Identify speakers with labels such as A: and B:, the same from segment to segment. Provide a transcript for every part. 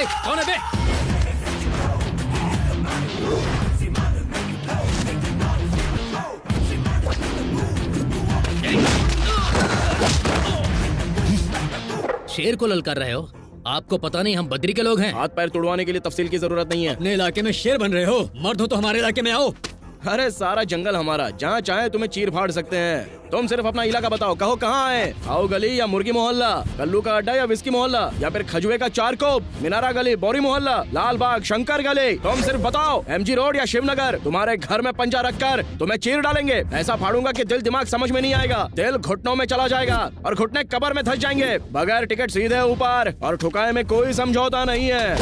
A: कौन है बे? शेर को ललकार रहे हो? आपको पता नहीं हम बद्री के लोग हैं।
B: हाथ पैर तुड़वाने के लिए तफसील की जरूरत नहीं है।
A: अपने इलाके में शेर बन रहे हो? मर्द हो तो हमारे इलाके में आओ।
B: अरे सारा जंगल हमारा, जहाँ चाहे तुम्हें चीर फाड़ सकते हैं। तुम सिर्फ अपना इलाका बताओ, कहो कहाँ है? खाओ गली या मुर्गी मोहल्ला, कल्लू का अड्डा या विस्की मोहल्ला, या फिर खजुए का चारकोप, मीनारा गली, बोरी मोहल्ला, लाल बाग, शंकर गली। तुम सिर्फ बताओ, एमजी रोड या शिवनगर। तुम्हारे घर में पंजा रखकर तुम्हें चीर डालेंगे। ऐसा फाड़ूंगा कि दिल दिमाग समझ में नहीं आएगा। दिल घुटनों में चला जाएगा और घुटने कब्र में धंस जाएंगे। बगैर टिकट सीधे ऊपर, और ठुकाए में कोई समझौता नहीं है।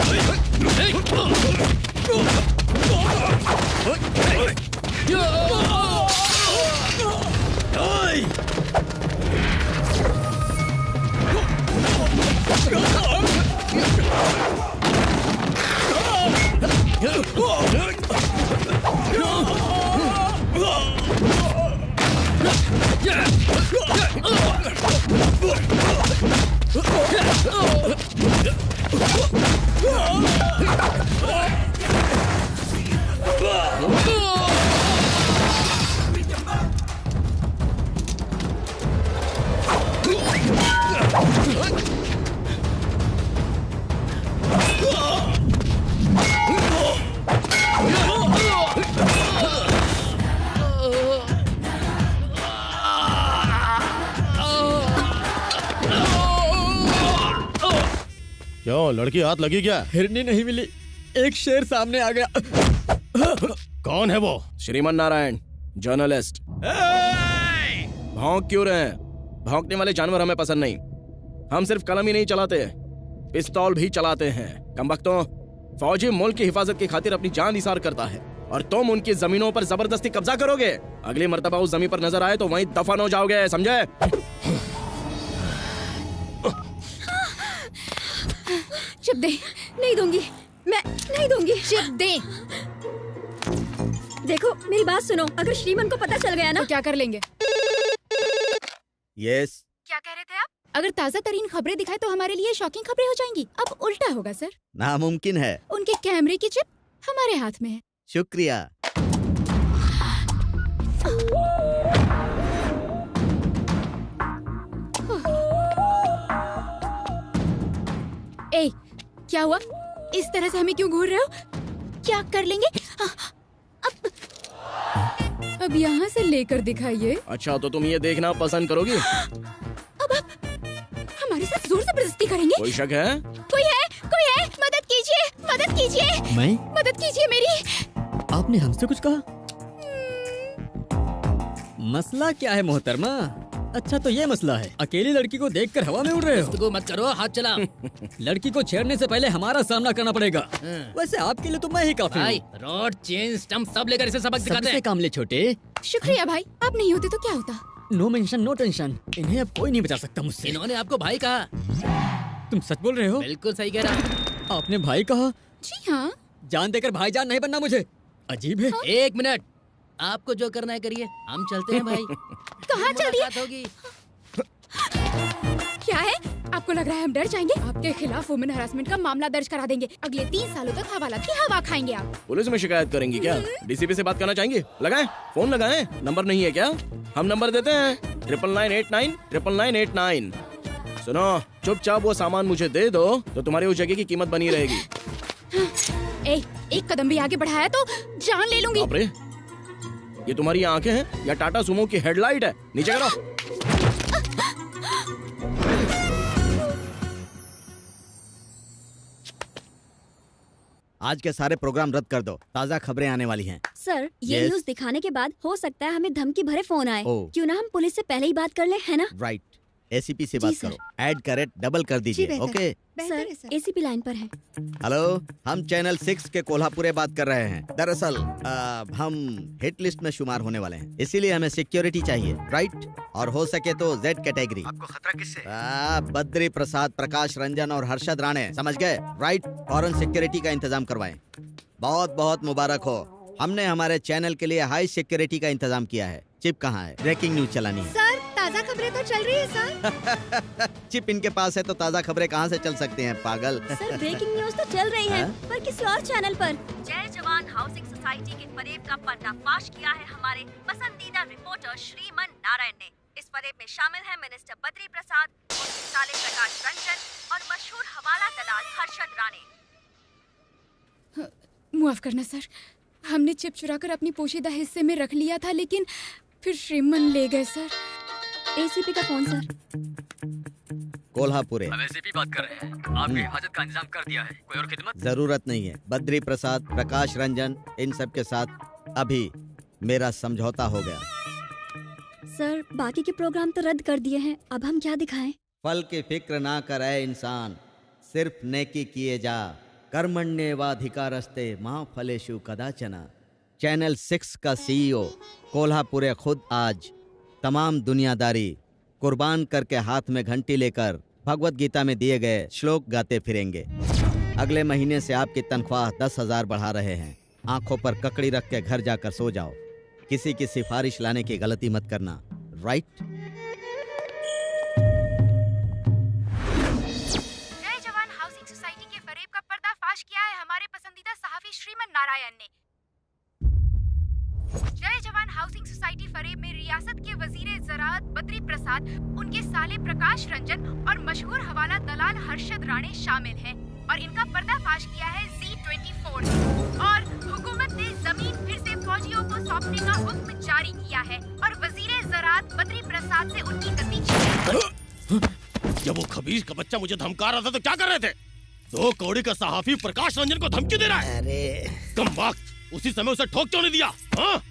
C: क्यों, लड़की हाथ लगी क्या?
A: हिरनी नहीं मिली, एक शेर सामने आ गया।
C: कौन है वो?
B: श्रीमान नारायण, जर्नलिस्ट। भौंक क्यों रहे हैं? भौंकने वाले जानवर हमें पसंद नहीं। हम सिर्फ कलम ही नहीं चलाते, पिस्तौल भी चलाते हैं। कमबख्तों, फौजी मुल्क की हिफाजत की खातिर अपनी जान निसार करता है, और तुम उनकी जमीनों पर जबरदस्ती कब्जा करोगे। अगली मर्तबा उस जमीन पर नजर आए तो वहीं दफन हो जाओगे, समझे?
D: चिप दे। नहीं दूंगी, मैं नहीं दूंगी।
E: चिप दे।
D: देखो मेरी बात सुनो, अगर श्रीमान को पता चल गया ना
E: तो क्या कर लेंगे?
C: यस।
E: क्या कह रहे थे आप? अगर ताज़ा तरीन खबरें दिखाए तो हमारे लिए शॉकिंग खबरें हो जाएंगी। अब उल्टा होगा सर।
C: नामुमकिन है।
E: उनके कैमरे की चिप हमारे हाथ में है।
C: शुक्रिया।
E: ए, क्या हुआ? इस तरह से हमें क्यों घूर रहे हो? क्या कर लेंगे? अब यहाँ से लेकर दिखाइए।
B: अच्छा, तो तुम ये देखना पसंद करोगी?
E: अब आप हमारे साथ जोर जबरदस्ती करेंगे?
B: कोई शक है?
E: कोई है? कोई है? मदद कीजिए, मदद कीजिए।
A: मैं?
E: मदद कीजिए मेरी।
A: आपने हमसे कुछ कहा? मसला क्या है मोहतरमा? अच्छा तो ये मसला है, अकेली लड़की को देखकर हवा में उड़ रहे हो।
F: इसको मत करो, हाथ चला।
A: लड़की को छेड़ने से पहले हमारा सामना करना पड़ेगा। वैसे आपके लिए तो मैं ही काफी
F: भाई,
A: हूँ।
F: रॉड, चेन, स्टंप सब लेकर इसे सबक दिखाते
A: सबसे
F: हैं।
A: काम ले छोटे।
E: शुक्रिया भाई, आप नहीं होते तो क्या होता?
A: नो मेंशन नो टेंशन, इन्हें अब कोई नहीं बचा सकता मुझसे।
F: इन्होंने आपको भाई कहा?
A: तुम सच बोल रहे हो?
F: बिल्कुल सही कह रहा।
A: आपने भाई कहा?
E: जी हाँ।
A: जान देकर भाईजान नहीं बनना मुझे, अजीब है।
F: एक मिनट, आपको जो करना है करिए, हम चलते हैं भाई।
E: कहाँ चल दिया?
F: मुलाकात होगी।
E: क्या है? आपको लग रहा है हम डर जाएंगे? आपके खिलाफ वुमेन हरासमेंट का मामला दर्ज करा देंगे। अगले 3 सालों तक हवालात की हवा खाएंगे आप।
B: पुलिस में शिकायत करेंगी क्या? डीसीपी से बात करना चाहेंगे? लगाएं, फोन लगाएं। नंबर नहीं है क्या? हम नंबर देते हैं, 9989 9989। सुनो, चुपचाप वो सामान मुझे दे दो तो तुम्हारी उस जगह की कीमत बनी रहेगी।
E: ए, एक कदम भी आगे बढ़ाया तो जान ले लूंगी।
B: बाप रे, ये तुम्हारी आंखें हैं या टाटा सुमो की हेडलाइट है? नीचे करो।
C: आज के सारे प्रोग्राम रद्द कर दो, ताज़ा खबरें आने वाली हैं।
D: सर, ये
C: Yes?
D: न्यूज़ दिखाने के बाद हो सकता है हमें धमकी भरे फोन आए।
C: ओह।
D: क्यों ना हम पुलिस से पहले ही बात कर ले, है ना?
C: राइट, एसीपी से बात
D: सर।
C: करो, ऐड का रेट डबल कर दीजिए। ओके।
D: सर, एसीपी लाइन पर है।
C: हेलो, हम चैनल 6 के कोल्हापुरे बात कर रहे हैं। दरअसल हम हिट लिस्ट में शुमार होने वाले हैं, इसीलिए हमें सिक्योरिटी चाहिए, राइट? और हो सके तो जेड कैटेगरी। आपको खतरा किससे? बद्री प्रसाद, प्रकाश रंजन और हर्षद राणे, समझ गए? राइट, फॉरेन सिक्योरिटी का इंतजाम करवाएं। बहुत बहुत मुबारक हो, हमने हमारे चैनल के लिए हाई सिक्योरिटी का इंतजाम किया है। चिप कहाँ है? ब्रेकिंग न्यूज चलानी है।
D: सर, ताज़ा खबरें तो चल रही है सर।
C: चिप इनके पास है तो ताज़ा खबरें कहाँ से चल सकती हैं, पागल।
G: सर ब्रेकिंग न्यूज तो चल रही है,
C: हाँ?
G: पर किसी और चैनल पर। जय जवान हाउसिंग सोसाइटी के फरेब का पर्दाफाश किया है हमारे पसंदीदा रिपोर्टर श्रीमन नारायण ने। इस फरेब में शामिल है मिनिस्टर बद्री प्रसाद, उनके साले प्रकाश रंजन और मशहूर हवाला दलाल हर्षद राणे।
E: माफ करना सर, हमने चिप चुराकर अपनी पोशीदा हिस्से में रख लिया था, लेकिन फिर श्रीमन ले गए सर।
G: एसीपी का फोन सर।
C: कोल्हापुरे।
A: हम एसीपी बात कर रहे हैं। आपकी हिफाजत का इंतजाम कर दिया है, कोई और खिदमत?
C: जरूरत नहीं है। बद्री प्रसाद, प्रकाश रंजन, इन सब के साथ अभी मेरा समझौता हो गया।
G: सर बाकी के प्रोग्राम तो रद्द कर दिए हैं, अब हम क्या दिखाएं?
C: फल की फिक्र ना करे इंसान, सिर्फ नेकी किए जा। कर्मण्येवाधिकारस्ते माँ फलेषु कदाचन। चैनल 6 का सीईओ कोल्हापुरे खुद आज तमाम दुनियादारी कुर्बान करके हाथ में घंटी लेकर भगवत गीता में दिए गए श्लोक गाते फिरेंगे। अगले महीने से आपकी तनख्वाह 10,000 बढ़ा रहे हैं। आंखों पर ककड़ी रख के घर जाकर सो जाओ। किसी की सिफारिश लाने की गलती मत करना, राइट?
E: जय जवान हाउसिंग सोसाइटी के फरेब का पर्दाफाश किया है हमारे पसंदीदा सहाफी श्रीमन नारायण ने। जय जवान हाउसिंग सोसाइटी फरेब में रियासत के वजीर ज़राअत बद्री प्रसाद, उनके साले प्रकाश रंजन और मशहूर हवाला दलाल हर्षद राणे शामिल हैं और इनका पर्दाफाश किया है Z24 और हुकूमत ने जमीन फिर से फौजियों को सौंपने का हुक्म जारी किया है और वजीर ज़राअत बद्री प्रसाद से उनकी गति।
B: जब वो खबीज का बच्चा मुझे धमका रहा था तो क्या कर रहे थे? 2 कौड़ी का सहाफी प्रकाश रंजन को धमकी दे रहा है।
C: अरे
B: कम वक्त, उसी समय उसे ठोक क्यों नहीं दिया? हाँ?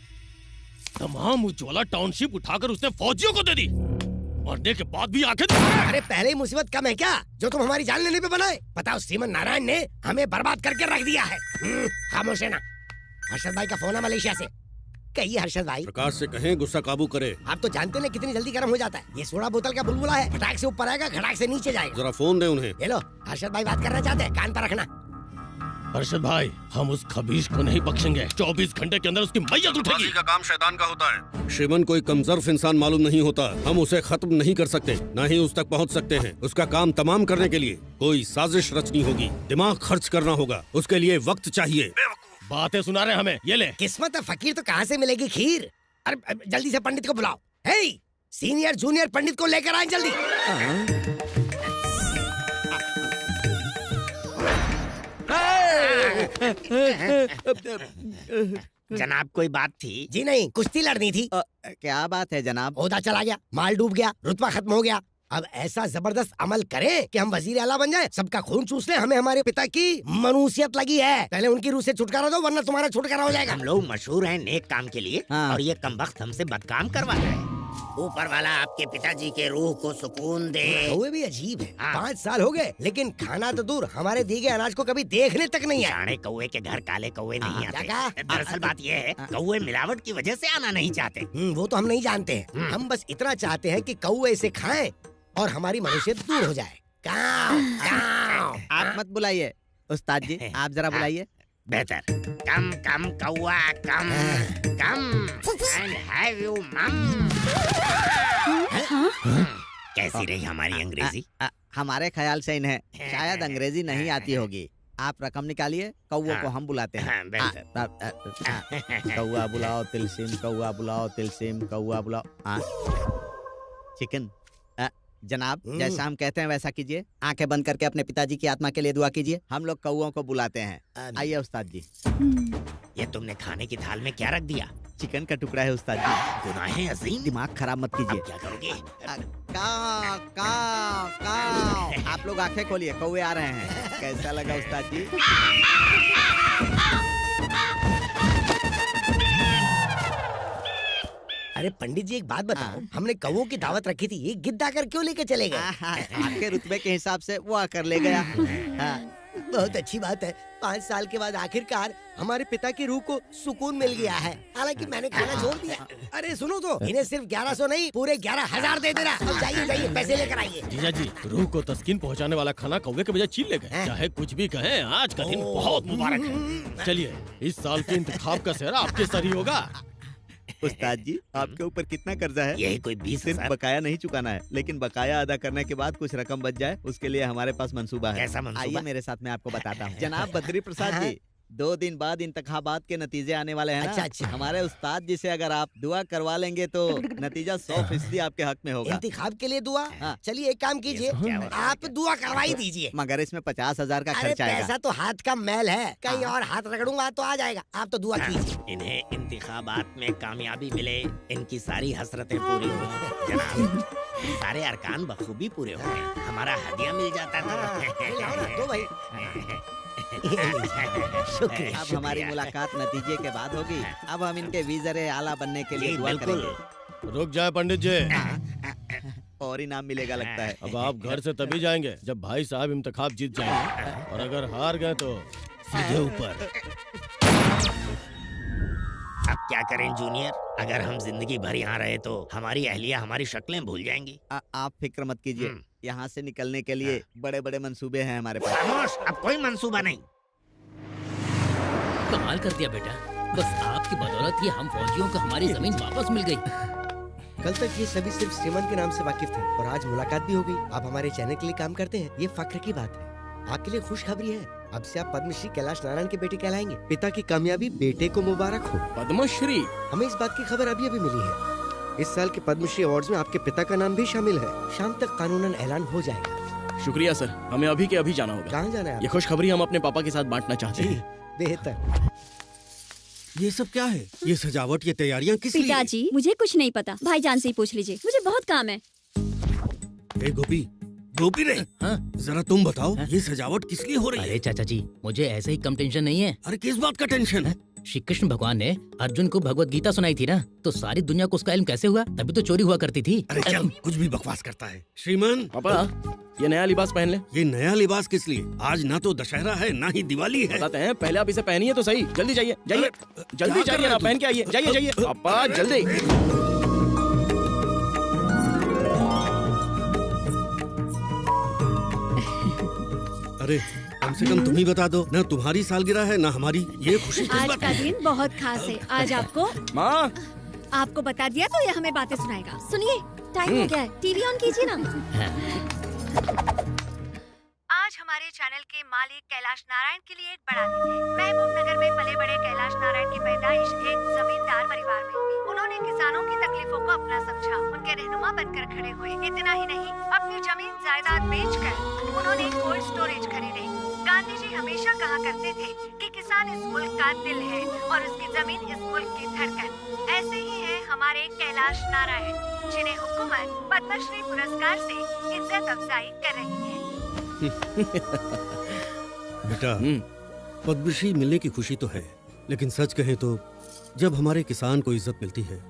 B: तमाम उज्ज्वला टाउनशिप उठाकर उसने फौजियों को दे दी। मरने के बाद भी आखिर।
H: अरे पहले ही मुसीबत कम है क्या जो तुम हमारी जान लेने पे बनाए? बताओ, श्रीमन नारायण ने हमें बर्बाद करके रख दिया है। खामोश है ना। हर्षद भाई का फोन है मलेशिया से। कहिए हर्षद भाई।
I: प्रकाश से कहें गुस्सा काबू करे।
H: आप तो जानते हैं कितनी जल्दी गर्म हो जाता है। ये सोडा बोतल का बुलबुला है, फटाक से ऊपर आएगा, घटाक से नीचे जाएगा।
I: जरा फोन दे उन्हें।
H: ये लो, हर्षद भाई बात करना चाहते हैं, कान पर रखना।
B: हर्षद भाई, हम उस खबीज को नहीं बख्शेंगे। 24 घंटे के अंदर उसकी मैयत उठेगी।
I: का काम शैतान का होता है। श्रीमन कोई कमजोर इंसान मालूम नहीं होता। हम उसे खत्म नहीं कर सकते, न ही उस तक पहुंच सकते हैं। उसका काम तमाम करने के लिए कोई साजिश रचनी होगी, दिमाग खर्च करना होगा। उसके लिए वक्त चाहिए।
B: बातें सुना रहे हमें, ये ले।
H: किस्मत है फकीर तो कहाँ से मिलेगी खीर। अरे जल्दी से पंडित को बुलाओ। हे, सीनियर जूनियर पंडित को लेकर आए जल्दी।
J: जनाब कोई बात थी?
H: जी नहीं, कुश्ती लड़नी थी।
C: क्या बात है जनाब?
H: ओहदा चला गया, माल डूब गया, रुतबा खत्म हो गया। अब ऐसा जबरदस्त अमल करें कि हम वजीर आला बन जाएं, सबका खून चूस ले। हमें हमारे पिता की मनुसियत लगी है। पहले उनकी रूह से छुटकारा दो, वरना तुम्हारा छुटकारा हो जाएगा।
J: हम लोग मशहूर हैं नेक काम के लिए,
C: हाँ।
J: और ये कमबख्त हमसे बदकाम करवा रहे हैं। ऊपर वाला आपके पिताजी के रूह को सुकून दे।
H: कौवे भी अजीब है।
J: हाँ।
H: 5 साल हो गए, लेकिन खाना तो दूर, हमारे दिए गए अनाज को कभी देखने तक नहीं आया।
J: जाने कौवे के घर काले कौवे नहीं
H: क्या
J: आते।
H: कहा?
J: दरअसल बात ये है, कौवे मिलावट की वजह से आना नहीं चाहते।
H: वो तो हम नहीं जानते हैं। हम बस इतना चाहते हैं कि कौवे इसे खाएं और हमारी मनुष्यत दूर हो जाए। काव, काव।
C: आप मत बुलाइए उस्ताद जी, आप जरा बुलाइए।
J: बेहतर। कम कम कौवा कम कम and have you mum। कैसी रही हमारी अंग्रेजी?
C: हमारे ख्याल से इन्हें शायद अंग्रेजी नहीं आती होगी। आप रकम निकालिए, कौवों को हम बुलाते हैं।
J: हाँ, बेहतर।
C: कौवा बुलाओ तिलसिम, कौवा बुलाओ तिलसिम, कौवा बुलाओ। चिकन। जनाब, जैसा हम कहते हैं वैसा कीजिए। आंखें बंद करके अपने पिताजी की आत्मा के लिए दुआ कीजिए। हम लोग कौवों को बुलाते हैं। आइए उस्ताद जी।
J: ये तुमने खाने की थाल में क्या रख दिया?
C: चिकन का टुकड़ा है उस्ताद जी।
J: गुनाहे अजीम।
C: दिमाग खराब मत कीजिए।
J: क्या करोगे?
C: काव, काव, काव। आप लोग आंखें खोलिए, कौवे आ रहे हैं। कैसा लगा उस्ताद जी?
H: अरे पंडित जी, एक बात बताओ, हमने कौवों की दावत रखी थी, ये गिद्ध आकर क्यों लेके चले गए?
C: आपके रुतबे के हिसाब से वो आकर ले गया।
H: बहुत अच्छी बात है। 5 साल के बाद आखिरकार हमारे पिता की रूह को सुकून मिल गया है। हालांकि मैंने खाना छोड़ दिया। अरे सुनो तो, इन्हें सिर्फ 1100 नहीं, पूरे 11,000 दे देना। अब जाइए जाइए, पैसे लेकर आइए।
B: जीजा जी, रूह को तस्कीन पहुंचाने वाला खाना कौवे के बजाय चील ले गए। चाहे कुछ भी कहें, आज का दिन बहुत मुबारक है। चलिए, इस साल के इंतखाब का सेहरा आपके सर ही होगा।
C: उस्ताद जी आपके ऊपर कितना कर्जा है?
J: यही कोई 20,000।
C: सिर्फ बकाया नहीं चुकाना है, लेकिन बकाया अदा करने के बाद कुछ रकम बच जाए उसके लिए हमारे पास मंसूबा है।
J: कैसा मंसूबा?
C: आइए मेरे साथ, मैं आपको बताता हूँ। जनाब बद्री प्रसाद जी, 2 दिन बाद इंतखाबात के नतीजे आने वाले हैं ना?
H: अच्छा।
C: हमारे उस्ताद जी से अगर आप दुआ करवा लेंगे तो नतीजा 100% आपके हक में होगा।
H: इंतखाब के लिए दुआ?
C: हाँ।
H: चलिए एक काम कीजिए, आप दुआ करवाई दीजिए।
C: मगर इसमें 50,000 का
H: अरे
C: खर्च आएगा।
H: पैसा तो हाथ का मैल है, कहीं और हाथ रगड़ूंगा तो आ जाएगा। आप तो दुआ कीजिए।
J: इन्हें इंतखाबात में कामयाबी मिले, इनकी सारी हसरतें पूरी हो जनाब। सारे अरकान बखूबी पूरे हो गए, हमारा हदिया मिल जाता था।
H: दो भाई। शुक्रिया।
C: अब हमारी मुलाकात नतीजे के बाद होगी। अब हम इनके वीज़रे आला बनने के लिए दुआ करेंगे।
B: रुक जाए पंडित जी,
C: और इनाम मिलेगा लगता है।
B: अब आप घर से तभी जाएंगे जब भाई साहब इंतखाब जीत जाएंगे, और अगर हार गए तो सीधे ऊपर।
J: अब क्या करें जूनियर, अगर हम जिंदगी भर यहाँ रहे तो हमारी अहलिया हमारी शक्लें भूल जाएंगी।
C: आप फिक्र मत कीजिए, यहाँ से निकलने के लिए बड़े बड़े मंसूबे हैं हमारे पास।
J: खामोश, अब कोई मंसूबा नहीं।
F: कमाल कर दिया बेटा, बस आपकी बदौलत ही हम फौजियों को हमारी जमीन वापस मिल गई।
H: कल तक ये सभी सिर्फ श्रीमन के नाम से वाकिफ थे और आज मुलाकात भी हो गई। आप हमारे चैनल के लिए काम करते हैं, ये फख्र की बात है। आपके लिए खुशखबरी है, अब से आप पद्मश्री कैलाश नारायण के बेटे कहलाएंगे। पिता की कामयाबी बेटे को मुबारक हो।
B: पद्मश्री?
H: हमें इस बात की खबर अभी अभी मिली है। इस साल के पद्मश्री अवार्ड्स में आपके पिता का नाम भी शामिल है। शाम तक कानूनन ऐलान हो जाएगा।
B: शुक्रिया सर, हमें अभी के अभी जाना होगा।
H: कहाँ जाना है?
B: ये खुशखबरी हम अपने पापा के साथ बांटना चाहते हैं।
H: बेहतर।
I: ये सब क्या है? ये सजावट, ये तैयारियां किस लिए?
D: पिताजी मुझे कुछ नहीं पता, भाईजान से ही पूछ लीजिए, मुझे बहुत काम है।
I: ए गोपी, गोपी रे,
F: हाँ?
I: जरा तुम बताओ ये सजावट किस लिए हो रही है?
F: अरे चाचा जी, मुझे ऐसे ही कम टेंशन नहीं है।
I: अरे किस बात का टेंशन है?
F: श्री कृष्ण भगवान ने अर्जुन को भगवत गीता सुनाई थी ना, तो सारी दुनिया को उसका इल्म कैसे हुआ? तभी तो चोरी हुआ करती थी।
I: अरे चल, कुछ भी बकवास करता है। श्रीमान
B: पापा, ये नया लिबास पहन ले।
I: ये नया लिबास किस लिए? आज ना तो दशहरा है ना ही दिवाली है।
B: बताते हैं, पहले आप इसे पहनिए तो सही। जल्दी जाइए, जाइए जल्दी जाइए ना, पहन के आइए। जाइए जाइए पापा, जल्दी।
I: अरे कम से कम तुम ही बता दो ना, तुम्हारी सालगिरह है ना हमारी। ये खुशी किस
D: आज
I: बात
D: का
I: की?
D: दिन बहुत खास है। आज
B: माँ,
D: आपको बता दिया तो ये हमें बातें सुनाएगा। सुनिए, टाइम हो गया है, टीवी ऑन कीजिए ना।
G: आज हमारे चैनल के मालिक कैलाश नारायण के लिए एक बड़ा दिन है। महबूब नगर में पले बड़े कैलाश नारायण की पैदाइश एक जमींदार परिवार में हुई। उन्होंने किसानों की तकलीफों को अपना समझा, उनके रहनुमा बनकर खड़े हुए। इतना ही नहीं, अपनी जमीन जायदाद बेचकर उन्होंने कोल्ड स्टोरेज खरीदे। गांधी जी हमेशा कहा करते थे कि किसान इस मुल्क का दिल है और उसकी जमीन इस मुल्क की धड़कन। ऐसे ही है हमारे कैलाश नारायण, जिन्हें हुकूमत पद्मश्री पुरस्कार से इज्जत अफजाई कर रही है।
I: बेटा, पद्मश्री मिलने की खुशी तो है, लेकिन सच कहें तो जब हमारे किसान को इज्जत मिलती है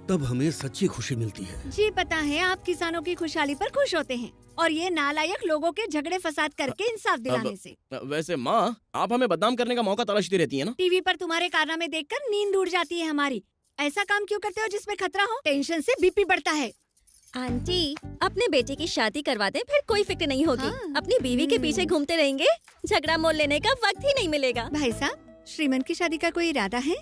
I: तब हमें सच्ची खुशी मिलती है।
D: जी पता है, आप किसानों की खुशहाली पर खुश होते हैं और ये नालायक लोगों के झगड़े फसाद करके इंसाफ दिलाने से।
B: वैसे माँ, आप हमें बदनाम करने का मौका तलाशती रहती है ना।
D: टीवी पर तुम्हारे कारनामे देखकर नींद उड़ जाती है हमारी। ऐसा काम क्यों करते हो जिसमें खतरा हो? टेंशन से बीपी बढ़ता है।
K: आंटी, अपने बेटे की शादी करवा दे, फिर कोई फिक्र नहीं होगी। अपनी बीवी के पीछे घूमते रहेंगे, झगड़ा मोल लेने का वक्त ही नहीं मिलेगा।
D: भाई साहब, श्रीमन की शादी का कोई इरादा है?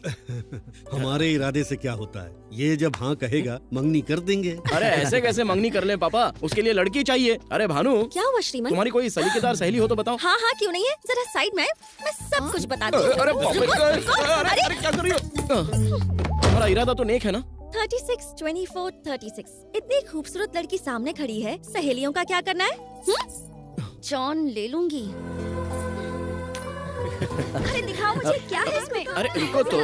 I: हमारे इरादे से क्या होता है, ये जब हाँ कहेगा मंगनी कर देंगे।
B: अरे ऐसे कैसे मंगनी कर ले पापा, उसके लिए लड़की चाहिए। अरे भानु,
K: क्या हुआ श्रीमन?
B: तुम्हारी कोई सलीकेदार सहेली हो तो बताओ।
K: हाँ हाँ क्यों नहीं है, जरा साइड में, मैं सब कुछ बताती हूँ।
B: अरे क्या कर रही हो? हमारा इरादा तो नेक है ना।
K: 36, 24, 36 इतनी खूबसूरत लड़की सामने खड़ी है, सहेलियों का क्या करना है? जॉन ले लूंगी। अरे दिखाओ मुझे क्या है इसमें।
B: अरे रुको तो।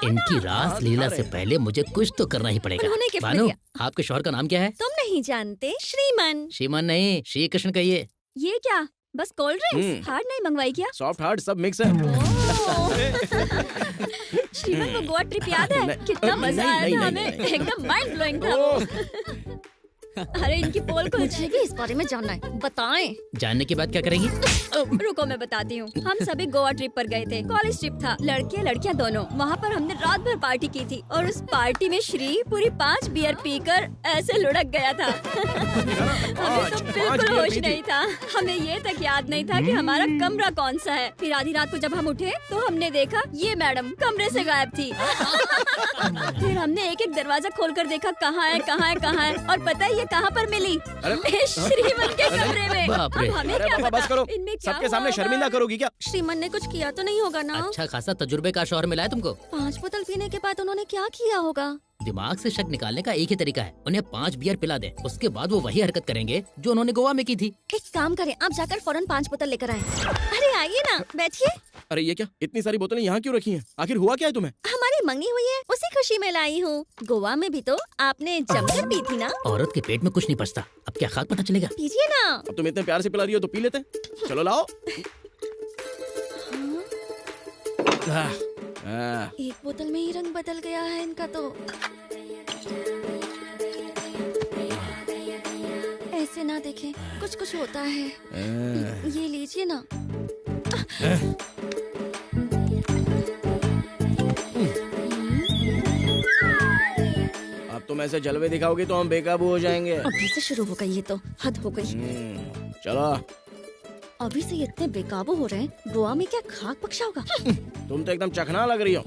F: इनकी रास लीला से पहले मुझे कुछ तो करना ही पड़ेगा।
K: उन्होंने गिफ्ट
F: भानु,
K: दिया।
F: आपके शौहर का नाम क्या है?
K: तुम नहीं जानते? श्रीमन।
F: श्रीमान नहीं, श्री कृष्ण कहिए।
K: ये क्या, बस कोल्ड ड्रिंक्स? हार्ड नहीं मंगवाई क्या?
B: सॉफ्ट हार्ड सब मिक्स है।
K: श्रीमन वो गोवा ट्रिप याद है? कितना मजा आया था हमें, एकदम माइंड ब्लोइंग था। अरे इनकी पोल को मुझे भी इस बारे में जानना है, बताएं।
F: जानने के बाद क्या करेंगी?
K: रुको मैं बताती हूँ। हम सभी गोवा ट्रिप पर गए थे, कॉलेज ट्रिप था, लड़के लड़कियाँ दोनों। वहाँ पर हमने रात भर पार्टी की थी और उस पार्टी में श्री पूरी 5 बियर पीकर ऐसे लुढ़क गया था। हमें तो बिल्कुल होश नहीं था। हमें ये तक याद नहीं था कि हमारा कमरा कौन सा है। फिर आधी रात को जब हम उठे तो हमने देखा ये मैडम कमरे से गायब थी। फिर हमने एक एक दरवाजा खोलकर देखा कहाँ है कहाँ है कहाँ है, और पता है ये कहाँ पर मिली? श्रीमन के कमरे में।
F: बाप रे।
K: अब हमें क्या
B: पापा,
K: पता
B: बस करो।
K: इनमें क्या
B: सबके
K: हुआ
B: सामने
K: होगा?
B: शर्मिंदा करोगी क्या?
K: श्रीमन ने कुछ किया तो नहीं होगा ना?
F: अच्छा खासा तजुर्बे का शौहर मिला है तुमको।
K: 5 बोतल पीने के बाद उन्होंने क्या किया होगा?
F: दिमाग से शक निकालने का एक ही तरीका है, उन्हें 5 बियर पिला दे, उसके बाद वो वही हरकत करेंगे जो उन्होंने गोवा में की थी।
K: एक काम करें, आप जाकर फौरन 5 बोतल लेकर आए। अरे आइए ना, बैठिए।
B: अरे ये क्या, इतनी सारी बोतलें यहाँ क्यों रखी हैं? आखिर हुआ क्या है तुम्हें?
K: हमारी मंगनी हुई है, उसी खुशी में लाई हूँ। गोवा में भी तो आपने जमकर पी थी ना?
F: औरत के पेट में कुछ नहीं पचता, अब क्या खाक पता चलेगा?
K: पीजिए ना।
B: अब तुम इतने प्यार से पिला रही हो तो पी लेते हैं। चलो लाओ।
K: एक बोतल में ही रंग बदल गया है इनका तो। ऐसे ना देखें, कुछ कुछ होता है। ये लीजिए ना।
B: अब तुम ऐसे जलवे दिखाओगे तो हम बेकाबू हो जाएंगे।
K: अभी से शुरू हो गई, ये तो हद हो गई।
B: चलो।
K: अभी से ये इतने बेकाबू हो रहे हैं, गोवा में क्या खाक बख्शा होगा?
B: तुम तो एकदम चखना लग रही हो।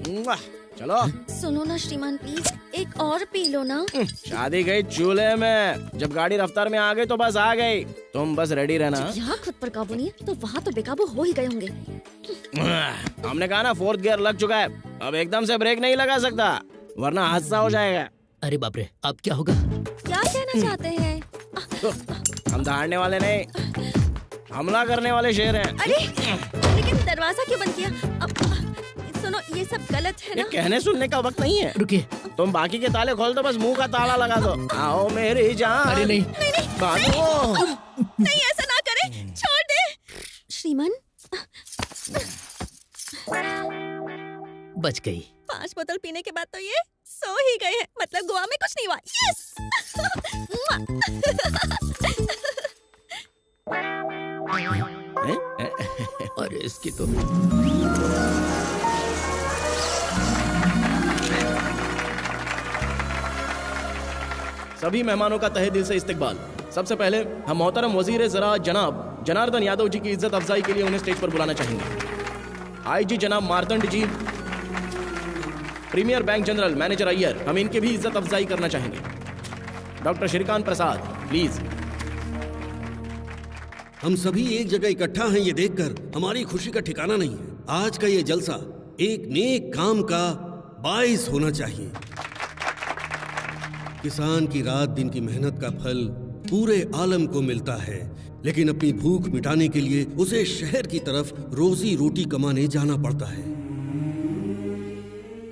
B: चलो।
K: सुनो ना श्रीमान, प्लीज एक और पी लो ना।
B: शादी गई चूल्हे में, जब गाड़ी रफ्तार में आ गई तो बस आ गई। तुम बस रेडी रहना।
K: यहाँ खुद पर काबू नहीं है तो वहाँ तो बेकाबू हो ही गए होंगे।
B: हमने कहा ना 4th गियर लग चुका है, अब एकदम से ब्रेक नहीं लगा सकता वरना हादसा हो जाएगा।
F: अरे बाप रे, अब क्या होगा?
K: क्या कहना चाहते हैं?
B: हम दहाड़ने वाले नहीं, हमला करने वाले शेर हैं।
K: अरे लेकिन दरवाजा क्यों बंद किया? सुनो ये सब गलत है ना?
B: ये कहने सुनने का वक्त नहीं है।
F: रुकिए,
B: तुम बाकी के ताले खोल दो, बस मुंह का ताला लगा दो। आओ मेरी जान।
F: अरे नहीं
B: भागो।
K: नहीं ऐसा ना करें, छोड़ दे। श्रीमान
F: बच गई।
K: 5 बोतल पीने के बाद तो ये सो ही गए हैं, मतलब गोवा में कुछ नहीं हुआ। यस।
F: अरे इसकी तो
B: सभी मेहमानों का तहे दिल से इस्तकबाल। सबसे पहले हम मोहतरम वजीर ज़राअत जनाब जनार्दन यादव जी की इज्जत अफजाई के लिए उन्हें स्टेज पर बुलाना चाहेंगे। आईजी जनाब Martand ji, premier bank general manager Iyer, हम इनके भी इज्जत अफजाई करना चाहेंगे। Doctor Shrikant Prasad please.
I: हम सभी एक जगह इकट्ठा हैं, ये देखकर हमारी खुशी का ठिकाना नहीं है। आज का ये जलसा एक नेक काम का बाइस होना चाहिए। किसान की रात दिन की मेहनत का फल पूरे आलम को मिलता है, लेकिन अपनी भूख मिटाने के लिए उसे शहर की तरफ रोजी रोटी कमाने जाना पड़ता है।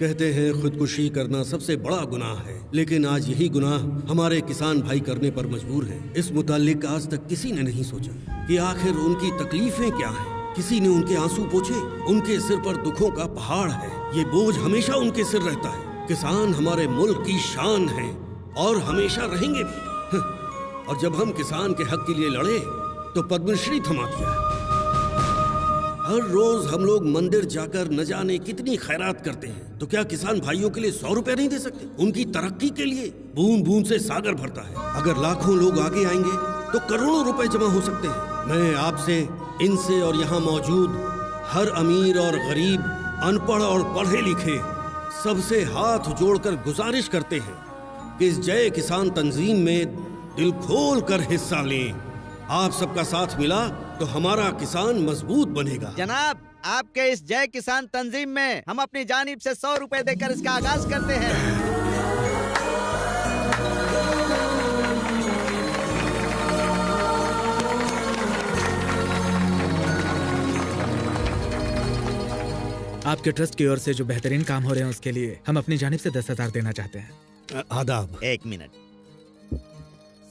I: कहते हैं खुदकुशी करना सबसे बड़ा गुनाह है, लेकिन आज यही गुनाह हमारे किसान भाई करने पर मजबूर हैं। इस मुतालिक आज तक किसी ने नहीं सोचा कि आखिर उनकी तकलीफें क्या हैं। किसी ने उनके आंसू पोंछे? उनके सिर पर दुखों का पहाड़ है, ये बोझ हमेशा उनके सिर रहता है। किसान हमारे मुल्क की शान है और हमेशा रहेंगे भी। और जब हम किसान के हक के लिए लड़े तो पद्मश्री थमा दिया। हर रोज हम लोग मंदिर जाकर न जाने कितनी खैरात करते हैं, तो क्या किसान भाइयों के लिए 100 रुपए नहीं दे सकते? उनकी तरक्की के लिए बूंद बूंद से सागर भरता है। अगर लाखों लोग आगे आएंगे तो करोड़ों रुपए जमा हो सकते हैं। मैं आपसे, इनसे और यहाँ मौजूद हर अमीर और गरीब, अनपढ़ और पढ़े लिखे सबसे हाथ जोड़कर गुजारिश करते हैं कि इस जय किसान तंजीम में दिल खोल कर हिस्सा लें। आप सबका साथ मिला तो हमारा किसान मजबूत बनेगा।
C: जनाब, आपके इस जय किसान तंजीम में हम अपनी जानिब से 100 रुपए देकर इसका आगाज करते हैं।
L: आपके ट्रस्ट की ओर से जो बेहतरीन काम हो रहे हैं उसके लिए हम अपनी जानिब से 10,000 देना चाहते हैं।
I: आदाब।
C: 1 मिनट।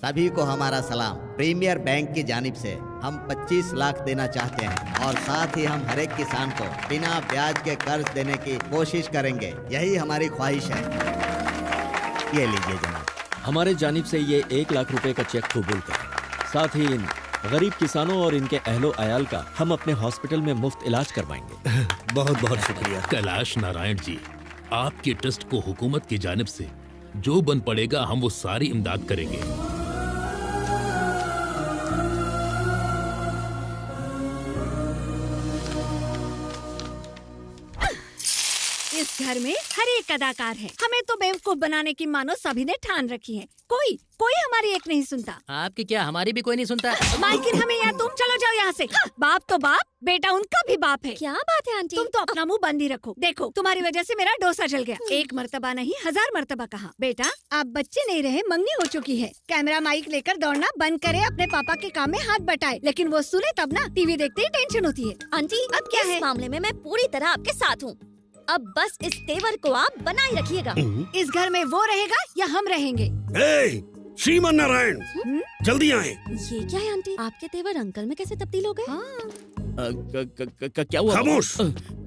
C: सभी को हमारा सलाम। प्रीमियर बैंक की जानिब से हम 25 लाख देना चाहते हैं और साथ ही हम हर एक किसान को बिना ब्याज के कर्ज देने की कोशिश करेंगे। यही हमारी ख्वाहिश है। ये लीजिए जनाब।
M: हमारे जानिब से ये 1 लाख रुपए का चेक कबूल करें। साथ ही इन गरीब किसानों और इनके अहलो अयाल का हम अपने हॉस्पिटल में मुफ्त इलाज करवाएंगे।
I: बहुत बहुत शुक्रिया।
N: कैलाश नारायण जी, आपके ट्रस्ट को हुकूमत की जानिब से जो बन पड़ेगा हम वो सारी इमदाद करेंगे।
D: इस घर में हर एक अदाकार है। हमें तो बेवकूफ बनाने की मानो सभी ने ठान रखी है। कोई हमारी एक नहीं सुनता।
F: आपकी क्या, हमारी भी कोई नहीं सुनता।
D: मालकिन हमें यहाँ, तुम चलो जाओ यहाँ से। बाप तो बाप, बेटा उनका भी बाप है।
K: क्या बात है आंटी?
D: तुम तो अपना मुंह बंद ही रखो। देखो तुम्हारी वजह से मेरा डोसा जल गया। 1 मर्तबा नहीं 1000 मर्तबा कहा। बेटा आप बच्चे नहीं रहे, मंगनी हो चुकी है। कैमरा माइक लेकर दौड़ना बंद करे, अपने पापा के काम में हाथ बटाए। लेकिन वो सुने तब ना, टीवी देखते ही टेंशन होती है।
K: आंटी
D: अब क्या है?
K: इस मामले में मैं पूरी तरह आपके साथ हूँ। अब बस इस तेवर को आप बनाए रखिएगा।
D: इस घर में वो रहेगा या हम रहेंगे?
I: श्रीमन नारायण, जल्दी आए।
K: ये क्या है आंटी? आपके तेवर अंकल में कैसे तब्दील हो गए?
B: क्या हुआ?
I: खामोश,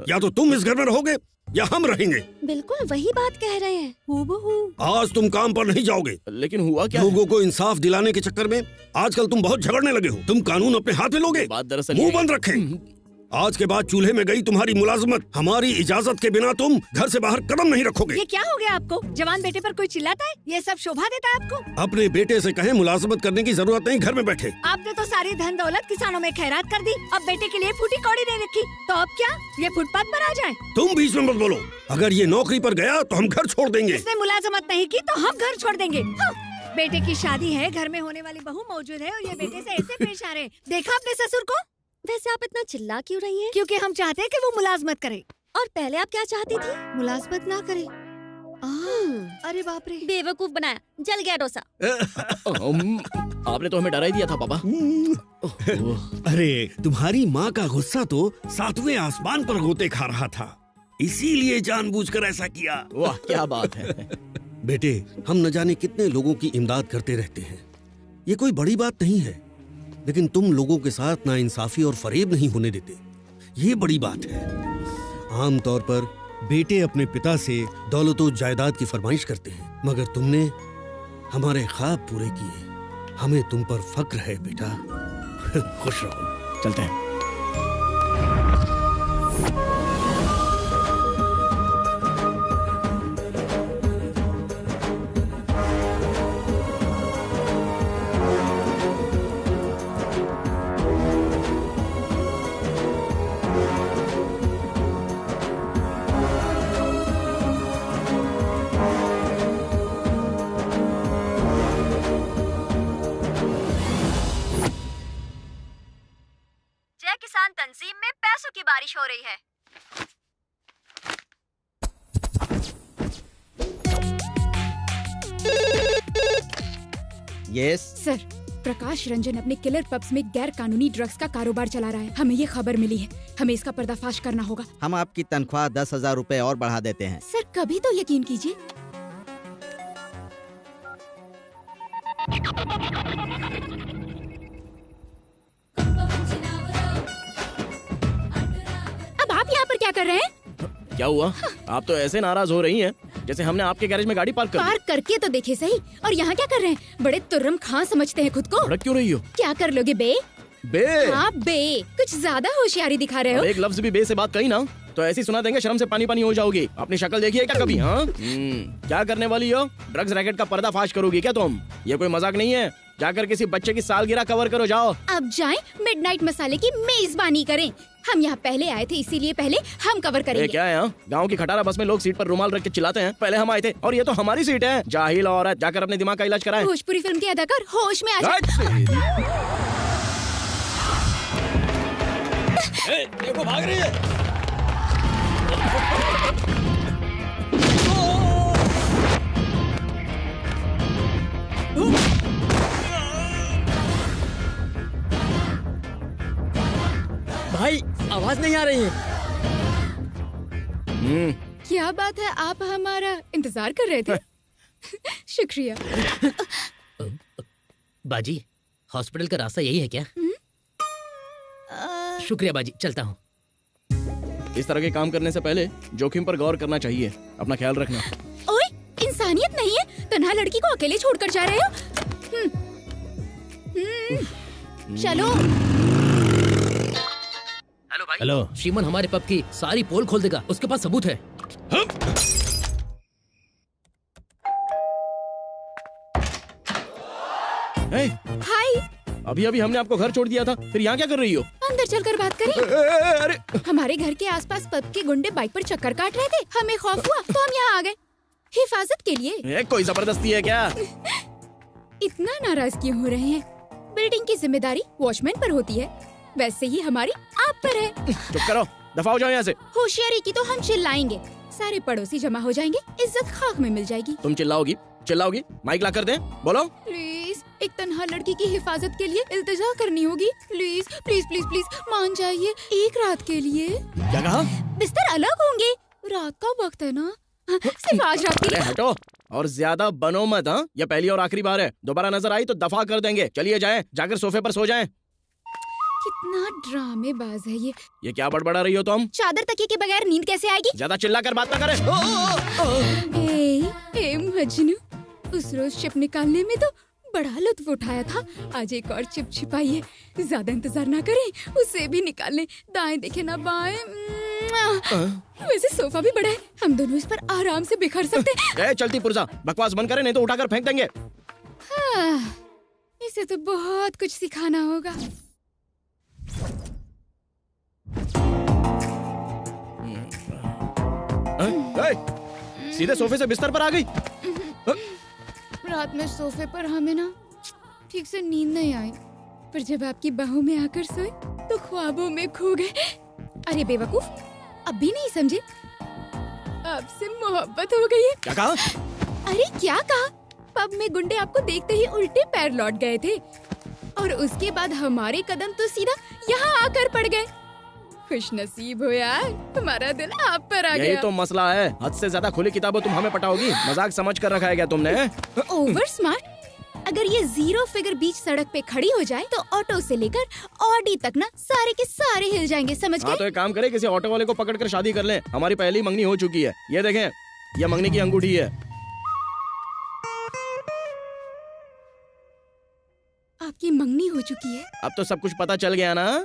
I: या तो तुम इस घर में रहोगे या हम रहेंगे।
K: बिल्कुल वही बात कह रहे हैं। हूबहू।
I: आज तुम काम पर नहीं जाओगे।
B: लेकिन हुआ क्या?
I: लोगों को इंसाफ दिलाने के चक्कर में आजकल तुम बहुत झगड़ने लगे हो। तुम कानून अपने हाथ में लोगे।
B: बात दरअसल
I: मुंह बंद रखे। आज के बाद चूल्हे में गई तुम्हारी मुलाजमत हमारी इजाजत के बिना तुम घर से बाहर कदम नहीं रखोगे।
D: ये क्या हो गया आपको? जवान बेटे पर कोई चिल्लाता है? ये सब शोभा देता है आपको?
I: अपने बेटे से कहें मुलाजमत करने की जरूरत नहीं, घर में बैठे।
D: आपने तो सारी धन दौलत किसानों में खैरात कर दी। अब बेटे के लिए फूटी कौड़ी नहीं रखी, तो अब क्या ये फुटपाथ पर आ जाए?
I: तुम बीच में मत बोलो। अगर ये नौकरी पर गया तो हम घर छोड़ देंगे।
D: इसने मुलाजमत नहीं की तो हम घर छोड़ देंगे। बेटे की शादी है, घर में होने वाली बहू मौजूद है और ये बेटे से ऐसे पेश आ रहे। देखा अपने ससुर को?
K: वैसे आप इतना चिल्ला क्यों रही हैं?
D: क्योंकि हम चाहते हैं कि वो मुलाजमत करे।
K: और पहले आप क्या चाहती थी?
D: मुलाजमत ना करे। अरे बाप रे,
K: बेवकूफ बनाया, जल गया डोसा।
B: आपने तो हमें डरा ही दिया था पापा।
I: अरे तुम्हारी माँ का गुस्सा तो 7वें आसमान पर गोते खा रहा था, इसीलिए जानबूझकर ऐसा किया।
B: वाह क्या बात है।
I: बेटे, हम न जाने कितने लोगों की इमदाद करते रहते हैं। ये कोई बड़ी बात नहीं है, लेकिन तुम लोगों के साथ नाइंसाफी और फरेब नहीं होने देते, ये बड़ी बात है। आमतौर पर बेटे अपने पिता से दौलत और जायदाद की फरमाइश करते हैं, मगर तुमने हमारे ख्वाब पूरे किए। हमें तुम पर फक्र है बेटा। खुश रहो।
B: चलते हैं।
G: किसान तंजीम में पैसों की बारिश हो रही है।
C: यस
O: सर, प्रकाश रंजन अपने किलर पब्स में गैर कानूनी ड्रग्स का कारोबार चला रहा है। हमें ये खबर मिली है, हमें इसका पर्दाफाश करना होगा।
C: हम आपकी तनख्वाह 10,000 रुपए और बढ़ा देते हैं।
O: सर कभी तो यकीन कीजिए। अब आप यहाँ पर क्या कर रहे हैं?
B: क्या हुआ? आप तो ऐसे नाराज हो रही हैं जैसे हमने आपके गैरेज में गाड़ी पार्क कर दी।
O: पार्क करके तो देखे सही। और यहाँ क्या कर रहे हैं? बड़े तुर्रम खां समझते हैं खुद को।
B: भड़क क्यों रही हो?
O: क्या कर लोगे बे?
B: बे?
O: हाँ बे, कुछ ज्यादा होशियारी दिखा रहे हो।
B: एक लफ्ज भी बे से बात कही ना तो ऐसी सुना देंगे, शर्म से पानी पानी हो जाओगी। अपनी शक्ल देखिए क्या कभी? हाँ क्या करने वाली हो? ड्रग्स रैकेट का पर्दाफाश करोगी क्या तुम? ये कोई मजाक नहीं है। जाकर किसी बच्चे की सालगिरह कवर करो, जाओ।
O: अब जाएं, मिडनाइट मसाले की मेजबानी करें। हम यहाँ पहले आए थे, इसीलिए पहले हम कवर करेंगे।
B: क्या है? गांव की खटारा बस में लोग सीट पर रुमाल रख के चिल्लाते हैं, पहले हम आए थे और ये तो हमारी सीट है। जाहिल औरत, जाकर अपने दिमाग का इलाज कराएं।
O: भोजपुरी फिल्म के अदाकार होश में आ जाए।
A: देखो भाग रही है। भाई आवाज नहीं आ रही है।
O: क्या बात है, आप हमारा इंतजार कर रहे थे? शुक्रिया।
F: बाजी, हॉस्पिटल का रास्ता यही है क्या? शुक्रिया बाजी, चलता हूँ।
B: इस तरह के काम करने से पहले जोखिम पर गौर करना चाहिए। अपना ख्याल रखना।
O: ओए, इंसानियत नहीं है तन्हा लड़की को अकेले छोड़कर जा रहे हो? चलो।
F: हेलो भाई। हेलो, श्रीमन हमारे पब की सारी पोल खोल देगा, उसके पास सबूत है।
O: हाय।
B: अभी अभी हमने आपको घर छोड़ दिया था, फिर यहाँ क्या कर रही हो?
O: अंदर चलकर बात करें।
B: अरे
O: हमारे घर के आसपास पब के गुंडे बाइक पर चक्कर काट रहे थे, हमें खौफ हुआ तो हम यहाँ आ गए हिफाजत के लिए।
B: कोई जबरदस्ती है क्या?
O: इतना नाराज क्यों हो रहे हैं? बिल्डिंग की जिम्मेदारी वॉचमैन पर होती है, वैसे ही हमारी आप पर है।
B: चुप करो, दफा हो जाओ यहाँ से।
O: होशियारी की तो हम चिल्लाएंगे, सारे पड़ोसी जमा हो जाएंगे, इज्जत खाक में मिल जाएगी।
B: तुम चिल्लाओगी? माइक ला कर दें? बोलो।
O: प्लीज, एक तन्हा लड़की की हिफाजत के लिए इल्तिजा करनी होगी। प्लीज प्लीज प्लीज प्लीज मान जाइए, एक रात के लिए।
B: क्या कहा?
O: बिस्तर अलग होंगे, रात का वक्त है ना, सिर्फ आज रात के लिए।
B: हटो और ज्यादा बनो मत। हाँ, ये पहली और आखिरी बार है, दोबारा नजर आई तो दफा कर देंगे। चलिए जाएं, जाकर सोफे पर सो जाएं।
O: कितना ड्रामेबाज है ये।
B: क्या बड़बड़ा रही हो तुम?
O: चादर तकिए के बगैर नींद कैसे आएगी?
B: ज्यादा चिल्ला कर बात ना करे।
O: ए मजनू, उस रोज चिप निकालने में तो बड़ा लुत्फ उठाया था, आज एक और चिप छिपाई है। ज्यादा इंतजार ना करें, उसे भी निकाल लें। दाएं देखे ना बाएं। वैसे सोफा भी बड़ा है, हम दोनों इस पर आराम से बिखर सकते हैं।
B: चलती पुर्जा, बकवास बंद करे नहीं तो उठाकर फेंक देंगे।
O: इसे तो बहुत कुछ सिखाना होगा।
B: सीधे सोफे से बिस्तर पर आ गई।
O: रात में सोफे पर हमें ना ठीक से नींद नहीं आई, पर जब आपकी बाहों में आकर सोए तो ख्वाबों में खो गए। अरे बेवकूफ, अब भी नहीं समझे? आपसे मोहब्बत हो गई है।
B: क्या कहा?
O: अरे क्या कहा? पब में गुंडे आपको देखते ही उल्टे पैर लौट गए थे, और उसके बाद हमारे कदम तो सीधा यहाँ आकर पड़ गए। खुश नसीब हो यार, तुम्हारा दिल आप पर आ गया।
B: यही तो मसला है, हद से ज्यादा खुली किताबें तुम हमें पटाओगी। मजाक समझ कर रखा है क्या तुमने?
O: Over smart. अगर ये जीरो फिगर बीच सड़क पे खड़ी हो जाए तो ऑटो से लेकर ऑडी तक ना सारे के सारे हिल जाएंगे, समझ गए?
B: हाँ, तो एक काम करें, किसी ऑटो वाले को पकड़कर शादी कर लें। हमारी पहली मंगनी हो चुकी है, ये देखें, ये मंगनी की अंगूठी है।
O: आपकी मंगनी हो चुकी है?
B: अब तो सब कुछ पता चल गया ना?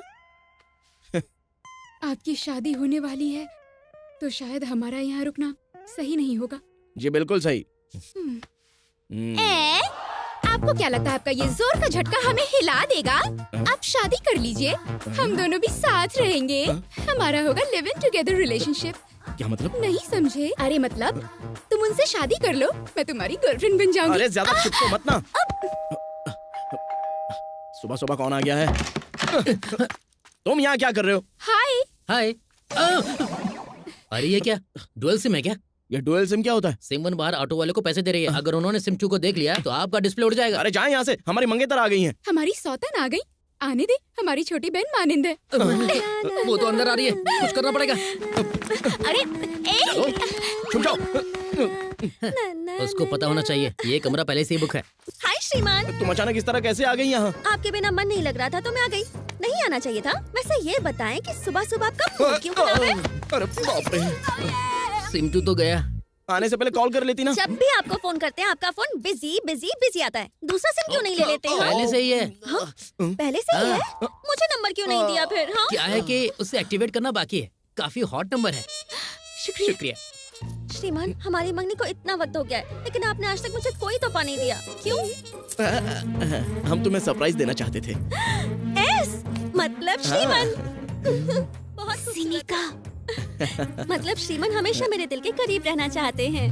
O: आपकी शादी होने वाली है तो शायद हमारा यहाँ रुकना सही नहीं होगा।
B: जी बिल्कुल सही।
O: आपको क्या लगता है आपका ये जोर का झटका हमें हिला देगा? आप शादी कर लीजिए, हम दोनों भी साथ रहेंगे, हमारा होगा लिव इन टुगेदर रिलेशनशिप।
B: क्या मतलब?
O: नहीं समझे? अरे मतलब तुम उनसे शादी कर लो, मैं तुम्हारी गर्लफ्रेंड बन जाऊंगी।
B: अरे ज्यादा चिपको मत ना। सुबह सुबह कौन आ गया है? तुम यहाँ क्या कर रहे हो?
O: हाय
F: हाय। अरे ये क्या डुअल सिम है क्या?
B: ये डुअल सिम क्या होता है?
F: सिम वन बाहर ऑटो वाले को पैसे दे रही है, अगर उन्होंने सिम 2 को देख लिया तो आपका डिस्प्ले उड़ जाएगा।
B: अरे जाए यहाँ से, हमारी मंगेतर आ गई हैं।
O: हमारी सौतन आ गई, आने दे, हमारी छोटी बहन मानिंद है।
F: वो तो अंदर आ रही है, कुछ करना पड़ेगा।
O: अरे
B: छुप जाओ।
F: उसको पता होना चाहिए ये कमरा पहले से ही बुक है।
G: हाय श्रीमान,
B: तुम अचानक इस तरह कैसे आ गई यहाँ?
G: आपके बिना मन नहीं लग रहा था तो मैं आ गई। नहीं आना चाहिए था। वैसे ये बताएं कि सुबह सुबह आपका मूड क्यों खराब है?
B: अरे बाप रे,
F: सिम 2 तो गया।
B: आने से पहले कॉल कर लेती ना।
G: जब भी आपको फोन करते हैं आपका फोन बिजी बिजी बिजी आता है। दूसरा सिम क्यों नहीं ले लेते?
F: पहले से ही है।
G: हाँ? पहले से ही है? मुझे नंबर क्यों नहीं दिया फिर? हाँ?
F: क्या है कि उसे एक्टिवेट करना बाकी है, काफी हॉट नंबर है। शुक्रिया।
G: श्रीमान, हमारी मंगनी को इतना वक्त हो गया है, लेकिन आपने आज तक मुझे कोई तोहफा नहीं दिया, क्यों?
B: हम तुम्हें सरप्राइज देना चाहते थे।
G: मतलब श्रीमान बहुत सिनिका। मतलब श्रीमान हमेशा मेरे दिल के करीब रहना चाहते हैं।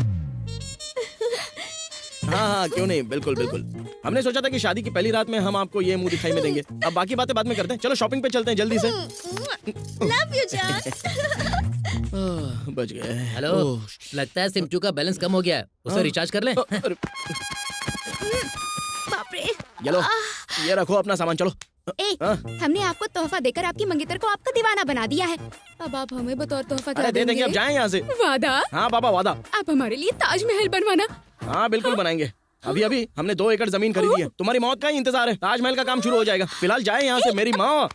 B: हाँ, क्यों नहीं, बिल्कुल बिल्कुल। हमने सोचा था कि शादी की पहली रात में हम आपको ये मुंह दिखाई में देंगे। अब बाकी बातें बाद में करते हैं। चलो शॉपिंग पे चलते हैं जल्दी से।
G: लव यू जान।
B: बच गए।
F: हेलो, लगता है सिम 2 का बैलेंस कम हो गया है, उसे रिचार्ज कर लें।
G: बाप रे।
B: ये रखो अपना सामान, चलो।
O: हमने आपको तोहफा देकर आपकी मंगेतर को आपका दीवाना बना दिया है, अब आप हमें बतौर तोहफा क्या
B: दे देंगे? अब जाएं यहाँ से।
O: वादा?
B: हाँ बाबा वादा।
O: आप हमारे लिए ताजमहल बनवाना।
B: हाँ बिल्कुल बनाएंगे। अभी अभी हमने 2 एकड़ जमीन खरीदी है, तुम्हारी मौत का ही इंतजार है। ताजमहल का काम शुरू हो जाएगा। फिलहाल जाए यहाँ से मेरी माँ।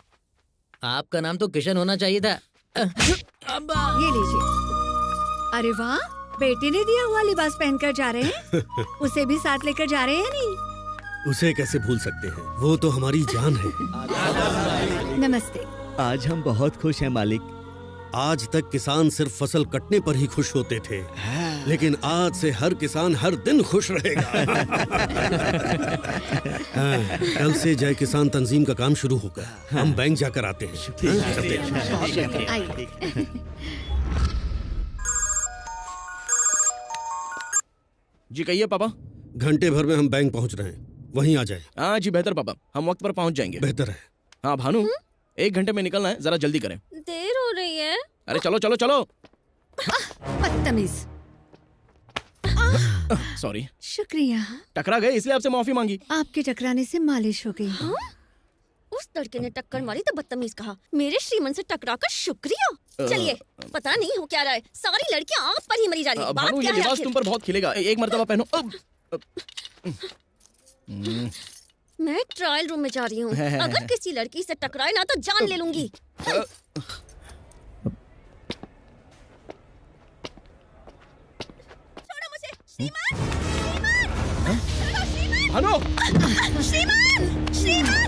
F: आपका नाम तो किशन होना चाहिए था।
D: ये लीजिए। अरे वाह, बेटे ने दिया हुआ लिबास पहनकर जा रहे हैं? उसे भी साथ लेकर जा रहे हैं या नहीं?
I: उसे कैसे भूल सकते हैं, वो तो हमारी जान है।
D: नमस्ते।
C: आज हम बहुत खुश हैं मालिक।
I: आज तक किसान सिर्फ फसल कटने पर ही खुश होते थे, लेकिन आज से हर किसान हर दिन खुश रहेगा। कल से जय किसान तंजीम का काम शुरू होगा। हम बैंक जाकर आते हैं।
B: जी कहिए पापा।
I: घंटे भर में हम बैंक पहुंच रहे हैं, वहीं आ जाए।
B: हाँ जी बेहतर पापा, हम वक्त पर पहुंच जाएंगे।
I: बेहतर है।
B: हाँ भानु, 1 घंटे में निकलना है, जरा जल्दी करें।
K: देर हो रही है।
B: अरे चलो चलो चलो।
D: बदतमीज।
B: सॉरी।
D: शुक्रिया।
B: टकरा गए इसलिए आपसे माफी मांगी।
D: आपके टकराने से मालिश हो गई।
K: हाँ? उस लड़के ने टक्कर मारी तो बदतमीज कहा। मेरे श्रीमन से टकरा कर शुक्रिया। चलिए, पता नहीं हो क्या रहा है, सारी लड़कियां आप पर ही मरी जा रही हैं। बात
B: भानु,
K: क्या
B: ये
K: है
B: लिबास
K: आखिर?
B: तुम पर बहुत खिलेगा। एक मर्तबा पहनो।
K: मैं ट्रायल रूम में जा रही हूँ। अगर किसी लड़की से टकराए ना तो जान ले लूंगी। छोड़ो मुझे, श्रीमान!
B: भानु!
K: श्रीमान! श्रीमान!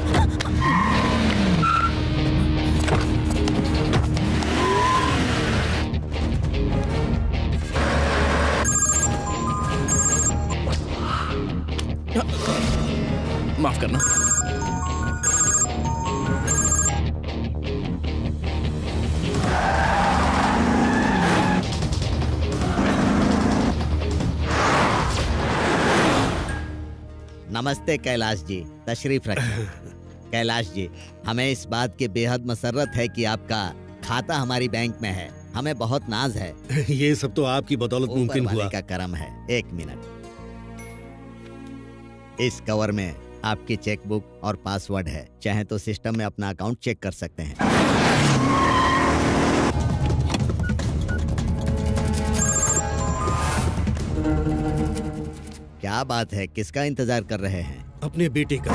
B: माफ करना।
C: नमस्ते कैलाश जी, तशरीफ रखें। कैलाश जी, हमें इस बात की बेहद मसर्रत है कि आपका खाता हमारी बैंक में है। हमें बहुत नाज है।
I: ये सब तो आपकी बदौलत मुमकिन हुआ।
C: का करम है। 1 मिनट। इस कवर में आपकी चेकबुक और पासवर्ड है। चाहे तो सिस्टम में अपना अकाउंट चेक कर सकते हैं। क्या बात है, किसका इंतजार कर रहे हैं?
I: अपने बेटे का।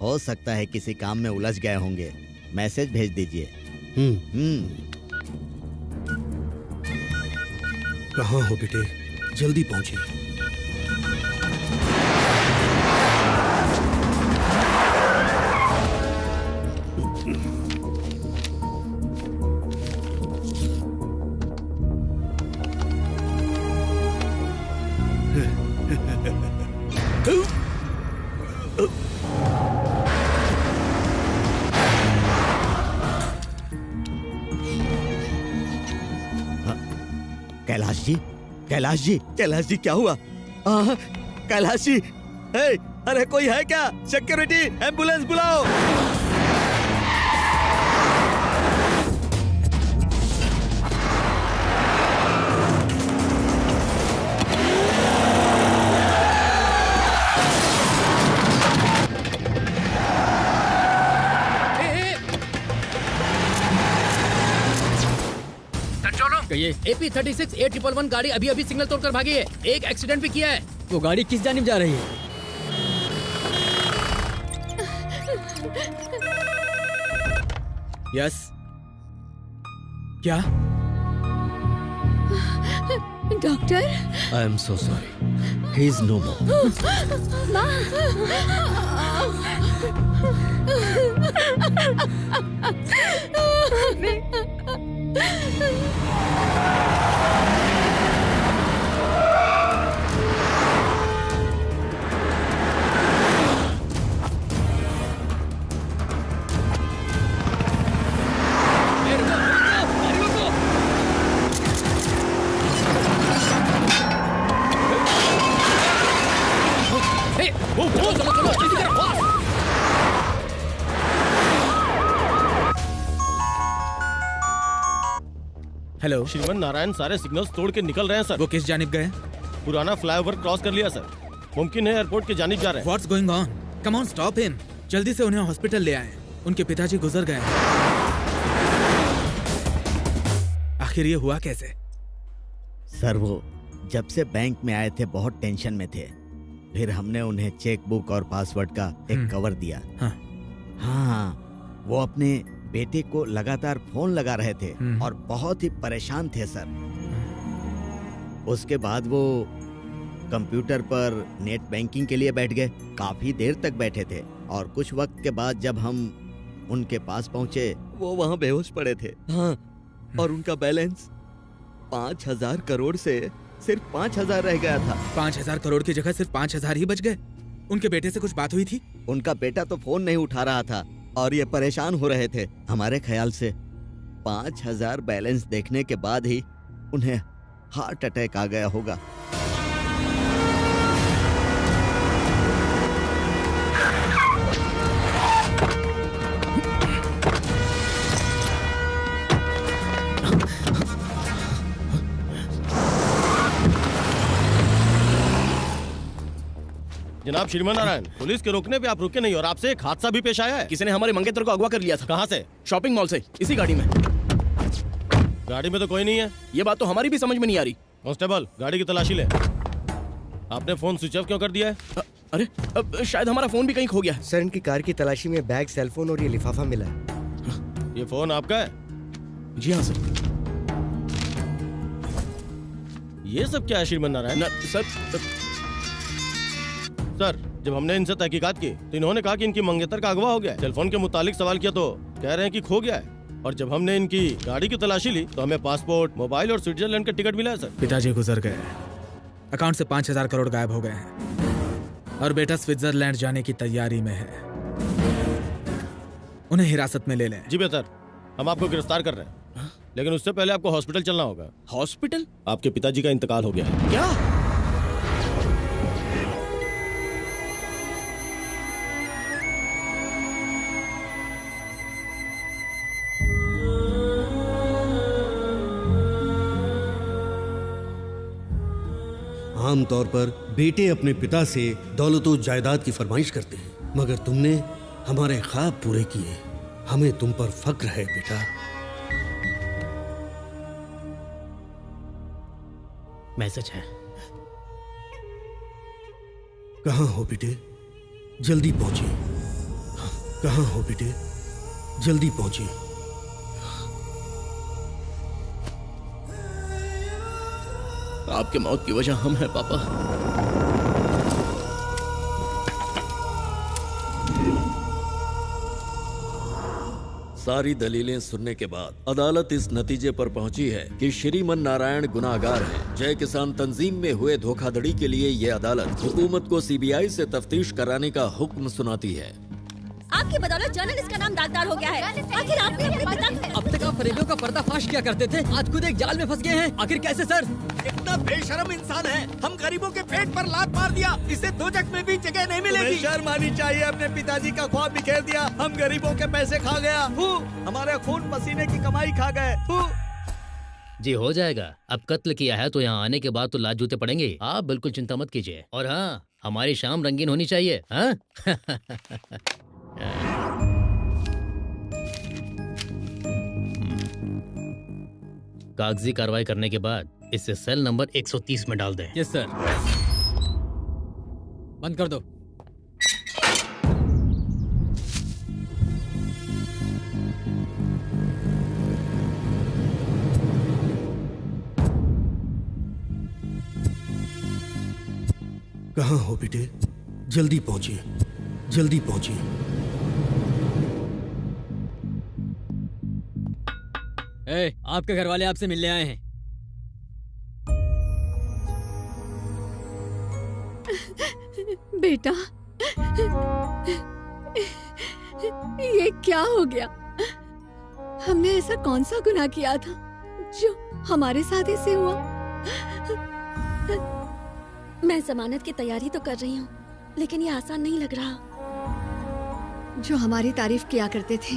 C: हो सकता है किसी काम में उलझ गए होंगे, मैसेज भेज दीजिए।
I: कहाँ हो बेटे, जल्दी पहुंचे।
C: कैलाश जी, कैलाश जी, कैलाश जी, क्या हुआ? कैलाश जी, अरे कोई है क्या? सिक्योरिटी, एम्बुलेंस बुलाओ।
F: कहिए। AP36 A111 गाड़ी अभी अभी सिग्नल तोड़कर भागी है। एक एक्सीडेंट भी किया है।
A: वो गाड़ी किस जानिब जा रही है?
L: यस। क्या?
K: Doctor?
M: I am so sorry, he is no more.
L: Hello
P: Shriman Narayan सारे सिग्नल्स तोड़ के निकल रहे हैं सर।
L: वो किस जानिब गए?
P: पुराना फ्लाईओवर क्रॉस कर लिया सर। मुमकिन है एयरपोर्ट की जानिब जा रहे हैं।
L: What's going on? Come on, stop him. जल्दी से उन्हें हॉस्पिटल ले आएं। उनके पिताजी गुजर गए हैं। आखिर ये हुआ कैसे?
C: सर वो जब से बैंक में आए थे बहुत टेंशन में थे। फिर हमने उन्हें चेक बुक और पासवर्ड का एक कवर दिया। हाँ, वो अपने बेटे को लगातार फोन लगा रहे थे और बहुत ही परेशान थे सर। उसके बाद वो कंप्यूटर पर नेट बैंकिंग के लिए बैठ गए। काफी देर तक बैठे थे और कुछ वक्त के बाद जब हम उनके पास पहुंचे वो वहां बेहोश पड़े थे। हाँ, और उनका बैलेंस 5,000 करोड़ से सिर्फ 5,000 रह गया था।
L: 5,000 करोड़ की जगह सिर्फ 5,000 ही बच गए। उनके बेटे से कुछ बात हुई थी?
C: उनका बेटा तो फोन नहीं उठा रहा था और ये परेशान हो रहे थे। हमारे ख्याल से 5,000 बैलेंस देखने के बाद ही उन्हें हार्ट अटैक आ गया होगा।
P: जनाब श्रीमान नारायण, पुलिस के रोकने पे आप रुके नहीं और आपसे एक हादसा भी पेश आया है।
B: किसी ने हमारे मंगेतर को अगवा कर लिया था।
P: कहाँ से?
B: शॉपिंग मॉल से, इसी गाड़ी में।
P: गाड़ी में तो कोई नहीं है।
B: ये बात तो हमारी भी समझ में नहीं आ रही।
P: कांस्टेबल, गाड़ी की तलाशी ले। आपने फोन स्विच ऑफ क्यों कर दिया है?
B: अरे शायद हमारा फोन भी कहीं खो गया है।
H: सर, इनकी कार की तलाशी में बैग, सेलफोन और ये लिफाफा मिला है।
P: ये फोन आपका है?
B: जी हाँ सर।
P: ये सब क्या है श्रीमान नारायण? सर, जब हमने इनसे तहकीकात की तो इन्होंने कहा कि इनकी मंगेतर का अगवा हो गया है। टेलीफोन के मुतालिक सवाल किया तो कह रहे हैं कि खो गया है। और जब हमने इनकी गाड़ी की तलाशी ली तो हमें पासपोर्ट, मोबाइल और स्विट्जरलैंड का टिकट मिला है। सर,
L: पिताजी गुजर गए, अकाउंट से 5,000 करोड़ गायब हो गए हैं और बेटा स्विट्जरलैंड जाने की तैयारी में है। उन्हें हिरासत में ले लें।
P: जी बेहतर, हम आपको गिरफ्तार कर रहे हैं, लेकिन उससे पहले आपको हॉस्पिटल चलना होगा।
B: हॉस्पिटल?
P: आपके पिताजी का इंतकाल हो गया है।
B: क्या?
I: आमतौर पर बेटे अपने पिता से दौलत और जायदाद की फरमाइश करते हैं, मगर तुमने हमारे ख्वाब पूरे किए। हमें तुम पर फक्र है बेटा।
F: मैसेज है।
I: कहाँ हो बेटे? जल्दी पहुंचिए। कहाँ हो बेटे? जल्दी पहुंचिए।
B: आपके मौत की वजह हम हैं पापा।
M: सारी दलीलें सुनने के बाद अदालत इस नतीजे पर पहुंची है कि श्रीमन नारायण गुनाहगार हैं। जय किसान तंजीम में हुए धोखाधड़ी के लिए ये अदालत हुकूमत को सीबीआई से तफ्तीश कराने का हुक्म सुनाती है।
G: आपकी बदौलत जर्नलिस्ट का नाम दागदार हो गया है। आखिर आपने अपने पिता
A: अब तक आप फरेबियों का पर्दाफाश किया करते थे, आज खुद एक जाल में फंस गए हैं। आखिर कैसे सर?
Q: इतना बेशरम इंसान है, हम गरीबों के पेट पर लात मार दिया, इसे दोजख में भी जगह नहीं मिलेगी।
C: शर्म आनी चाहिए, अपने पिताजी का ख्वाब बिखेर दिया। हम गरीबों के पैसे खा गया, हमारे खून पसीने की कमाई खा गए।
F: जी हो जाएगा। अब कत्ल किया है तो यहाँ आने के बाद तो लात जूते पड़ेंगे। आप बिल्कुल चिंता मत कीजिए। और हाँ, हमारी शाम रंगीन होनी चाहिए। हाँ? कागजी कार्रवाई करने के बाद इसे सेल नंबर 130 में डाल दें।
A: Yes sir. बंद कर दो।
I: कहाँ हो बेटे? जल्दी पहुंचिए, जल्दी पहुंचिए।
A: आपके घर वाले आपसे मिलने आए हैं।
O: बेटा, ये क्या हो गया? हमने ऐसा कौन सा गुनाह किया था जो हमारे साथ ऐसे हुआ?
G: मैं जमानत की तैयारी तो कर रही हूँ, लेकिन ये आसान नहीं लग रहा।
D: जो हमारी तारीफ किया करते थे,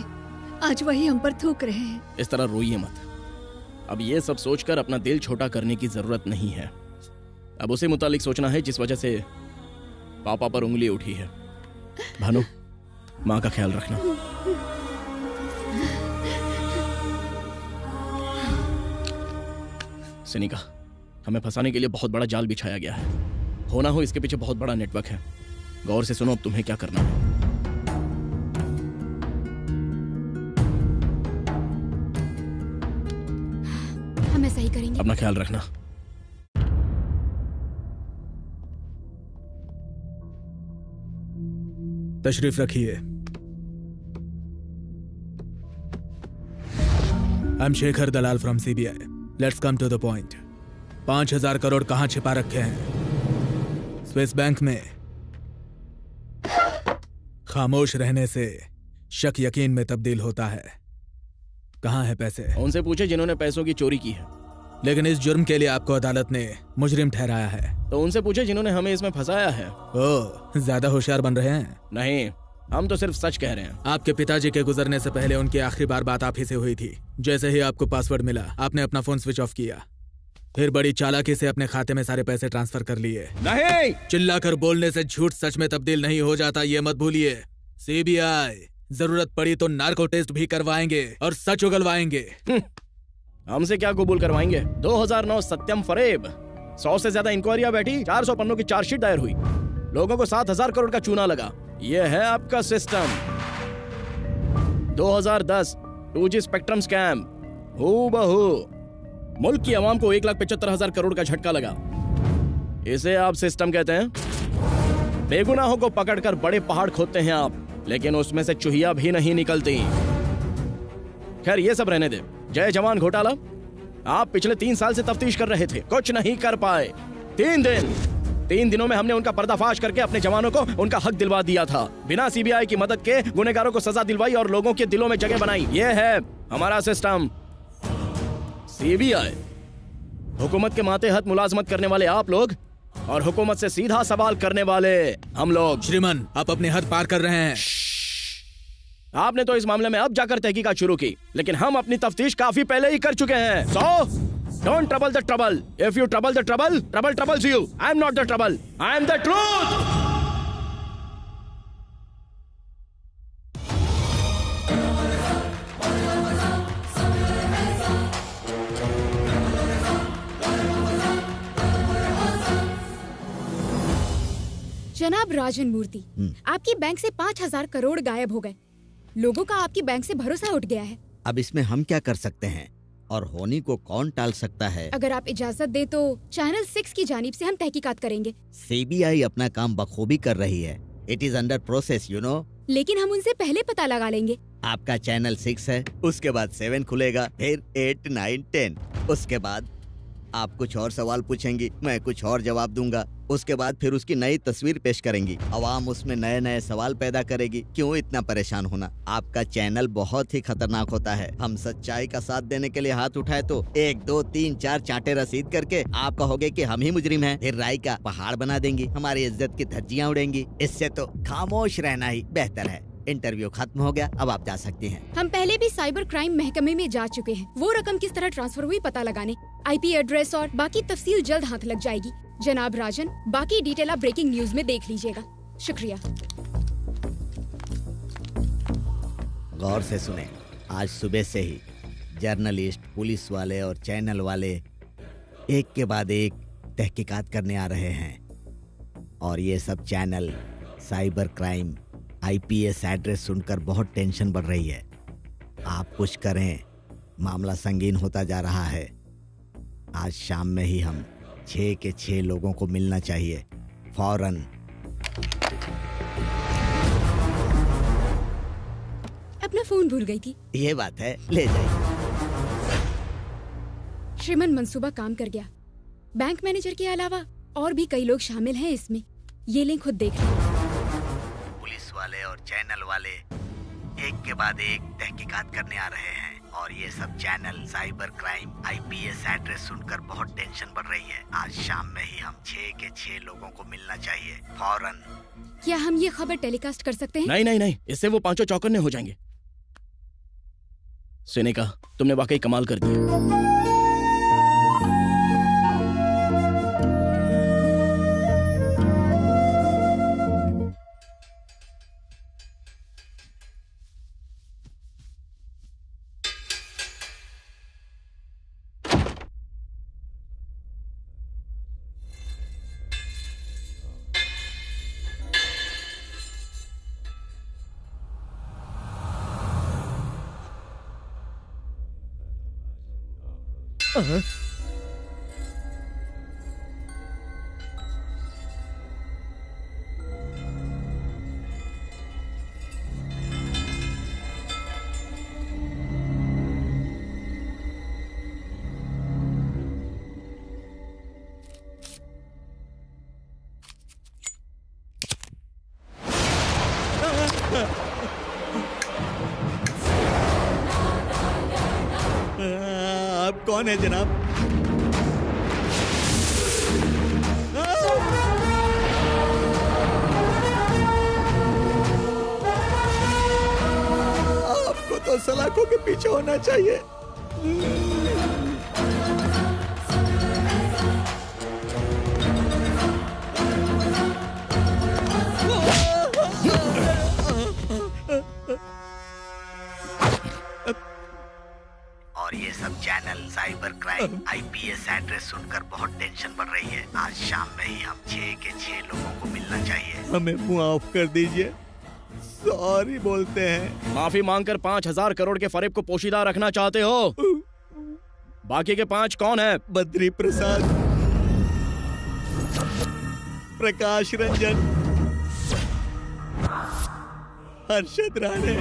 D: आज वही हम पर थूक रहे हैं।
B: इस तरह रोइए मत। अब ये सब सोचकर अपना दिल छोटा करने की जरूरत नहीं है। अब उसे मुतालिक सोचना है जिस वजह से पापा पर उंगली उठी है। भानु, माँ का ख्याल रखना। सिनिका, हमें फंसाने के लिए बहुत बड़ा जाल बिछाया गया है। हो ना हो इसके पीछे बहुत बड़ा नेटवर्क है। गौर से सुनो अब तुम्हें क्या करना है।
O: हम ऐसा ही करेंगे।
B: अपना ख्याल रखना।
L: तशरीफ रखिए। I am Shekhar Dalal from CBI. Let's come to the point. 5,000 crore कहां छिपा रखे हैं? स्विस बैंक में। खामोश रहने से शक यकीन में तब्दील होता है। कहां है पैसे?
B: उनसे पूछे जिन्होंने पैसों की चोरी की है।
L: लेकिन इस जुर्म के लिए आपको अदालत ने मुजरिम ठहराया है।
B: तो उनसे पूछे जिन्होंने हमें इसमें फंसाया है।
L: ओह, ज्यादा होशियार बन रहे हैं?
B: नहीं, हम तो सिर्फ सच कह रहे हैं।
L: आपके पिताजी के गुजरने से पहले उनकी आखिरी बार बात आप ही से हुई थी। जैसे ही आपको पासवर्ड मिला, आपने अपना फोन स्विच ऑफ किया, फिर बड़ी चालाकी से अपने खाते में सारे पैसे ट्रांसफर कर लिए।
B: नहीं!
L: चिल्लाकर बोलने से झूठ सच में तब्दील नहीं हो जाता, ये मत भूलिए। सीबीआई जरूरत पड़ी तो नार्को टेस्ट भी करवाएंगे और सच उगलवाएंगे।
B: हमसे क्या कबूल करवाएंगे? 2009 सत्यम फरेब, 100 से ज्यादा इंक्वायरियां बैठी, 400 पन्नों की चार्जशीट दायर हुई, लोगों को 7,000 करोड़ का चूना लगा। ये है आपका सिस्टम। 2010 2G स्पेक्ट्रम स्कैम, हूबहू मुल्क की आवाम को 1,75,000 करोड़ का झटका लगा। इसे आप सिस्टम कहते हैं? बेगुनाहों को पकड़कर बड़े पहाड़ खोदते हैं आप, लेकिन उसमें से चुहिया भी नहीं निकलती। खैर ये सब रहने दे। जय जवान घोटाला, आप पिछले 3 साल से तफ्तीश कर रहे थे, कुछ नहीं कर पाए। 3 दिनों में हमने उनका पर्दाफाश करके अपने जवानों को उनका हक दिलवा दिया था। बिना सीबीआई की मदद के गुनहगारों को सजा दिलवाई और लोगों के दिलों में जगह बनाई। ये है हमारा सिस्टम। सीबीआई, हुकूमत के मातहत मुलाजमत करने वाले आप लोग और हुकूमत से सीधा सवाल करने वाले हम लोग।
L: श्रीमान, आप अपने हद पार कर रहे हैं।
B: आपने तो इस मामले में अब जाकर तहकीकात शुरू की, लेकिन हम अपनी तफ्तीश काफी पहले ही कर चुके हैं। So don't trouble the trouble. If you trouble the trouble, trouble troubles you. I am not the trouble. I am the truth.
O: जनाब राजन मूर्ति, आपकी बैंक से 5,000 करोड़ गायब हो गए। लोगों का आपकी बैंक से भरोसा उठ गया है।
C: अब इसमें हम क्या कर सकते हैं और होनी को कौन टाल सकता है?
O: अगर आप इजाजत दे तो चैनल 6 की जानिब से हम तहकीकात करेंगे।
C: सीबीआई अपना काम बखूबी कर रही है। It is under process, you know.
O: लेकिन हम उनसे पहले पता लगा लेंगे।
C: आपका चैनल 6 है, उसके बाद 7 खुलेगा, फिर 8, 9, 10। उसके बाद आप कुछ और सवाल पूछेंगी, मैं कुछ और जवाब दूंगा। उसके बाद फिर उसकी नई तस्वीर पेश करेंगी, अवाम उसमें नए नए सवाल पैदा करेगी। क्यों इतना परेशान होना? आपका चैनल बहुत ही खतरनाक होता है। हम सच्चाई का साथ देने के लिए हाथ उठाए तो 1, 2, 3, 4 चांटे रसीद करके आप कहोगे कि हम ही मुजरिम हैं। फिर राय का पहाड़ बना देंगी, हमारी इज्जत की धज्जियां उड़ेंगी। इससे तो खामोश रहना ही बेहतर है। इंटरव्यू खत्म हो गया, अब आप जा सकती हैं।
O: हम पहले भी साइबर क्राइम महकमे में जा चुके हैं। वो रकम किस तरह ट्रांसफर हुई पता लगाने, IP एड्रेस और बाकी तफसील जल्द हाथ लग जाएगी। जनाब राजन, बाकी डिटेल आप ब्रेकिंग न्यूज में देख लीजिएगा। शुक्रिया।
C: गौर से सुने, आज सुबह से ही जर्नलिस्ट, पुलिस वाले और चैनल वाले एक के बाद एक तहकीकात करने आ रहे हैं। और ये सब channel cyber crime IPS address सुनकर बहुत टेंशन बढ़ रही है। आप कुछ करें, मामला संगीन होता जा रहा है। आज शाम में ही हम 6 के 6 लोगों को मिलना चाहिए, फौरन।
O: अपना फोन भूल गई थी।
C: ये बात है, ले जाइए।
O: श्रीमन, मंसूबा काम कर गया। बैंक मैनेजर के अलावा और भी कई लोग शामिल हैं इसमें। ये लिंक खुद देख लें।
C: पुलिस वाले और चैनल वाले एक के बाद एक तहकीकात करने आ रहे हैं। और ये सब channel cyber crime IPS address सुनकर बहुत टेंशन बढ़ रही है। आज शाम में ही हम 6 के 6 लोगों को मिलना चाहिए, फौरन।
O: क्या हम ये खबर टेलीकास्ट कर सकते हैं?
B: नहीं, इससे वो पांचों चौकन्ने हो जाएंगे। सिनेका, तुमने वाकई कमाल कर दिया।
Q: आप कौन है जनाब? आपको तो सलाखों के पीछे होना चाहिए।
C: और ये सब channel cyber crime IPS address सुनकर बहुत टेंशन बढ़ रही है। आज शाम में ही हम 6 के 6 लोगों को मिलना चाहिए।
Q: हमें माफ कर दीजिए, सॉरी बोलते हैं।
B: माफी मांगकर 5,000 करोड़ के फरेब को पोशीदा रखना चाहते हो? बाकी के 5 कौन है?
Q: बद्री प्रसाद, प्रकाश रंजन, हर्षद राणे,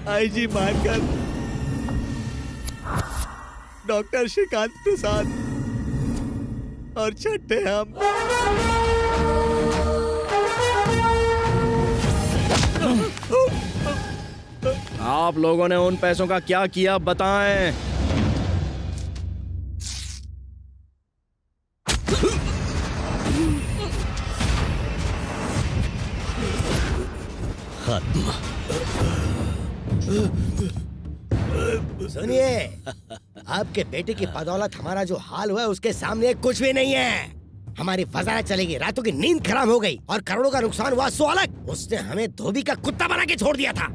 Q: आईजी मार्कर, डॉक्टर श्रीकांत प्रसाद और छठे हम।
B: आप लोगों ने उन पैसों का क्या किया बताएं?
J: खत्म।
H: सुनिए, आपके बेटे की बदौलत हमारा जो हाल हुआ है उसके सामने कुछ भी नहीं है। हमारी वजारत चलेगी, रातों की नींद खराब हो गई और करोड़ों का नुकसान हुआ सो अलग। उसने हमें धोबी का कुत्ता बना के छोड़ दिया था।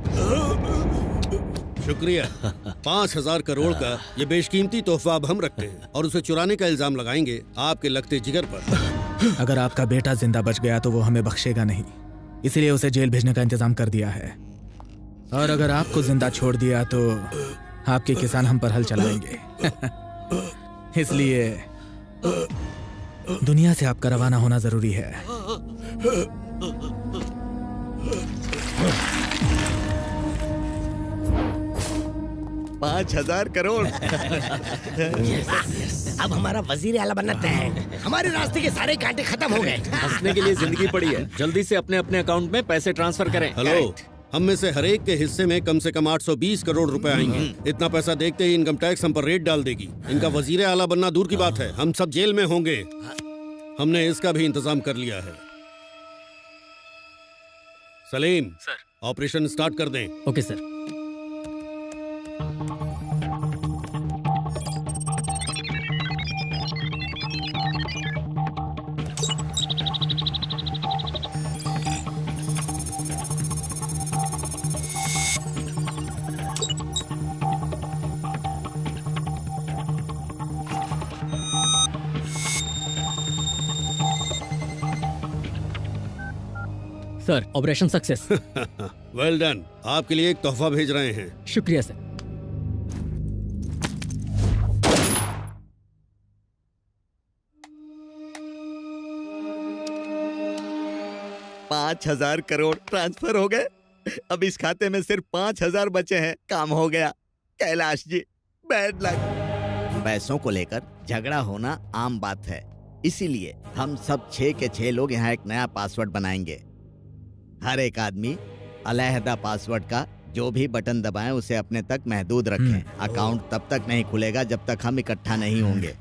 I: शुक्रिया। 5,000 करोड़ का ये बेशकीमती तोहफा अब हम रखते हैं और उसे चुराने का इल्जाम लगाएंगे आपके लगते जिगर पर।
L: अगर आपका बेटा जिंदा बच गया तो वो हमें बख्शेगा नहीं, इसलिए उसे जेल भेजने का इंतजाम कर दिया है। और अगर आपको जिंदा छोड़ दिया तो आपके किसान हम पर हल चलाएंगे। इसलिए दुनिया से आपका रवाना होना जरूरी है।
Q: 5,000 करोड़।
H: अब हमारा वजीर आला बनना तय है। हमारे रास्ते के सारे कांटे खत्म हो गए।
M: हंसने के लिए जिंदगी पड़ी है, जल्दी से अपने अपने अकाउंट में पैसे ट्रांसफर करें।
I: हेलो, हम में से हर एक के हिस्से में कम से कम 820 करोड़ रुपए आएंगे। इतना पैसा देखते ही इनकम टैक्स हम पर रेट डाल देगी। इनका वजीर आला बनना दूर की बात है, हम सब जेल में होंगे। हमने इसका भी इंतजाम कर लिया है। सलीम
A: सर,
I: ऑपरेशन स्टार्ट कर दें।
A: Okay sir. Sir, operation success.
I: Well done. आपके लिए एक तोहफा भेज रहे हैं।
A: शुक्रिया सर।
Q: पाँच 5,000 करोड़ ट्रांसफर हो गए। अब इस खाते में सिर्फ 5,000 बचे हैं। काम हो गया। Kailash ji, bad luck.
C: पैसों को लेकर झगड़ा होना आम बात है, इसीलिए हम सब 6 के 6 लोग यहाँ एक नया पासवर्ड बनाएंगे। हर एक आदमी अलहदा पासवर्ड का जो भी बटन दबाएं उसे अपने तक महदूद रखें। अकाउंट तब तक नहीं खुलेगा जब तक हम इकट्ठा नहीं होंगे।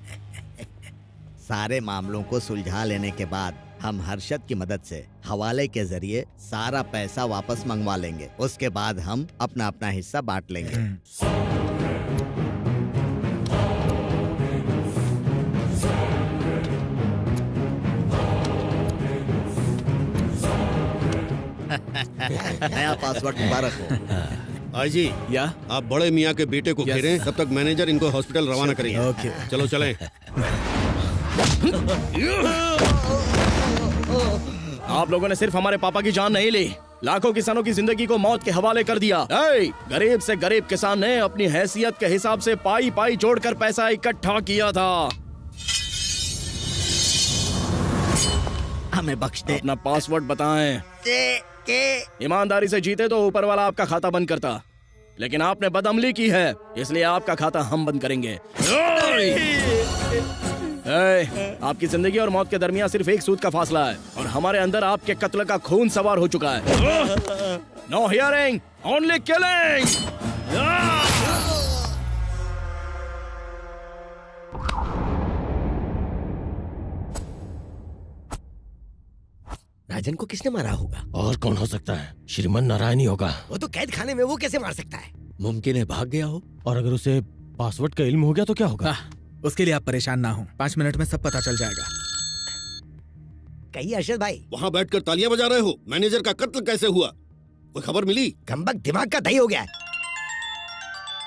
C: सारे मामलों को सुलझा लेने के बाद हम हर्षद की मदद से हवाले के जरिए सारा पैसा वापस मंगवा लेंगे। उसके बाद हम अपना अपना हिस्सा बांट लेंगे। नया पासवर्ड मुबारक हो।
I: आई जी, या आप बड़े मियाँ के बेटे को घेरें, तब तक मैनेजर इनको हॉस्पिटल रवाना करेंगे।
L: ओके,
I: चलो चलें।
B: आप लोगों ने सिर्फ हमारे पापा की जान नहीं ली, लाखों किसानों की जिंदगी को मौत के हवाले कर दिया। गरीब से गरीब किसान ने अपनी हैसियत के हिसाब से पाई पाई जोड़कर पैसा इकट्ठा किया था।
C: हमें बख्श दे।
B: अपना पासवर्ड बताएं।
C: के
B: ईमानदारी से जीते तो ऊपर वाला आपका खाता बंद करता, लेकिन आपने बदअमली की है, इसलिए आपका खाता हम बंद करेंगे। आपकी जिंदगी और मौत के दरमियान सिर्फ एक सूद का फासला है और हमारे अंदर आपके कत्ल का खून सवार हो चुका है। No hearing, only killing.
H: Rajan को किसने मारा होगा?
P: और कौन हो सकता है? श्रीमन नारायण ही होगा।
H: वो तो कैद खाने में, वो कैसे मार सकता है?
M: मुमकिन है भाग गया हो।
P: और अगर उसे पासवर्ड का इल्म हो गया तो क्या होगा?
L: उसके लिए आप परेशान ना हो, 5 मिनट में सब पता चल जाएगा।
H: कहिए अरशद भाई।
I: वहाँ बैठकर तालियां बजा रहे हो। मैनेजर का कत्ल कैसे हुआ, कोई खबर मिली?
H: गंबक दिमाग का दही हो गया है।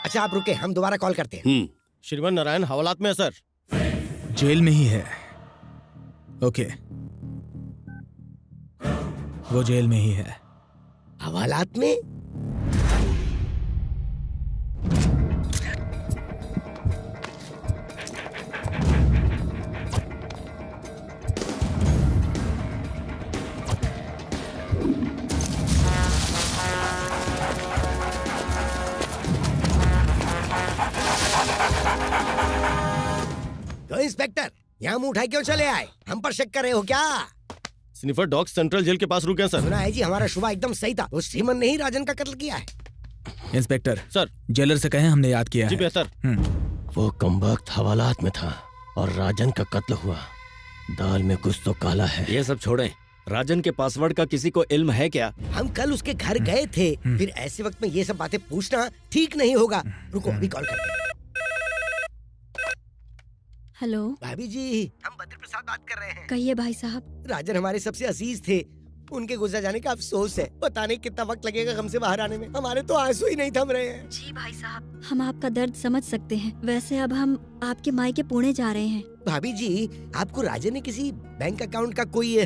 H: अच्छा आप रुके, हम दोबारा कॉल करते हैं।
P: श्रीमन नारायण हवालात में है सर।
L: जेल में ही है। ओके, वो जेल में ही है।
H: हवालात में? तो इंस्पेक्टर, यहाँ मुंह उठाए क्यों चले आए? हम पर शक कर रहे हो क्या?
P: स्निफर डॉग सेंट्रल जेल के पास रुके हैं सर।
H: सुना है जी, हमारा शुबा एकदम सही था। उस श्रीमन ने ही राजन का कत्ल किया है।
L: इंस्पेक्टर
P: सर,
L: जेलर से कहें हमने याद किया
P: जी
L: है।
P: बेहतर। वो कमबख्त हवालात में था और राजन का कत्ल हुआ। दाल में कुछ तो काला है।
M: ये सब छोड़ें, राजन के पासवर्ड का किसी को इल्म है क्या?
H: हम कल उसके घर गए थे, फिर ऐसे वक्त में ये सब बातें पूछना ठीक नहीं होगा। रुको अभी कॉल करते हैं।
K: हेलो
H: भाभी जी, हम बद्री प्रसाद बात कर रहे हैं।
K: कहिए भाई साहब।
H: राजन हमारे सबसे अजीज थे, उनके गुजर जाने का अफसोस है। पता नहीं कितना वक्त लगेगा गम से बाहर आने में। हमारे तो आंसू ही नहीं थम रहे हैं।
K: जी भाई साहब, हम आपका दर्द समझ सकते हैं। वैसे अब हम आपके मायके पुणे जा रहे हैं।
H: भाभी जी, आपको राजन ने किसी बैंक अकाउंट का कोई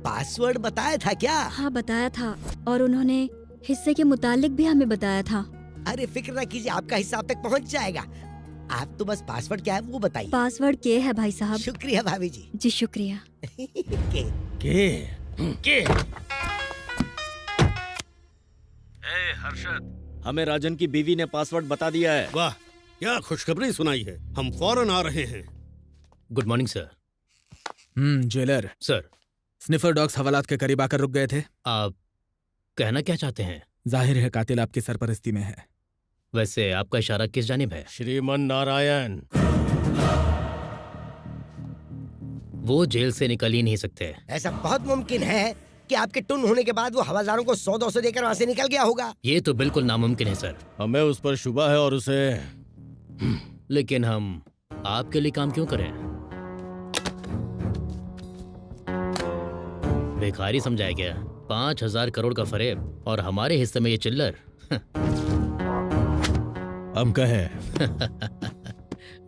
H: पासवर्ड बताया था क्या?
K: हाँ बताया था, और उन्होंने हिस्से के मुतालिक भी हमें बताया था।
H: अरे फिक्र न कीजिए, आपका हिस्सा आप तक पहुंच जाएगा। आप तो बस पासवर्ड क्या है वो बताइए।
K: पासवर्ड के है भाई साहब।
H: शुक्रिया भाभी जी।
K: जी शुक्रिया।
P: के
M: हर्षद, हमें राजन की बीवी ने पासवर्ड बता दिया है।
I: वाह, क्या खुशखबरी सुनाई है। हम फौरन आ रहे हैं।
F: Good morning sir.
L: Jailer
F: sir,
L: sniffer dogs हवालात के करीब आकर रुक गए थे।
F: आप कहना क्या चाहते हैं?
L: जाहिर है कातिल आपकी सरपरस्ती में है।
F: वैसे आपका इशारा किस जानिब है?
P: श्रीमन नारायण।
F: वो जेल से निकल ही नहीं सकते।
H: ऐसा बहुत मुमकिन है कि आपके टुन होने के बाद वो हवालदारों को 100-200 देकर वहाँ से निकल गया होगा।
F: ये तो बिल्कुल नामुमकिन है सर।
P: हमें उस पर शुबा है और उसे।
F: लेकिन हम आपके लिए काम क्यों करें? भिखारी समझाया गया। 5,000 करोड़ का फरेब और हमारे हिस्से में ये चिल्लर।
P: हम कहे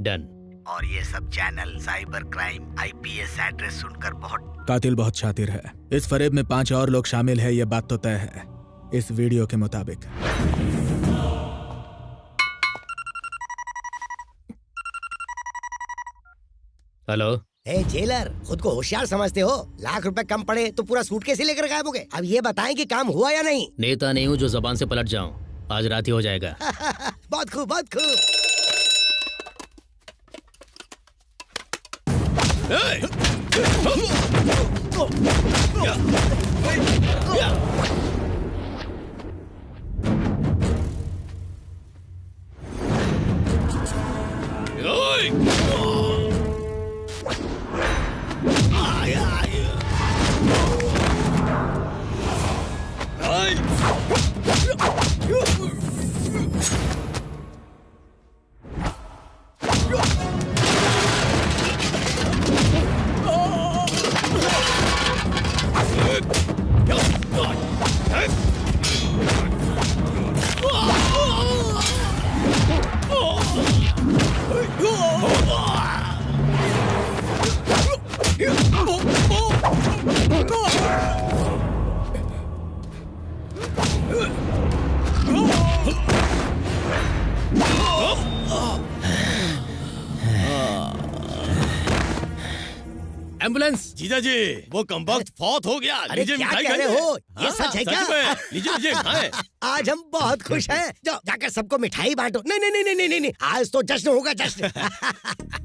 F: डन।
C: और ये सब channel cyber crime IPS address सुनकर बहुत
L: कातिल बहुत शातिर है। इस फरेब में 5 और लोग शामिल है, ये बात तो तय है इस वीडियो के मुताबिक।
F: हेलो।
H: ए जेलर, खुद को होशियार समझते हो? लाख रुपए कम पड़े तो पूरा सूटकेस ही लेकर गायब हो गए। अब ये बताएं कि काम हुआ या नहीं?
F: नेता नहीं हूँ जो जबान से पलट जाऊं। आज रात ही हो जाएगा।
H: बहुत खूब, बहुत खूब।
R: Oh!
F: एम्बुलेंस।
P: जीजा जी वो कमबख्त फौत हो गया।
H: अरे
P: लीजिए
H: क्या
P: मिठाई
H: कह रहे
P: खाइए।
H: हो? ये
P: हाँ,
H: सच है क्या?
P: में। लीजिए लीजिए खाएं।
H: आज हम बहुत खुश हैं। जाओ जाकर सबको मिठाई बांटो। नहीं नहीं नहीं नहीं नहीं नहीं, आज तो जश्न होगा जश्न।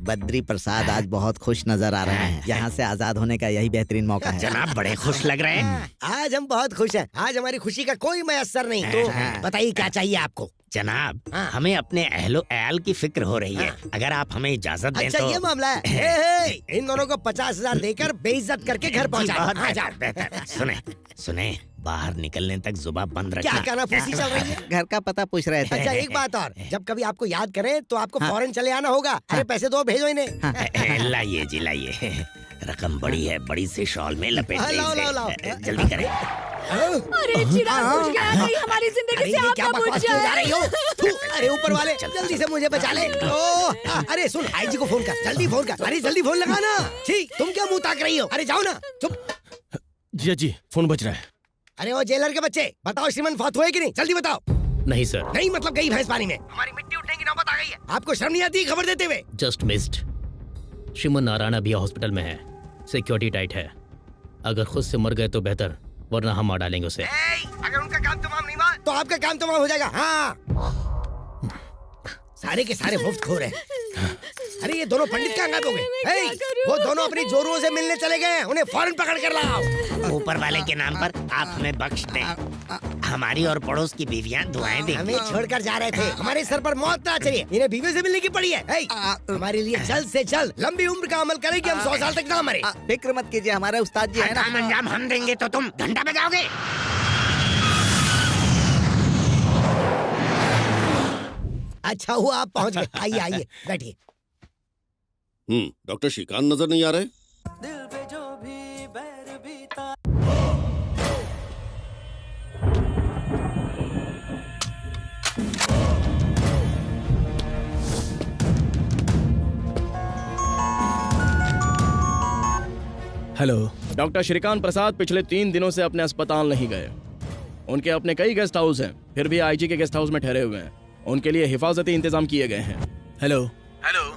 C: बद्री प्रसाद आज बहुत खुश नजर आ रहे हैं। यहाँ से आजाद होने का यही बेहतरीन मौका है।
J: जनाब बड़े खुश लग रहे हैं।
H: आज हम बहुत खुश हैं। आज हमारी खुशी का कोई मयस्सर नहीं। तो बताइए क्या चाहिए आपको?
J: जनाब हमें अपने अहलो अयाल की फिक्र हो रही है। अगर आप हमें इजाजत दें
H: अच्छा
J: तो।
H: ये मामला है। हे, इन दोनों को 50,000 देकर बेइज्जत करके घर पहुंचा।
J: बहुत
H: हाँ, जाओ।
J: बेहतर। सुने सुने बाहर निकलने तक जुबान बंद रखना।
H: क्या कानाफूसी चल रही है?
C: घर का पता पूछ रहे थे।
H: अच्छा एक बात और, जब कभी आपको याद करें तो आपको फौरन चले आना होगा। अरे पैसे दो, भेजो इन्हें।
J: लाइए जी लाइए, रकम बड़ी है, बड़ी से शॉल में लपेट
H: हाँ, लाओ, लाओ, लाओ।
J: जल्दी करें।
K: अरे चिराग बुझ गया, कहीं हमारी जिंदगी
H: अरे
K: से
H: ये
K: आग
H: क्या
K: ना बुझ
H: बकवास किए जा रही हो?
K: जाए।
H: अरे ऊपर वाले जल्दी से मुझे बचा ले। अरे सुन, आईजी को फोन कर, जल्दी फोन कर। अरे जल्दी फोन लगा ना। ठीक, तुम क्या मुंह ताक रही हो? अरे जाओ ना। चुप।
P: जीजा जी फोन बज रहा है।
H: अरे वो जेलर के बच्चे, बताओ श्रीमन फौत हुए कि नहीं? जल्दी बताओ।
F: नहीं सर।
H: नहीं मतलब गई भैंस पानी में। हमारी मिट्टी उठने की नौबत आ गई है। आपको शर्म नहीं आती खबर देते हुए?
F: Just missed. श्रीमन नारायण अभी हॉस्पिटल में है, सिक्योरिटी टाइट है। अगर खुद से मर गए तो बेहतर, वरना हम मार डालेंगे उसे।
H: अगर उनका काम तमाम नहीं हुआ तो आपका काम तमाम हो जाएगा। हाँ सारे के सारे मुफ्त खो रहे हैं। अरे ये दोनों पंडित क्या अंगात हो गए? वो दोनों अपनी जोरुओं से मिलने चले गए हैं। उन्हें फौरन पकड़ कर लाओ।
J: ऊपर वाले के नाम पर आप हमें बख्श दें। हमारी और पड़ोस की बीवियां दुआएं देंगी।
H: हमें छोड़कर जा रहे थे, हमारे सर पर मौत ना चढ़ी। इन्हें बीवी से मिलने की पड़ी है। हमारे लिए जल्द से जल्द लंबी उम्र का अमल करें कि हम 100 साल तक ना मरे।
C: फिक्र मत कीजिए, हमारे उस्ताद जी है ना।
J: अंजाम हम देंगे तो तुम घंटा बजाओगे।
H: अच्छा हुआ आप पहुंच गए। आइए आइए बैठिए।
I: डॉक्टर श्रीकांत नजर नहीं आ रहे?
L: हेलो।
B: डॉक्टर श्रीकांत प्रसाद पिछले 3 दिनों से अपने अस्पताल नहीं गए। उनके अपने कई गेस्ट हाउस हैं, फिर भी आईजी के गेस्ट हाउस में ठहरे हुए हैं। उनके लिए हिफाजती इंतजाम किए गए हैं।
L: Hello.
B: Hello.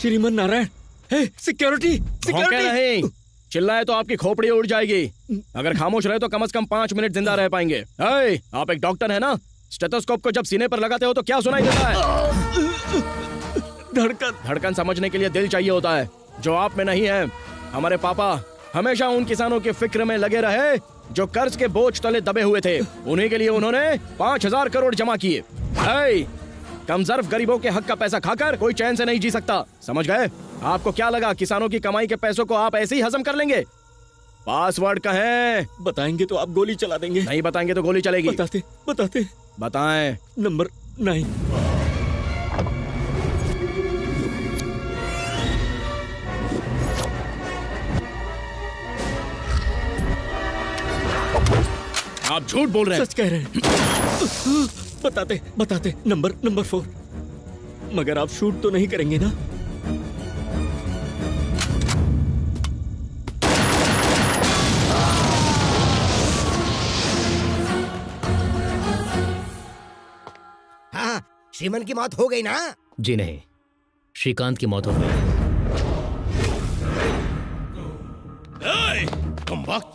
A: Shriman Narayan, security
B: भौंके नहीं, चिल्लाए तो आपकी खोपड़ी उड़ जाएगी। अगर खामोश रहे तो कम से कम 5 मिनट जिंदा रह पाएंगे। आप एक डॉक्टर है ना? स्टेथोस्कोप को जब सीने पर लगाते हो तो क्या सुनाई देता है? धड़कन समझने के लिए दिल चाहिए होता है, जो आप में नहीं है। हमारे पापा हमेशा उन किसानों की फिक्र में लगे रहे जो कर्ज के बोझ तले दबे हुए थे। उन्हीं के लिए उन्होंने 5,000 करोड़ जमा किए। कमजोर गरीबों के हक का पैसा खाकर कोई चैन से नहीं जी सकता, समझ गए? आपको क्या लगा किसानों की कमाई के पैसों को आप ऐसे ही हजम कर लेंगे? पासवर्ड कहें।
A: बताएंगे तो आप गोली चला देंगे।
B: नहीं बताएंगे तो गोली चलेगी।
A: बताते
B: बताएं।
A: नंबर 9।
B: आप झूठ बोल रहे हैं।
A: सच कह रहे हैं। बताते नंबर 4। मगर आप शूट तो नहीं करेंगे ना?
H: हाँ श्रीमन की मौत हो गई ना?
F: जी नहीं, श्रीकांत की मौत हो गई।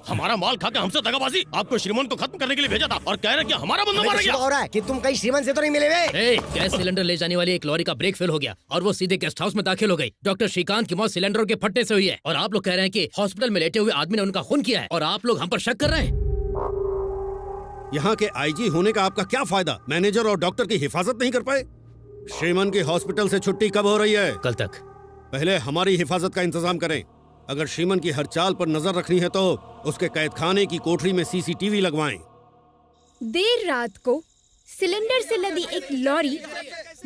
P: हमारा माल खा के हमसे दगाबाजी। आपको श्रीमन को खत्म करने के लिए भेजा था और कह रहे कि हमारा बंदा मारा गया।
H: हो रहा है कि तुम कहीं श्रीमन से तो नहीं मिले हुए?
F: गैस सिलेंडर ले जाने वाली एक लॉरी का ब्रेक फेल हो गया और वो सीधे गेस्ट हाउस में दाखिल हो गई। डॉक्टर श्रीकांत की मौत सिलेंडरों के फटने से हुई है और आप लोग कह रहे हैं कि हॉस्पिटल में लेटे हुए आदमी ने उनका खून किया है और आप लोग हम पर शक कर रहे हैं।
I: यहाँ के आईजी होने का आपका क्या फायदा? मैनेजर और डॉक्टर की हिफाजत नहीं कर पाए? श्रीमन की हॉस्पिटल से छुट्टी कब हो रही है?
F: कल तक।
I: पहले हमारी हिफाजत का इंतजाम करें, अगर श्रीमन की हर चाल पर नजर रखनी है तो उसके कैदखाने की कोठरी में सीसीटीवी लगवाएं।
O: देर रात को सिलेंडर से लदी एक लॉरी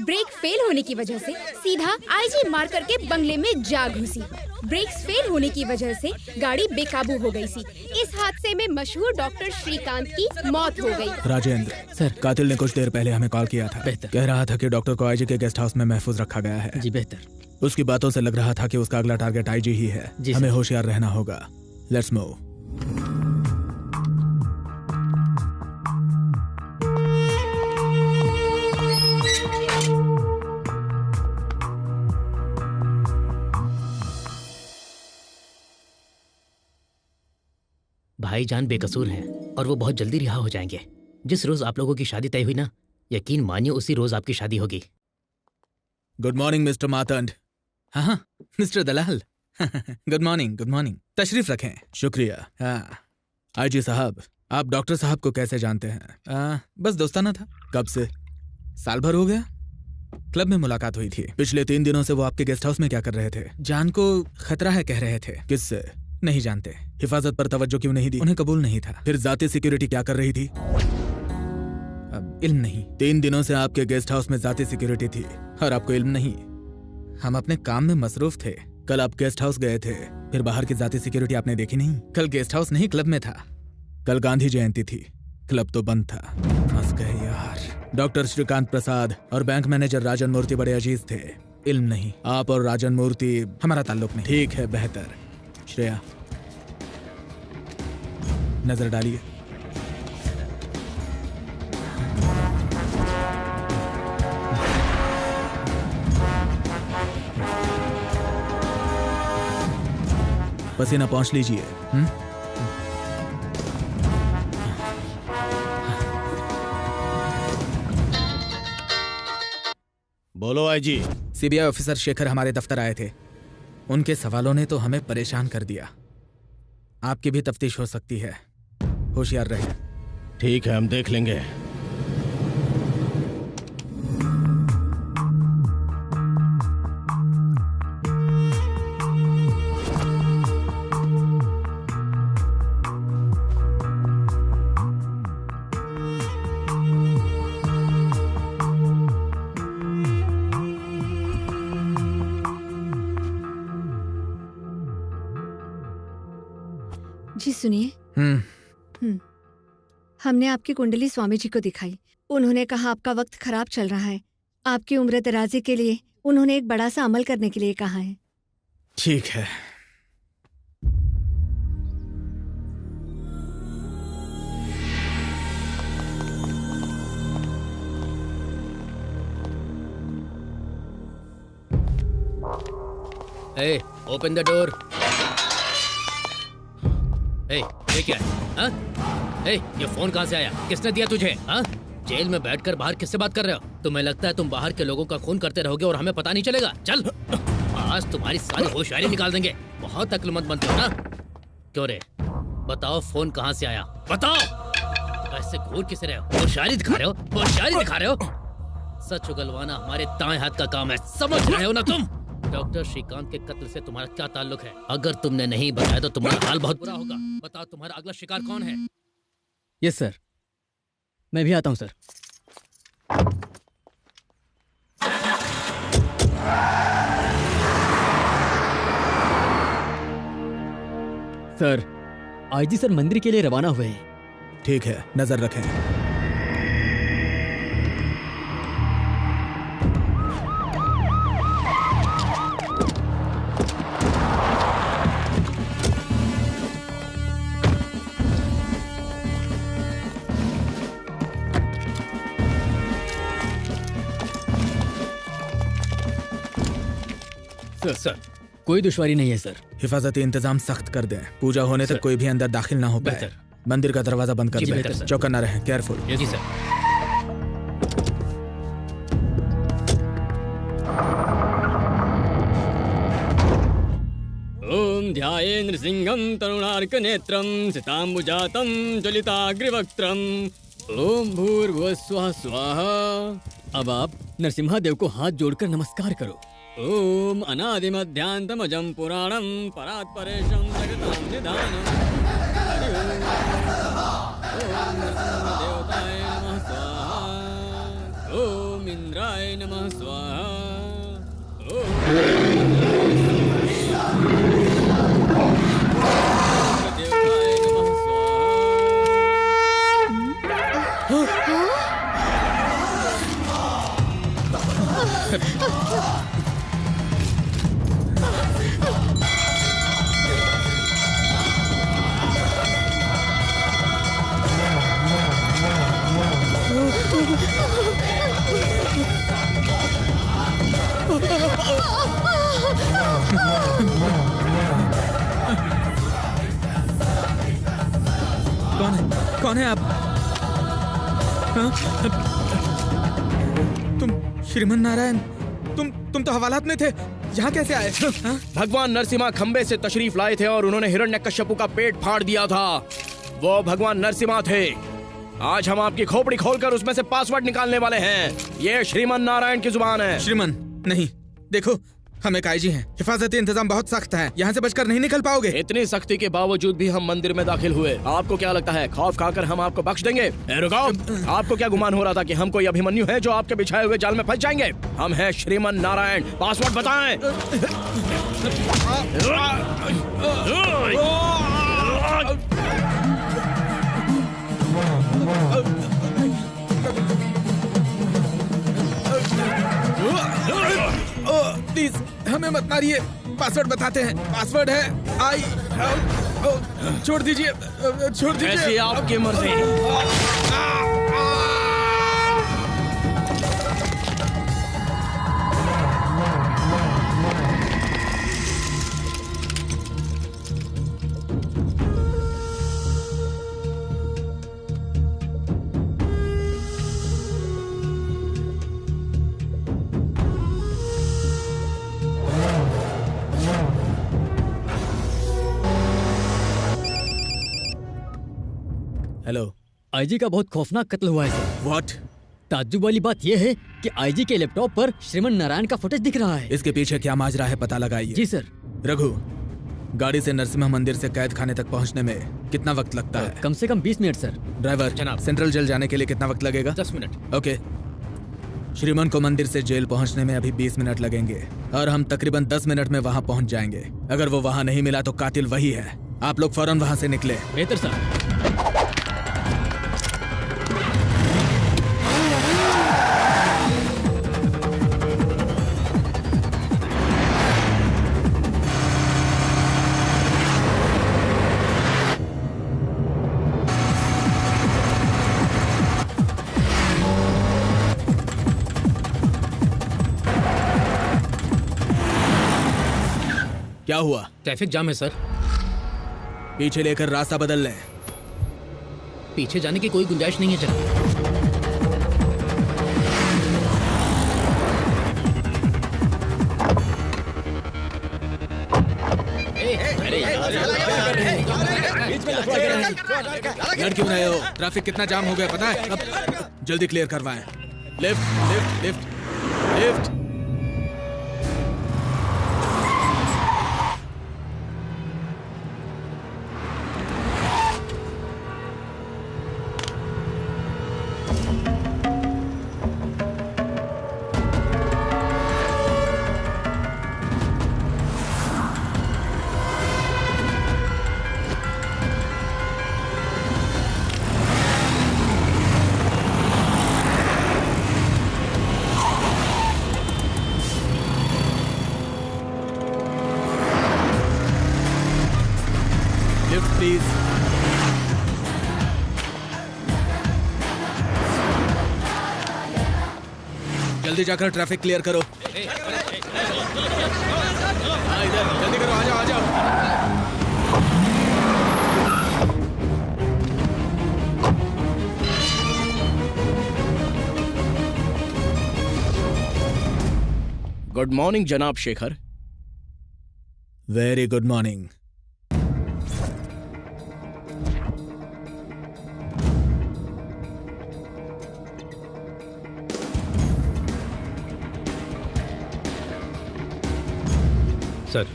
O: ब्रेक फेल होने की वजह से सीधा आईजी मार्कर के बंगले में जा घुसी। ब्रेक्स फेल होने की वजह से गाड़ी बेकाबू हो गई थी। इस हादसे में मशहूर डॉक्टर श्रीकांत की मौत हो गई।
L: राजेंद्र सर, कातिल ने कुछ देर पहले हमें कॉल किया था। कह रहा था कि डॉक्टर को आईजी के गेस्ट हाउस में महफूज रखा गया है।
F: जी बेहतर।
L: उसकी बातों से लग रहा था कि उसका अगला टारगेट आईजी ही है। हमें होशियार रहना होगा। Let's move.
F: भाईजान बेकसूर हैं और वो बहुत जल्दी रिहा हो जाएंगे। जिस रोज आप लोगों की शादी तय हुई ना, यकीन मानिए उसी रोज आपकी शादी होगी।
L: Good morning mister Matand. हाँ mister Dalal. Good morning, good morning. तशरीफ रखें। शुक्रिया। हाँ आईजी साहब, आप डॉक्टर साहब को कैसे जानते हैं? बस दोस्ताना था। कब से? साल भर हो गया। क्लब में मुलाकात हुई थी। पिछले 3 दिनों से वो आपके गेस्ट हाउस में क्या कर रहे थे? जान को खतरा है कह रहे थे। किससे? नहीं जानते। हिफाजत पर तवज्जो क्यों नहीं दी? उन्हें कबूल नहीं था। फिर जाती सिक्योरिटी क्या कर रही थी? अब इल्म नहीं। 3 दिनों से आपके गेस्ट हाउस में जाती सिक्योरिटी थी और आपको इल्म नहीं। हम अपने काम में मसरूफ थे। कल आप गेस्ट हाउस गए थे, फिर बाहर की जाती सिक्योरिटी आपने देखी नहीं? कल गेस्ट हाउस नहीं, क्लब में था। कल गांधी जयंती थी, क्लब तो बंद था। फंस गए यार। डॉक्टर श्रीकांत प्रसाद और बैंक मैनेजर राजन मूर्ति बड़े अजीज थे। इल्म नहीं। आप और राजन मूर्ति हमारा ताल्लुक नहीं। ठीक है, बेहतर। श्रेया, नजर डालिए। पसीना पहुंच लीजिए।
P: बोलो आईजी।
L: सीबीआई ऑफिसर शेखर हमारे दफ्तर आए थे। उनके सवालों ने तो हमें परेशान कर दिया। आपकी भी तफ्तीश हो सकती है, होशियार रहे।
P: ठीक है, हम देख लेंगे।
D: जी सुनिए। हमने आपकी कुंडली स्वामी जी को दिखाई। उन्होंने कहा आपका वक्त खराब चल रहा है। आपकी उम्र दराजी के लिए उन्होंने एक बड़ा सा अमल करने के लिए कहा है।
L: ठीक है।
F: Hey, open the door. Hey, ये क्या है? हाँ? Hey, ये फोन कहाँ से आया? किसने दिया तुझे? हाँ? जेल में बैठकर बाहर किससे बात कर रहे हो? तुम्हें लगता है तुम बाहर के लोगों का खून करते रहोगे और हमें पता नहीं चलेगा? चल, आज तुम्हारी सारी होशियारी निकाल देंगे। बहुत अक्लमंद बनते हो ना? क्यों रे? बताओ फोन कहाँ से आया? बताओ। ऐसे घूर किसे रहे हो? होशियारी दिखा रहे हो? होशियारी दिखा रहे हो? सच उगलवाना हमारे दाएं हाथ का काम है, समझ रहे हो ना तुम? डॉक्टर श्रीकांत के कत्ल से तुम्हारा क्या ताल्लुक है? अगर तुमने नहीं बताया तो तुम्हारा हाल बहुत बुरा होगा। बताओ तुम्हारा अगला शिकार कौन है?
A: यस सर, मैं भी आता हूं सर। सर, आईजी सर मंदिर के लिए रवाना हुए हैं।
L: ठीक है, नजर रखें।
A: सर, कोई दुश्वारी नहीं है सर।
L: हिफाजती इंतजाम सख्त कर दें। पूजा होने तक कोई भी अंदर दाखिल ना हो पाए। मंदिर का दरवाजा बंद कर दें। चौकन्ना रहें, केयरफुल।
F: जी सर।
A: ओम ध्याये नृसिंहं तरुणार्क नेत्रं सिताम्बुजातं ज्वलिताग्रिवक्त्रं ओम भूर्भुवस्वः स्वाहा। अब आप नरसिम्हा देव को हाथ जोड़कर नमस्कार करो। ओम अनादिमध्यान्तमजं पुराणं परात्परेशं जगतां निधानम्। हरि ओम। ओम नृसिंहदेवताय नमः स्वाहा। ओम इंद्राय नमः स्वाहा। ओम देवताय नमः स्वाहा।
L: कौन है आप? हाँ? तुम श्रीमन नारायण, तुम तो हवालात में थे, यहाँ कैसे आए? हाँ?
B: भगवान नरसिम्हा खंबे से तशरीफ लाए थे और उन्होंने हिरण्यकश्यपु का पेट फाड़ दिया था। वो भगवान नरसिम्हा थे। आज हम आपकी खोपड़ी खोलकर उसमें से पासवर्ड निकालने वाले हैं। ये श्रीमन नारायण की जुबान है।
L: श्रीमन नहीं, देखो हम एक आईजी हैं, हिफाजती इंतजाम बहुत सख्त है, यहाँ से बचकर नहीं निकल पाओगे।
B: इतनी सख्ती के बावजूद भी हम मंदिर में दाखिल हुए। आपको क्या लगता है खौफ खाकर हम आपको बख्श देंगे? रुको, आपको क्या गुमान हो रहा था कि हम कोई अभिमन्यु है जो आपके बिछाए हुए जाल में फंस जाएंगे? हम हैं श्रीमन नारायण। पासवर्ड बताएं।
L: प्लीज हमें मत मारिए, पासवर्ड बताते हैं। पासवर्ड है छोड़ दीजिए, छोड़ दीजिए।
B: ऐसी आपकी मर्जी।
L: हेलो।
A: आईजी का बहुत खौफनाक कत्ल हुआ है सर।
L: व्हाट?
A: ताज्जुब वाली बात यह है कि आईजी के लैपटॉप पर श्रीमन नारायण का फुटेज दिख रहा है।
L: इसके पीछे क्या माजरा है पता लगाइए।
A: जी सर।
L: रघु, गाड़ी से नरसिम्हा मंदिर से कैद खाने तक पहुंचने में कितना वक्त लगता है?
A: कम से कम 20 मिनट सर।
L: ड्राइवर
F: जनाब।
L: सेंट्रल जेल जाने के लिए कितना वक्त लगेगा?
F: 10 मिनट।
L: ओके। श्रीमन को मंदिर से जेल पहुंचने में अभी 20 मिनट लगेंगे और हम तकरीबन 10 मिनट में वहां पहुंच जाएंगे। अगर वो वहां नहीं मिला तो कातिल वही है। आप लोग फौरन वहां से निकले।
F: बेहतर सर।
L: क्या हुआ?
F: ट्रैफिक जाम है सर।
L: पीछे लेकर रास्ता बदल लें।
F: पीछे जाने की कोई गुंजाइश नहीं है जनाब।
L: लड़ क्यों रहे हो? ट्रैफिक कितना जाम हो गया पता है? अब जल्दी क्लियर करवाएं। Lift lift lift lift. Please. जल्दी जाकर ट्रैफिक क्लियर करो। हाँ इधर जल्दी करो, आ जाओ आ जाओ।
B: गुड मॉर्निंग जनाब Shekhar.
L: Very good morning.
F: Sir.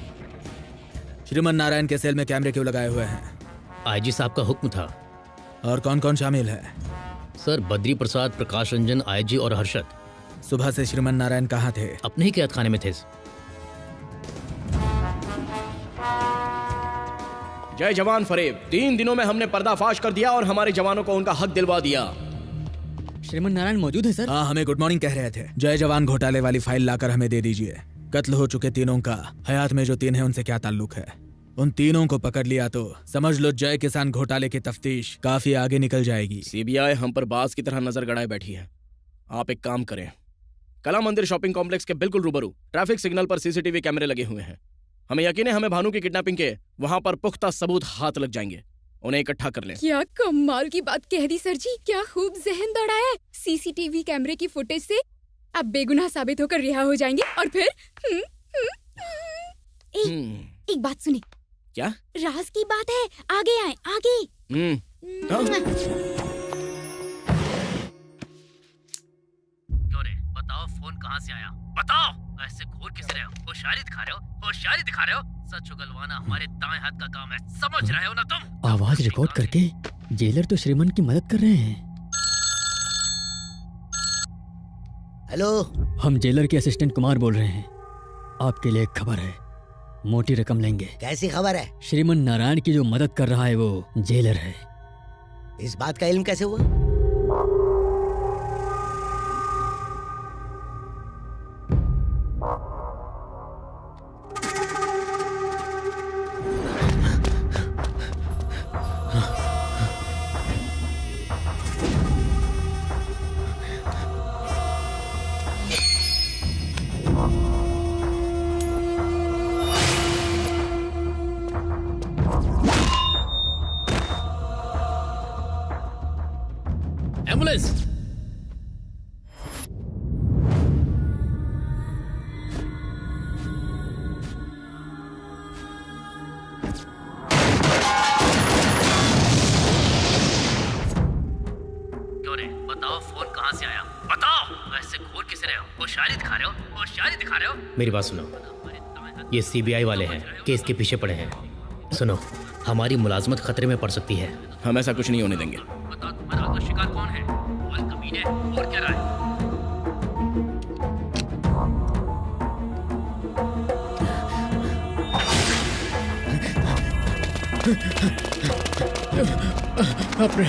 L: Shriman Narayan के सेल में कैमरे क्यों लगाए हुए हैं?
F: आईजी साहब का हुक्म था।
L: और कौन कौन शामिल है?
F: सर बद्री प्रसाद, प्रकाश रंजन, आईजी और हर्षद।
L: सुबह से श्रीमन नारायण कहाँ थे?
F: अपने ही कैद खाने में थे।
B: जय जवान फरेब, 3 दिनों में हमने पर्दाफाश कर दिया और हमारे जवानों को उनका हक दिलवा दिया।
A: श्रीमन नारायण मौजूद है सर?
L: हाँ, हमें गुड मॉर्निंग कह रहे थे। जय जवान घोटाले वाली फाइल लाकर हमें दे दीजिए। कत्ल हो चुके तीनों का हयात में जो 3 हैं उनसे क्या ताल्लुक है? उन तीनों को पकड़ लिया तो समझ लो जय किसान घोटाले की तफ्तीश काफी आगे निकल जाएगी।
B: सीबीआई हम पर बाज की तरह नजर गड़ाए बैठी है। आप एक काम करें, कला मंदिर शॉपिंग कॉम्प्लेक्स के बिल्कुल रूबरू ट्रैफिक सिग्नल पर सीसीटीवी कैमरे लगे हुए हैं। हमें यकीन है हमें भानु की किडनैपिंग के वहां पर पुख्ता सबूत हाथ लग जाएंगे। उन्हें इकट्ठा कर लें।
O: क्या कमाल की बात कह दी सर जी, क्या खूब जहन दौड़ाया। सीसीटीवी कैमरे की फुटेज से आप बेगुनाह साबित होकर रिहा हो जाएंगे और फिर एक बात सुनी।
B: क्या?
O: राज की बात है, आगे आए आगे।
F: क्यों रे? बताओ फोन कहाँ से आया? बताओ। ऐसे घूर किस रहे हो? होशियारी दिखा रहे हो? होशियारी दिखा रहे हो? सच उगलवाना हमारे दाएं हाथ का काम है, समझ रहे हो ना तुम?
A: आवाज रिकॉर्ड करके जेलर तो श्रीमन की मदद कर रहे हैं।
H: हेलो,
A: हम जेलर के असिस्टेंट कुमार बोल रहे हैं। आपके लिए एक खबर है, मोटी रकम लेंगे।
H: कैसी खबर है?
A: श्रीमन नारायण की जो मदद कर रहा है वो जेलर है।
H: इस बात का इल्म कैसे हुआ?
F: एम्बुलेंस। क्यों रे? बताओ फोन कहाँ से आया? बताओ। ऐसे घूर किस रहे हो? होशियारी दिखा रहे हो? होशियारी दिखा रहे हो? मेरी बात सुनो, ये सीबीआई वाले हैं, केस के पीछे पड़े हैं। सुनो, हमारी मुलाजमत खतरे में पड़ सकती है।
B: हम ऐसा कुछ नहीं होने देंगे।
F: बताओ तुम्हारा अगला शिकार कौन है? और कमीने, और क्या राय?
A: अपने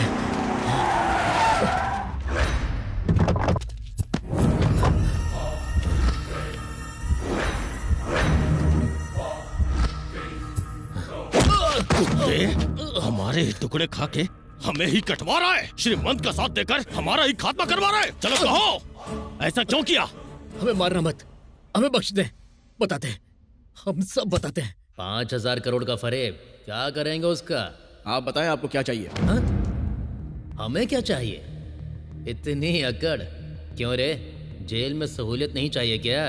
P: हमारे ही टुकड़े खा के हमें ही कटवा रहा है। श्रीमंत का साथ देकर हमारा ही खात्मा करवा रहा है। चलो कहो, ऐसा क्यों किया?
F: हमें मारना मत, हमें बख्श दे। बताते हैं, हम सब बताते हैं। 5,000 करोड़ का फरेब, क्या करेंगे उसका?
B: आप बताएं, आपको क्या चाहिए?
F: हा? हमें क्या चाहिए? इतनी अकड़ क्यों रे? जेल में सहूलियत नहीं चाहिए क्या?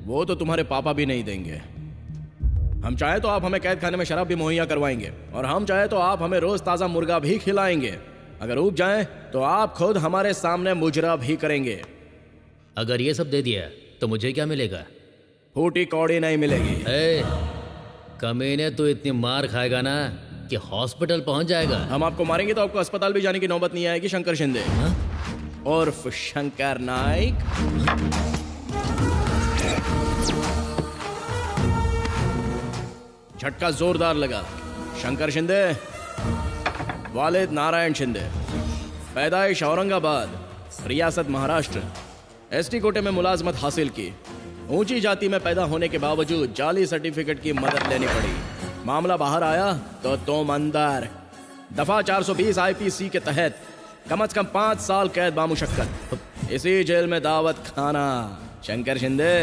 B: वो तो तुम्हारे पापा भी नहीं देंगे। हम चाहे तो आप हमें कैद खाने में शराब भी मुहैया करवाएंगे, और हम चाहे तो आप हमें रोज ताजा मुर्गा भी खिलाएंगे। अगर ऊब जाएं तो आप खुद हमारे सामने मुजरा भी करेंगे।
F: अगर ये सब दे दिया तो मुझे क्या मिलेगा?
B: फूटी कौड़ी नहीं मिलेगी।
F: कमीने तो इतनी मार खाएगा ना कि हॉस्पिटल पहुंच जाएगा।
B: हम आपको मारेंगे तो आपको अस्पताल भी जाने की नौबत नहीं आएगी। शंकर शिंदे उर्फ शंकर नाइक। झटका जोरदार लगा। शंकर शिंदे, वालिद नारायण शिंदे, पैदाइश औरंगाबाद, रियासत महाराष्ट्र, एसटी कोटे में मुलाजमत हासिल की। ऊंची जाति में पैदा होने के बावजूद जाली सर्टिफिकेट की मदद लेनी पड़ी। मामला बाहर आया तो तुम अंदर। दफा 420 आईपीसी के तहत कम से कम 5 साल कैद बामुशक्कत। इसी जेल में दावत खाना। शंकर शिंदे,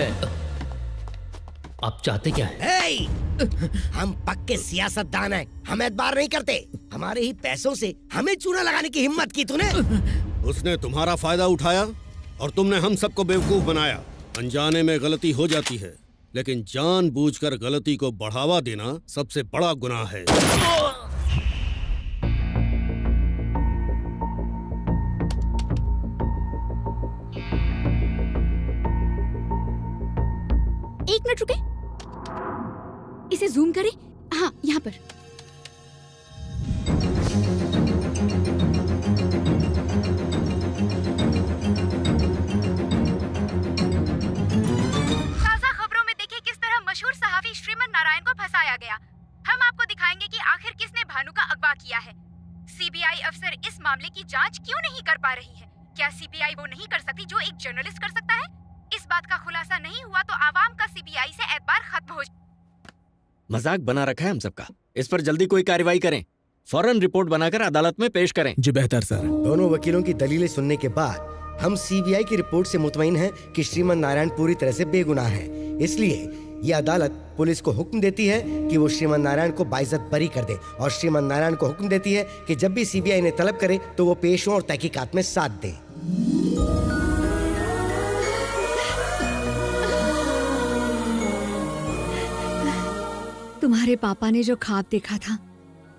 F: आप चाहते क्या है?
H: हम पक्के सियासतदान हैं, हम एतबार नहीं करते। हमारे ही पैसों से हमें चूना लगाने की हिम्मत की तूने।
I: उसने तुम्हारा फायदा उठाया और तुमने हम सबको बेवकूफ बनाया। अनजाने में गलती हो जाती है, लेकिन जानबूझकर गलती को बढ़ावा देना सबसे बड़ा गुनाह है।
O: एक मिनट रुके। इसे जूम करें। हाँ, यहाँ पर।
E: ताज़ा खबरों में देखिए किस तरह मशहूर सहाफी श्रीमन नारायण को फंसाया गया। हम आपको दिखाएंगे कि आखिर किसने भानु का अगवा किया है। सीबीआई अफसर इस मामले की जांच क्यों नहीं कर पा रही है? क्या सीबीआई वो नहीं कर सकती जो एक जर्नलिस्ट कर सकता है? इस बात का खुलासा नहीं हुआ तो आवाम का सीबीआई से एतबार खत्म हो।
M: मजाक बना रखा है हम सबका। इस पर जल्दी कोई कार्रवाई करें, फौरन रिपोर्ट बनाकर अदालत में पेश करें।
L: जी बेहतर सर।
H: दोनों वकीलों की दलीलें सुनने के बाद हम सीबीआई की रिपोर्ट से मुतमईन हैं कि श्रीमन नारायण पूरी तरह से बेगुनाह हैं। इसलिए ये अदालत पुलिस को हुक्म देती है कि वो श्रीमन नारायण को बाइज्जत बरी कर दे और श्रीमन नारायण को हुक्म देती है कि जब भी सीबीआई ने तलब करे तो वो पेश हो और तहकीकात में साथ दे।
D: तुम्हारे पापा ने जो ख्वाब देखा था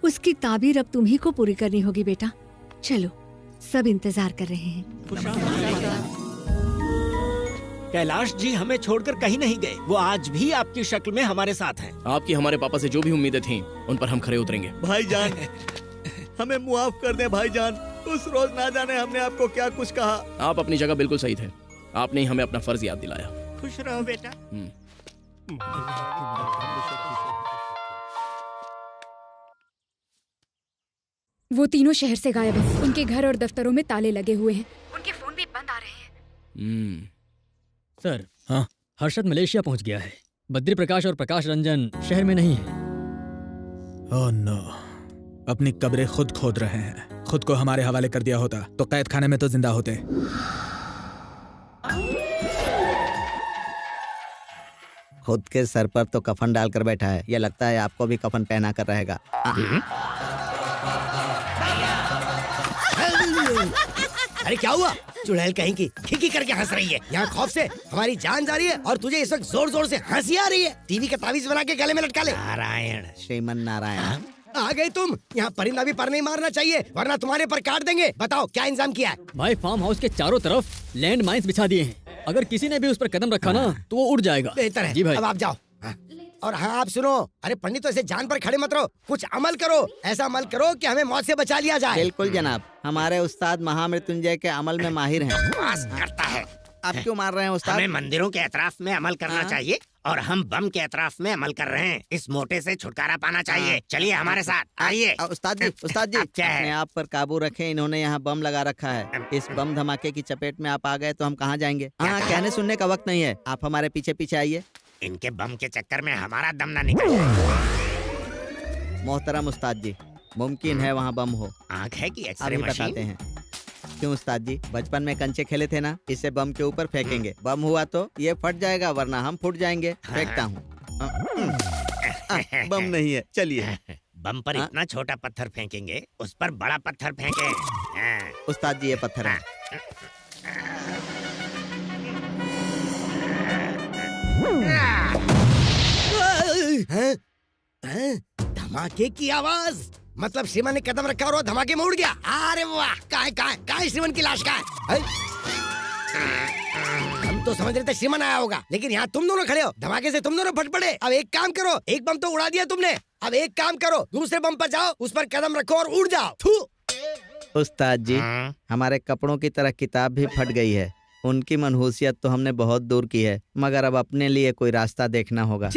D: उसकी ताबीर अब तुम्ही को पूरी करनी होगी बेटा। चलो, सब इंतजार कर रहे हैं।
J: कैलाश जी हमें छोड़कर कहीं नहीं गए। वो आज भी आपकी शक्ल में हमारे साथ हैं।
B: आपकी हमारे पापा से जो भी उम्मीदें थीं, उन पर हम खरे उतरेंगे।
Q: भाईजान, हमें मुआफ कर दे भाईजान। उस रोज ना जाने हमने आपको क्या कुछ कहा।
B: आप अपनी जगह बिल्कुल सही थे। आपने ही हमें अपना फर्ज याद दिलाया।
J: खुश रहो बेटा।
O: वो तीनों शहर से गायब हैं। उनके घर और दफ्तरों में ताले लगे हुए हैं।
E: उनके फोन भी बंद आ रहे हैं।
A: सर, हाँ, हर्षद मलेशिया पहुंच गया है। बद्री प्रकाश और प्रकाश रंजन शहर में नहीं है।
L: ओह नो, अपनी कब्रें खुद खोद रहे हैं। खुद को हमारे हवाले कर दिया होता तो कैद खाने में तो जिंदा होते।
C: खुद के सर पर तो कफन डालकर बैठा है। ये लगता है आपको भी कफन पहना कर रहेगा।
H: अरे क्या हुआ? चुड़ैल कहीं की खिकी करके हंस रही है। यहाँ खौफ से हमारी जान जा रही है और तुझे इस वक्त जोर जोर से हंसी आ रही है। टीवी का तावीज बना के गले में लटका ले।
C: नारायण, श्रीमन नारायण।
H: आ गई तुम। यहाँ परिंदा भी पर नहीं मारना चाहिए वरना तुम्हारे पर काट देंगे। बताओ क्या इंतजाम किया है?
A: भाई, फार्म हाउस के चारों तरफ लैंड माइंस बिछा दिए हैं। अगर किसी ने भी उस पर कदम रखा ना तो वो उड़ जाएगा।
H: बेहतर है।
A: जी भाई।
H: अब आप जाओ। और हाँ, आप सुनो। अरे पंडित, तो ऐसे जान पर खड़े मत रहो। कुछ अमल करो। ऐसा अमल करो कि हमें मौत से बचा लिया जाए।
C: बिल्कुल जनाब, हमारे उस्ताद महामृत्युंजय के अमल में माहिर हैं।
J: बकवास करता है।
C: आप क्यों मार रहे हैं उस्ताद?
J: हमें मंदिरों के एतराफ में अमल करना चाहिए और हम बम के एतराफ में अमल कर रहे हैं। इस मोटे से छुटकारा पाना चाहिए। चलिए हमारे साथ, आइए।
C: उस्ताद जी, अपने आप पर काबू रखें। इन्होंने यहाँ बम लगा रखा है। इस बम धमाके की चपेट में आप आ गए तो हम कहाँ जाएंगे? हाँ, कहने सुनने का वक्त नहीं है। आप हमारे पीछे पीछे आइए।
J: इनके बम के चक्कर में हमारा दम ना निकल जाए।
C: मोहतरम उस्ताद जी, मुमकिन है वहाँ बम हो।
J: आँख है कि एक्सरे
C: अभी
J: मशीन?
C: बताते हैं। क्यों उस्ताद जी, बचपन में कंचे खेले थे ना, इसे बम के ऊपर फेंकेंगे। बम हुआ तो ये फट जाएगा वरना हम फूट जाएंगे। फेंकता हूँ।
Q: बम नहीं है, चलिए।
J: बम पर इतना छोटा पत्थर फेंकेंगे, उस पर बड़ा पत्थर फेंके।
C: उस्ताद जी, ये पत्थर है।
H: धमाके की आवाज, मतलब श्रीमन ने कदम रखा और वो धमाके में उड़ गया। अरे वाह, कहाँ है श्रीमन की लाश? कहाँ है? हम तो समझ रहे थे श्रीमन आया होगा, लेकिन यहाँ तुम दोनों खड़े हो। धमाके से तुम दोनों फट पड़े। अब एक काम करो, एक बम तो उड़ा दिया तुमने। अब एक काम करो, दूसरे बम पर जाओ, उस पर कदम रखो और उड़ जाओ।
C: उस्ताद जी, हमारे कपड़ों की तरह किताब भी फट गई है। उनकी मनहूसियत तो हमने बहुत दूर की है, मगर अब अपने लिए कोई रास्ता देखना होगा।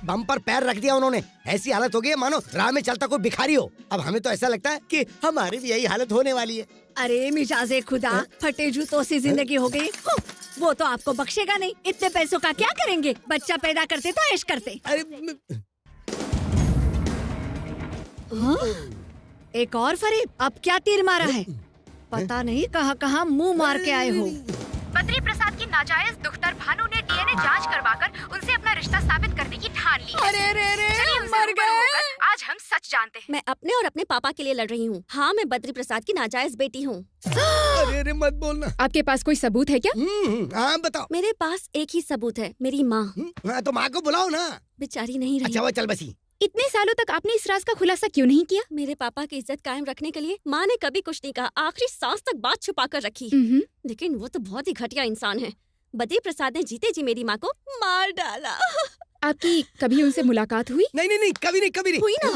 H: बम पर पैर रख दिया उन्होंने। ऐसी हालत हो गई है मानो राह में चलता कोई भिखारी हो। अब हमें तो ऐसा लगता है कि हमारी भी यही हालत होने वाली है।
D: अरे मिजाजे खुदा, फटे जूतों से जिंदगी हो गई। वो तो आपको बख्शेगा नहीं। इतने पैसों का क्या करेंगे? बच्चा पैदा करते तो ऐश करते। हाँ? एक और फरेब। अब क्या तीर मारा है? पता नहीं कहाँ मुंह मार के आए हो।
E: बद्री प्रसाद की नाजायज दुख्तर भानु ने डीएनए जांच करवाकर उनसे अपना रिश्ता साबित करने की ठान ली है। चलिए उनसे रूबरू होकर आज हम सच जानते हैं।
G: मैं अपने और अपने पापा के लिए लड़ रही हूँ। हाँ, मैं बद्री प्रसाद की नाजायज बेटी हूँ।
H: अरे मत बोलना।
O: आपके पास कोई सबूत है क्या?
H: हाँ, बताओ।
G: मेरे पास एक ही सबूत है, मेरी माँ।
H: तो माँ को बुलाओ ना।
G: बेचारी नहीं रही।
H: अच्छा, वो चल बसी।
O: इतने सालों तक आपने इस राज का खुलासा क्यों नहीं किया?
G: मेरे पापा की इज्जत कायम रखने के लिए माँ ने कभी कुछ नहीं कहा। आखिरी सांस तक बात छुपा कर रखी। लेकिन वो तो बहुत ही घटिया इंसान है। बद्री प्रसाद ने जीते जी मेरी माँ को मार डाला।
O: आपकी कभी उनसे मुलाकात हुई?
H: नहीं नहीं नहीं, कभी नहीं, कभी नहीं
G: हुई ना।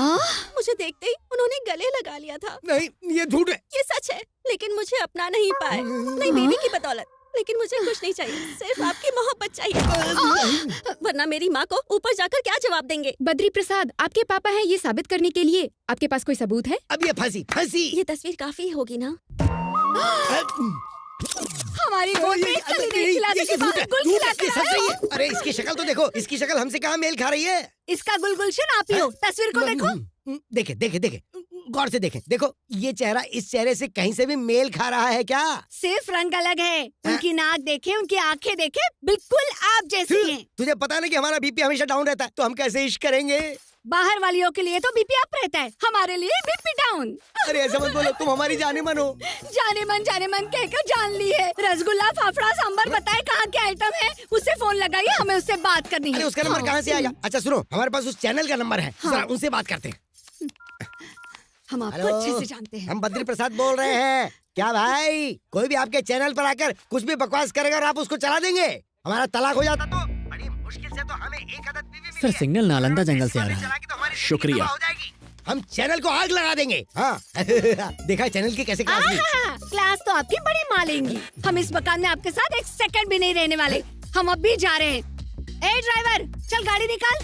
G: मुझे देखते ही उन्होंने गले लगा लिया था।
H: नहीं, ये झूठ है।
G: ये सच है, लेकिन मुझे अपना नहीं पाए। नहीं बीवी की बदौलत, लेकिन मुझे कुछ नहीं चाहिए, सिर्फ आपकी मोहब्बत चाहिए। वरना मेरी माँ को ऊपर जाकर क्या जवाब देंगे?
O: बद्री प्रसाद आपके पापा हैं ये साबित करने के लिए आपके पास कोई सबूत है?
H: अब ये फंसी।
G: ये तस्वीर काफी होगी ना?
D: हमारी गोद में कली नहीं खिलाते के बाद गुल खिलाते हैं।
H: अरे इसकी शक्ल तो देखो, इसकी शक्ल हमसे कहाँ मेल खा रही है।
D: इसका गुलगुलशन आप ही हो। तस्वीर को देखो।
H: देखे देखे देखे, गौर से देखें। देखो ये चेहरा इस चेहरे से कहीं से भी मेल खा रहा है क्या?
D: सिर्फ रंग अलग है। उनकी नाक देखे, उनकी आंखें देखे, बिल्कुल आप जैसी हैं।
H: तुझे पता नहीं कि हमारा बीपी हमेशा डाउन रहता है, तो हम कैसे इश्क करेंगे?
D: बाहर वालियों के लिए तो बीपी अप रहता है, हमारे लिए बीपी डाउन।
H: अरे ऐसा मत बोलो, तुम हमारी जाने मन हो।
D: जाने मन कहकर जान ली है। रसगुल्ला, फाफड़ा, सांबर बताए कहाँ के आइटम है, उससे फोन लगाइए, हमें उससे बात करनी है।
H: अरे उसका नंबर कहाँ से आएगा? अच्छा सुनो, हमारे पास उस चैनल का नंबर है, जरा उनसे बात करते हैं।
D: हम आपको अच्छे से जानते हैं।
H: हम बद्री प्रसाद बोल रहे हैं। क्या भाई, कोई भी आपके चैनल पर आकर कुछ भी बकवास करेगा और आप उसको चला देंगे, हमारा तलाक हो जाता तो बड़ी मुश्किल से तो हमें एक आदत बीवी
A: सर सिग्नल नालंदा जंगल से आ रहा है।
B: शुक्रिया।
H: हम चैनल को आग लगा देंगे। हाँ देखा चैनल की कैसे क्लास ली?
D: क्लास तो आपकी बड़ी मालेंगी। हम इस मकान में आपके साथ एक सेकंड भी नहीं रहने वाले। हम अब भी जा रहे हैं। ए ड्राइवर, चल गाड़ी निकाल।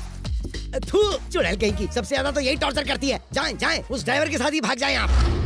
H: थू, चुड़ैल कहीं की, सबसे ज्यादा तो यही टॉर्चर करती है। जाएं जाएं, उस ड्राइवर के साथ ही भाग जाएं आप।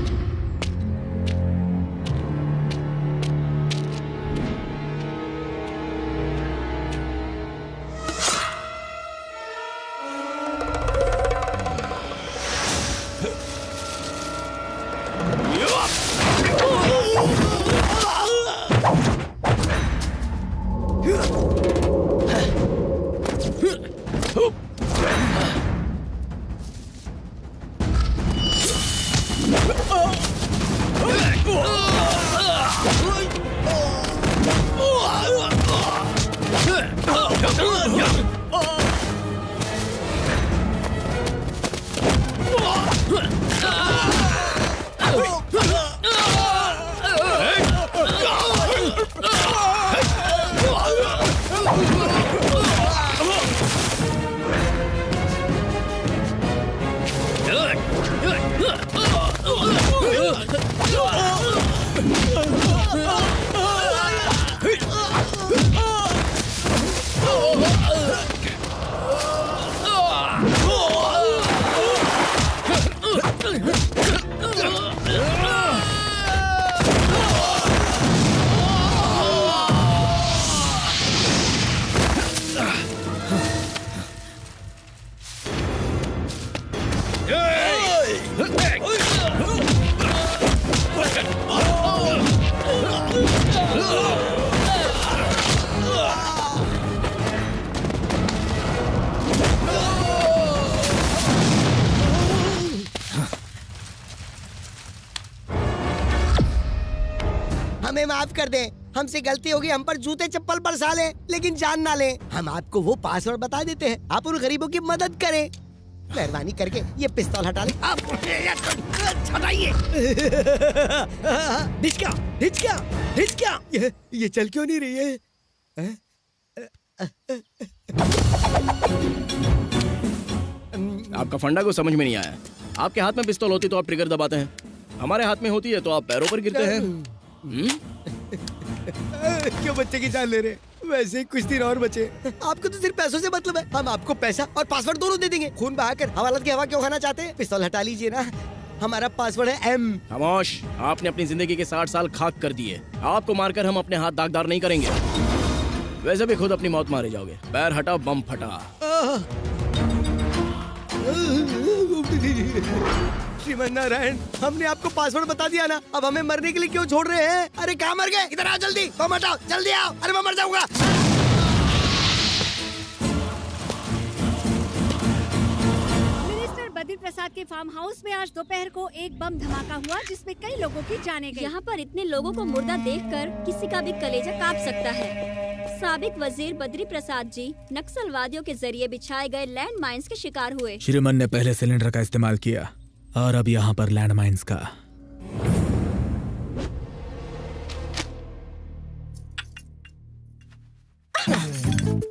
H: हमें माफ कर दें, हमसे गलती होगी, हम पर जूते चप्पल बरसा लें, लेकिन जान ना लें। हम आपको वो पासवर्ड बता देते हैं, आप उन गरीबों की मदद करें। मेहरबानी करके ये पिस्तौल हटा लें। आप हटाइए। हिचका। ये चल क्यों नहीं रही है?
B: आपका फंडा को समझ में नहीं आया। आपके हाथ में पिस्तौल होती तो आप ट्रिगर दबाते हैं, हमारे हाथ में होती है तो आप पैरों पर गिरते हैं।
H: क्यों बच्चे की जान ले रहे? वैसे ही कुछ दिन और बचे। आपको तो सिर्फ पैसों से मतलब है। हम आपको पैसा और पासवर्ड दोनों दे देंगे। खून बहाकर हवालात की हवा क्यों खाना चाहते हैं? पिस्तौल हटा लीजिए ना। हमारा पासवर्ड है M।
B: खामोश, आपने अपनी जिंदगी के 60 साल खाक कर दिए। आपको मारकर हम अपने हाथ दागदार नहीं करेंगे। वैसे भी खुद अपनी मौत मारे जाओगे। पैर हटा, बम फटा।
H: श्रीमन नारायण, हमने आपको पासवर्ड बता दिया ना, अब हमें मरने के लिए क्यों छोड़ रहे हैं? अरे कहाँ मर गए? इधर आओ जल्दी, बम हटाओ, जल्दी आओ। अरे मैं मर जाऊंगा।
D: मिनिस्टर बद्री प्रसाद के फार्म हाउस में आज दोपहर को एक बम धमाका हुआ जिसमें कई लोगों की जानें गईं।
K: यहाँ पर इतने लोगों को मुर्दा देखकर किसी का भी कलेजा कांप सकता है। साबिक वजीर बद्री प्रसाद जी नक्सलवादियों के जरिए बिछाए गए लैंड माइन्स के शिकार हुए।
L: श्रीमन ने पहले सिलेंडर का इस्तेमाल किया और अब यहाँ पर लैंड माइन्स का।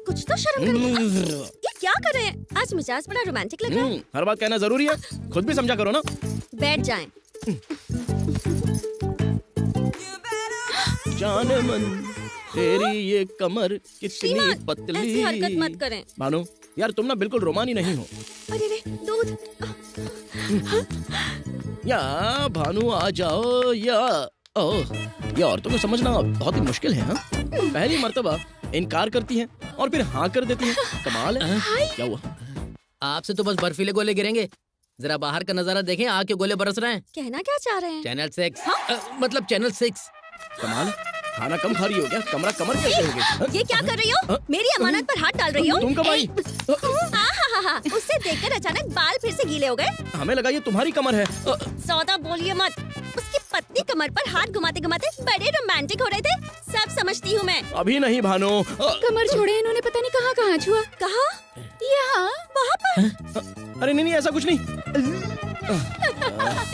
G: कुछ तो शर्म करिए। ये क्या कर रहे हैं? आज मिजाज बड़ा रोमांटिक लग रहा है।
B: हर बात कहना जरूरी है, खुद भी समझा करो ना।
G: बैठ जाएं।
B: जाने मन तेरी ये कमर कितनी
G: श्रीमान,
B: पतली।
G: ऐसी हरकत मत करें।
B: भानु यार, तुम ना बिल्कुल रोमानी नहीं हो।
G: अरे रे, दूध।
B: या भानु आ जाओ या ये औरतों को समझना बहुत ही मुश्किल है। हाँ? पहली मर्तबा इनकार करती हैं और फिर हाँ कर देती हैं। कमाल है। क्या हुआ?
F: आपसे तो बस बर्फीले गोले गिरेंगे। जरा बाहर का नजारा देखें, आग के गोले बरस रहे हैं।
G: कहना क्या चाह रहे हैं?
F: चैनल 6 मतलब चैनल 6।
B: कमाल, खाना कम खा रही हो क्या? कमर कैसे हो गई?
G: ये क्या कर रही हो? मेरी अमानत पर हाथ डाल रही हो?
B: तुम कब आई?
G: उससे देखकर अचानक बाल फिर से गीले हो गए।
B: हमें लगा ये तुम्हारी कमर है।
G: सौदा बोलिए मत। उसकी पत्नी कमर पर हाथ घुमाते घुमाते बड़े रोमांटिक हो रहे थे। सब समझती हूँ मैं।
B: अभी नहीं भानु।
O: कमर छोड़े, इन्होंने पता नहीं कहाँ छुआ।
G: कहाँ? यहाँ, वहाँ पर।
B: अरे नहीं, ऐसा कुछ नहीं।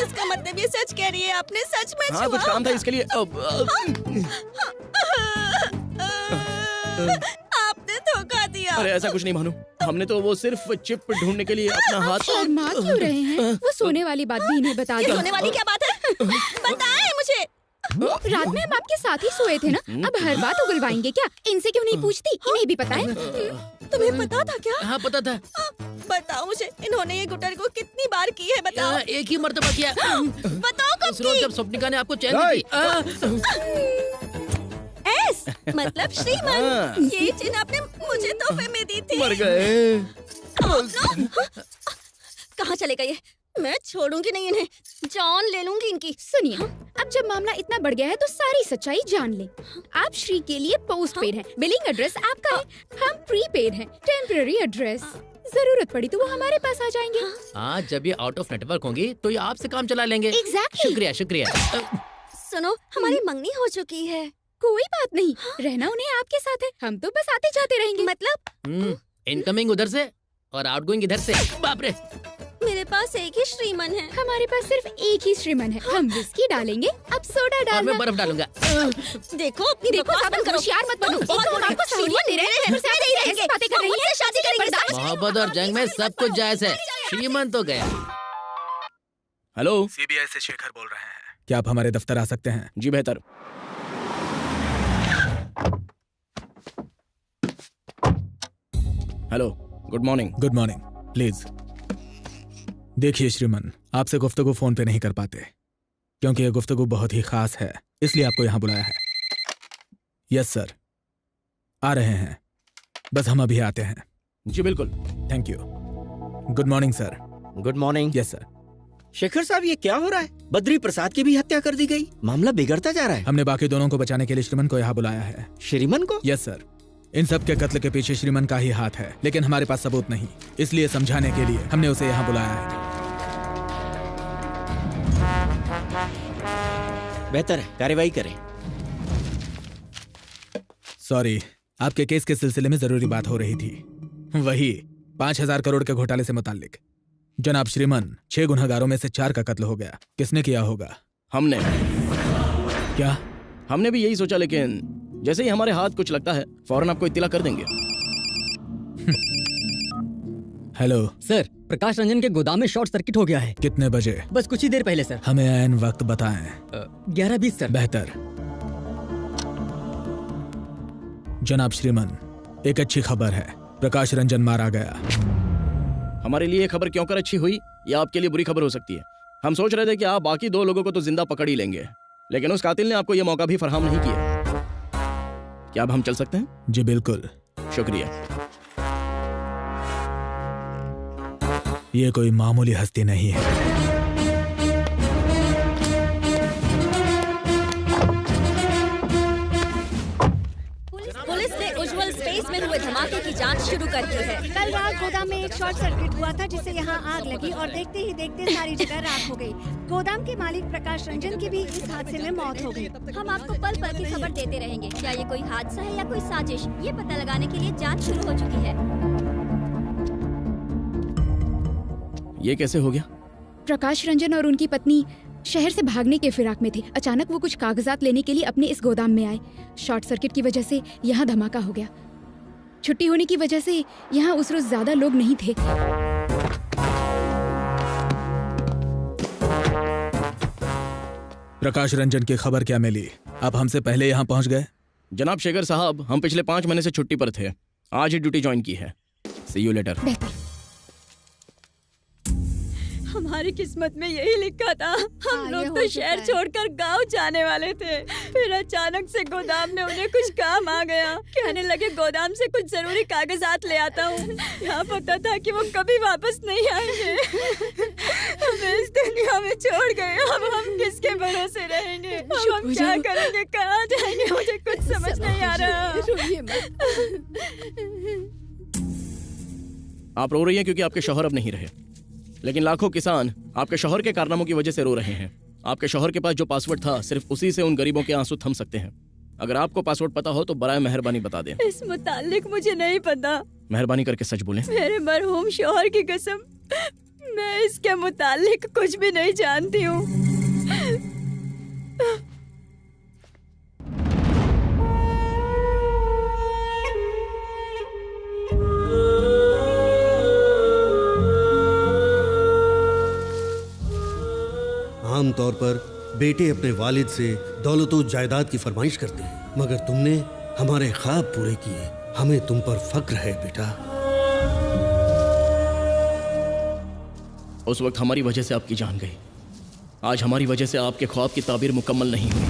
G: इसका मतलब ये सच कह रही है, आपने सच में
B: हाँ, कुछ काम था इसके लिए।
G: आपने धोखा दिया।
B: अरे ऐसा कुछ नहीं भानु, हमने तो वो सिर्फ चिप ढूंढने के लिए अपना हाथ।
O: शर्मा क्यों रहे हैं? वो सोने वाली बात भी इन्हें बता दो।
G: सोने वाली क्या बात है? बताएं मुझे।
O: रात में हम आपके साथ ही सोए थे ना, अब हर बात उगलवाएंगे क्या? इनसे क्यों नहीं पूछती? इन्हें भी पता है।
G: तुम्हें पता था क्या?
F: हाँ पता था।
G: बताओ मुझे, इन्होंने ये गुटर को कितनी बार की है? बताओ।
F: एक ही मर्तबा किया।
G: बताओ कब
F: उस रोज
G: की?
F: जब स्वप्निका ने आपको चैन दी।
G: एस मतलब श्रीमान, ये चेन आपने मुझे तोहफे में दी थी।
B: मर गए।
G: कहाँ चले गए? मैं छोड़ूंगी नहीं इन्हें, जान ले लूंगी इनकी।
O: सुनिए, अब जब मामला इतना बढ़ गया है तो सारी सच्चाई जान ले। आप श्री के लिए पोस्ट पेड हैं, बिलिंग एड्रेस आपका है, हम प्रीपेड हैं, टेम्पररी एड्रेस। जरूरत पड़ी तो वो हमारे पास आ जाएंगे।
F: आज जब ये आउट ऑफ नेटवर्क होंगी तो ये आपसे काम चला लेंगे।
O: Exactly.
F: शुक्रिया शुक्रिया।
G: सुनो, हमारी मंगनी हो चुकी है।
O: कोई बात नहीं, रहना उन्हें आपके साथ है, हम तो बस आते जाते रहेंगे।
G: मतलब
F: इनकमिंग उधर से और आउटगोइंग इधर से। बाप रे,
G: मेरे पास एक ही श्रीमन है।
O: हमारे पास सिर्फ एक ही श्रीमन है। हम विस्की डालेंगे, अब सोडा
F: और
O: डालना।
F: मैं बर्फ डालूंगा।
G: देखो अपनी बकवास बंद करो।
O: होशियार मत बनो।
G: बहुत
O: हम आपको सहूलियत दे रहे हैं, फिर से आप ऐसी बातें कर रही हैं।
G: शादी करेंगे।
F: मोहब्बत और जंग में सब कुछ जायज है। श्रीमन तो गया।
B: हेलो,
L: सीबीआई से शेखर बोल रहे हैं। क्या आप हमारे दफ्तर आ सकते हैं?
B: जी बेहतर। Hello, good morning.
L: Good morning. Please देखिए श्रीमन, आपसे गुफ्तगू फोन पे नहीं कर पाते क्योंकि ये गुफ्तगू बहुत ही खास है, इसलिए आपको यहाँ बुलाया है। यस सर, आ रहे हैं, बस हम अभी आते हैं।
B: जी बिल्कुल।
L: Thank you. Good morning sir.
J: Good morning.
L: Yes sir.
J: Shekhar साहब, ये क्या हो रहा है? बद्री प्रसाद की भी हत्या कर दी गई, मामला बिगड़ता जा रहा है।
L: हमने बाकी दोनों को बचाने के लिए श्रीमन को यहाँ बुलाया है।
J: श्रीमन को?
L: Yes sir. इन सब के कत्ल के पीछे श्रीमन का ही हाथ है, लेकिन हमारे पास सबूत नहीं, इसलिए समझाने के लिए हमने उसे यहाँ बुलाया है।
J: बेहतर है, कार्रवाई करें।
L: सॉरी, आपके केस के सिलसिले में जरूरी बात हो रही थी, वही 5,000 करोड़ के घोटाले से मुताल्लिक। जनाब श्रीमन, 6 गुनहगारों में से 4 का कत्ल हो गया। किसने किया होगा?
B: हमने।
L: क्या?
B: हमने भी यही सोचा, लेकिन जैसे ही हमारे हाथ कुछ लगता है फौरन आपको इत्तिला कर देंगे।
L: हेलो
R: सर, प्रकाश रंजन के गोदाम में शॉर्ट सर्किट हो गया है।
L: कितने बजे?
R: बस कुछ ही देर पहले सर।
L: हमें ऐन वक्त बताएं।
R: 11:20 सर।
L: बेहतर। जनाब श्रीमन, एक अच्छी खबर है, प्रकाश रंजन मारा गया।
B: हमारे लिए खबर क्यों कर अच्छी हुई, या आपके लिए बुरी खबर हो सकती है। हम सोच रहे थे कि आप बाकी 2 लोगों को तो जिंदा पकड़ ही लेंगे, लेकिन उस कातिल ने आपको यह मौका भी फराहम नहीं किया। क्या अब हम चल सकते हैं?
L: जी बिल्कुल।
B: शुक्रिया।
L: ये कोई मामूली हस्ती नहीं है।
G: पुलिस ने उज्जवल स्पेस में हुए धमाके की जांच शुरू कर दी है।
D: कल रात गोदाम में एक शॉर्ट सर्किट हुआ था, जिससे यहाँ आग लगी और देखते ही देखते सारी जगह राख हो गई। गोदाम के मालिक प्रकाश रंजन की भी इस हादसे में मौत हो गई।
K: हम आपको पल पल की खबर देते रहेंगे। क्या ये कोई हादसा है या कोई साजिश, ये पता लगाने के लिए जांच शुरू हो चुकी है।
B: ये कैसे हो गया?
O: प्रकाश रंजन और उनकी पत्नी शहर से भागने के फिराक में थे। अचानक वो कुछ कागजात लेने के लिए अपने इस गोदाम में आए। शॉर्ट सर्किट की वजह से यहाँ धमाका हो गया। छुट्टी होने की वजह से यहाँ उस रोज ज्यादा लोग नहीं थे।
L: प्रकाश रंजन की खबर क्या मिली? आप हमसे पहले यहाँ पहुँच गए?
B: जनाब शेखर साहब, हम पिछले 5 महीने से छुट्टी पर थे, आज ही ड्यूटी ज्वाइन की है। सी यू लेटर।
K: हमारी किस्मत में यही लिखा था। हम लोग तो शहर छोड़कर गांव जाने वाले थे, फिर अचानक से गोदाम में उन्हें कुछ काम आ गया। कहने लगे गोदाम से कुछ जरूरी कागजात ले आता हूँ। यहाँ पता था कि वो कभी वापस नहीं आएंगे। हमें इस दुनिया में छोड़ गए, अब हम किसके भरोसे रहेंगे? अब हम क्या करेंगे, कहाँ जाएंगे? मुझे कुछ समझ नहीं आ रहा।
B: आप रो रही हैं क्योंकि आपके शौहर अब नहीं रहे, लेकिन लाखों किसान आपके शौहर के कारनामों की वजह से रो रहे हैं। आपके शौहर के पास जो पासवर्ड था, सिर्फ उसी से उन गरीबों के आंसू थम सकते हैं। अगर आपको पासवर्ड पता हो तो बराए मेहरबानी बता दें।
K: इस मुतालिक मुझे नहीं पता।
B: मेहरबानी करके सच बोलें।
K: मेरे मरहूम शौहर की कसम, मैं इसके मुतालिक कुछ भी नहीं जानती हूँ।
I: आमतौर पर बेटे अपने वालिद से दौलत और जायदाद की फरमाइश करते हैं, मगर तुमने हमारे ख्वाब पूरे किए। हमें तुम पर फक्र है बेटा।
B: उस वक्त हमारी वजह से आपकी जान गई, आज हमारी वजह से आपके ख्वाब की ताबीर मुकम्मल नहीं हुई।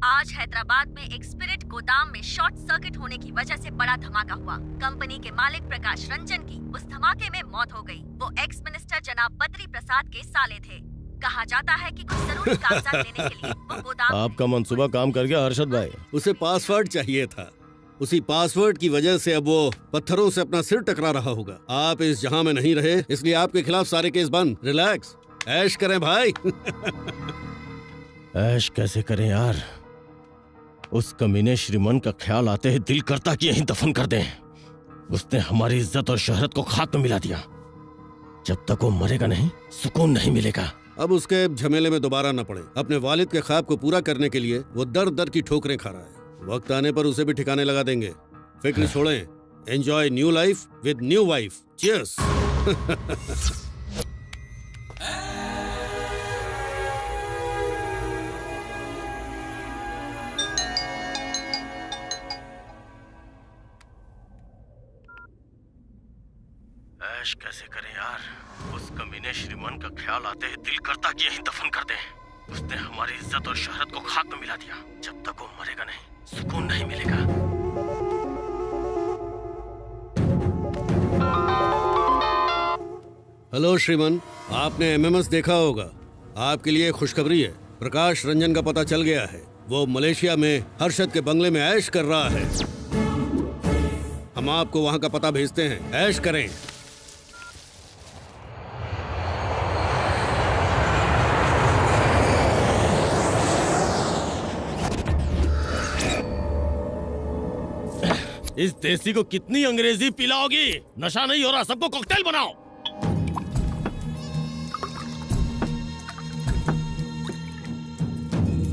G: आज हैदराबाद में एक स्पिरिट गोदाम में शॉर्ट सर्किट होने की वजह से बड़ा धमाका हुआ। कंपनी के मालिक प्रकाश रंजन की उस धमाके में मौत हो गई। वो एक्स मिनिस्टर जनाब बद्री प्रसाद के साले थे। कहा जाता है कि कुछ जरूरी कागजात लेने के लिए वो गोदाम।
P: आपका मंसूबा काम कर गया हर्षद भाई।
I: उसे पासवर्ड चाहिए था, उसी पासवर्ड की वजह से अब वो पत्थरों से अपना सिर टकरा रहा होगा। आप इस जहां में नहीं रहे, इसलिए आपके खिलाफ सारे केस बंद। रिलैक्स, ऐश करें भाई।
P: ऐश कैसे करें यार? उस कमीने श्रीमन का ख्याल आते ही दिल करता कि यहीं दफन कर दें। उसने हमारी इज्जत और शोहरत को खाक में मिला दिया। जब तक वो मरेगा नहीं, सुकून नहीं मिलेगा।
I: अब उसके झमेले में दोबारा न पड़े। अपने वालिद के ख्वाब को पूरा करने के लिए वो दर दर की ठोकरें खा रहा है। वक्त आने पर उसे भी ठिकाने लगा देंगे। फिक्र छोड़ें। Enjoy new life with new wife. Cheers.
P: ऐश कैसे करें यार? उस कमीने श्रीमन का ख्याल आते ही दिल करता कि यहीं दफन कर दें। उसने हमारी इज्जत और शोहरत को खाक में मिला दिया। जब तक वो मरेगा नहीं, सुकून नहीं मिलेगा।
I: हेलो श्रीमन, आपने एमएमएस देखा होगा। आपके लिए खुशखबरी है, प्रकाश रंजन का पता चल गया है। वो मलेशिया में हर्षद के बंगले में ऐश कर रहा है। हम आपको वहां का पता भेजते हैं, ऐश करें।
P: इस देसी को कितनी अंग्रेजी पिलाओगी? नशा नहीं हो रहा, सबको कॉकटेल बनाओ।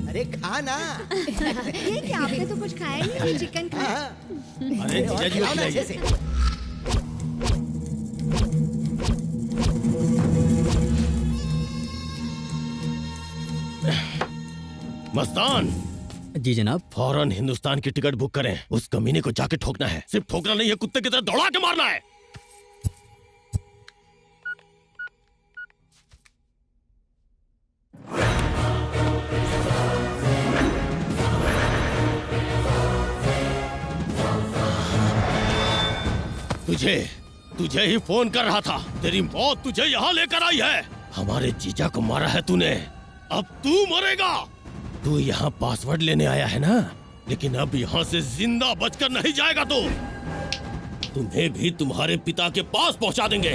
H: अरे खा ना।
D: ये क्या, आपने तो कुछ खाया ही नहीं, चिकन खाया।
P: अरे जीजा जी को खिलाइए। मस्तान
R: जी जनाब।
P: फौरन हिंदुस्तान की टिकट बुक करें। उस कमीने को जाके ठोकना है। सिर्फ ठोकना नहीं है, कुत्ते की तरह दौड़ा के मारना है। तुझे ही फोन कर रहा था। तेरी मौत तुझे यहाँ लेकर आई है। हमारे जीजा को मारा है तूने, अब तू मरेगा। तू यहाँ पासवर्ड लेने आया है ना, लेकिन अब यहाँ से जिंदा बचकर नहीं जाएगा। तो तुम्हें भी तुम्हारे पिता के पास पहुँचा देंगे।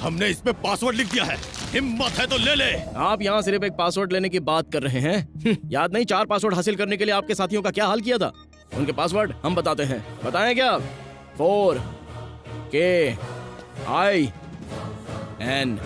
P: हमने इस पे पासवर्ड लिख दिया है, हिम्मत है तो ले ले।
B: आप यहाँ सिर्फ एक पासवर्ड लेने की बात कर रहे हैं। याद नहीं 4 पासवर्ड हासिल करने के लिए आपके साथियों का क्या हाल किया था? उनके पासवर्ड हम बताते हैं। बताएं क्या? 4KIN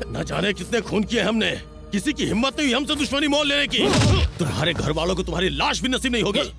P: न जाने कितने खून किए हमने, किसी की हिम्मत नहीं हुई हमसे दुश्मनी मोल लेने की। तुम्हारे घर वालों को तुम्हारी लाश भी नसीब नहीं होगी।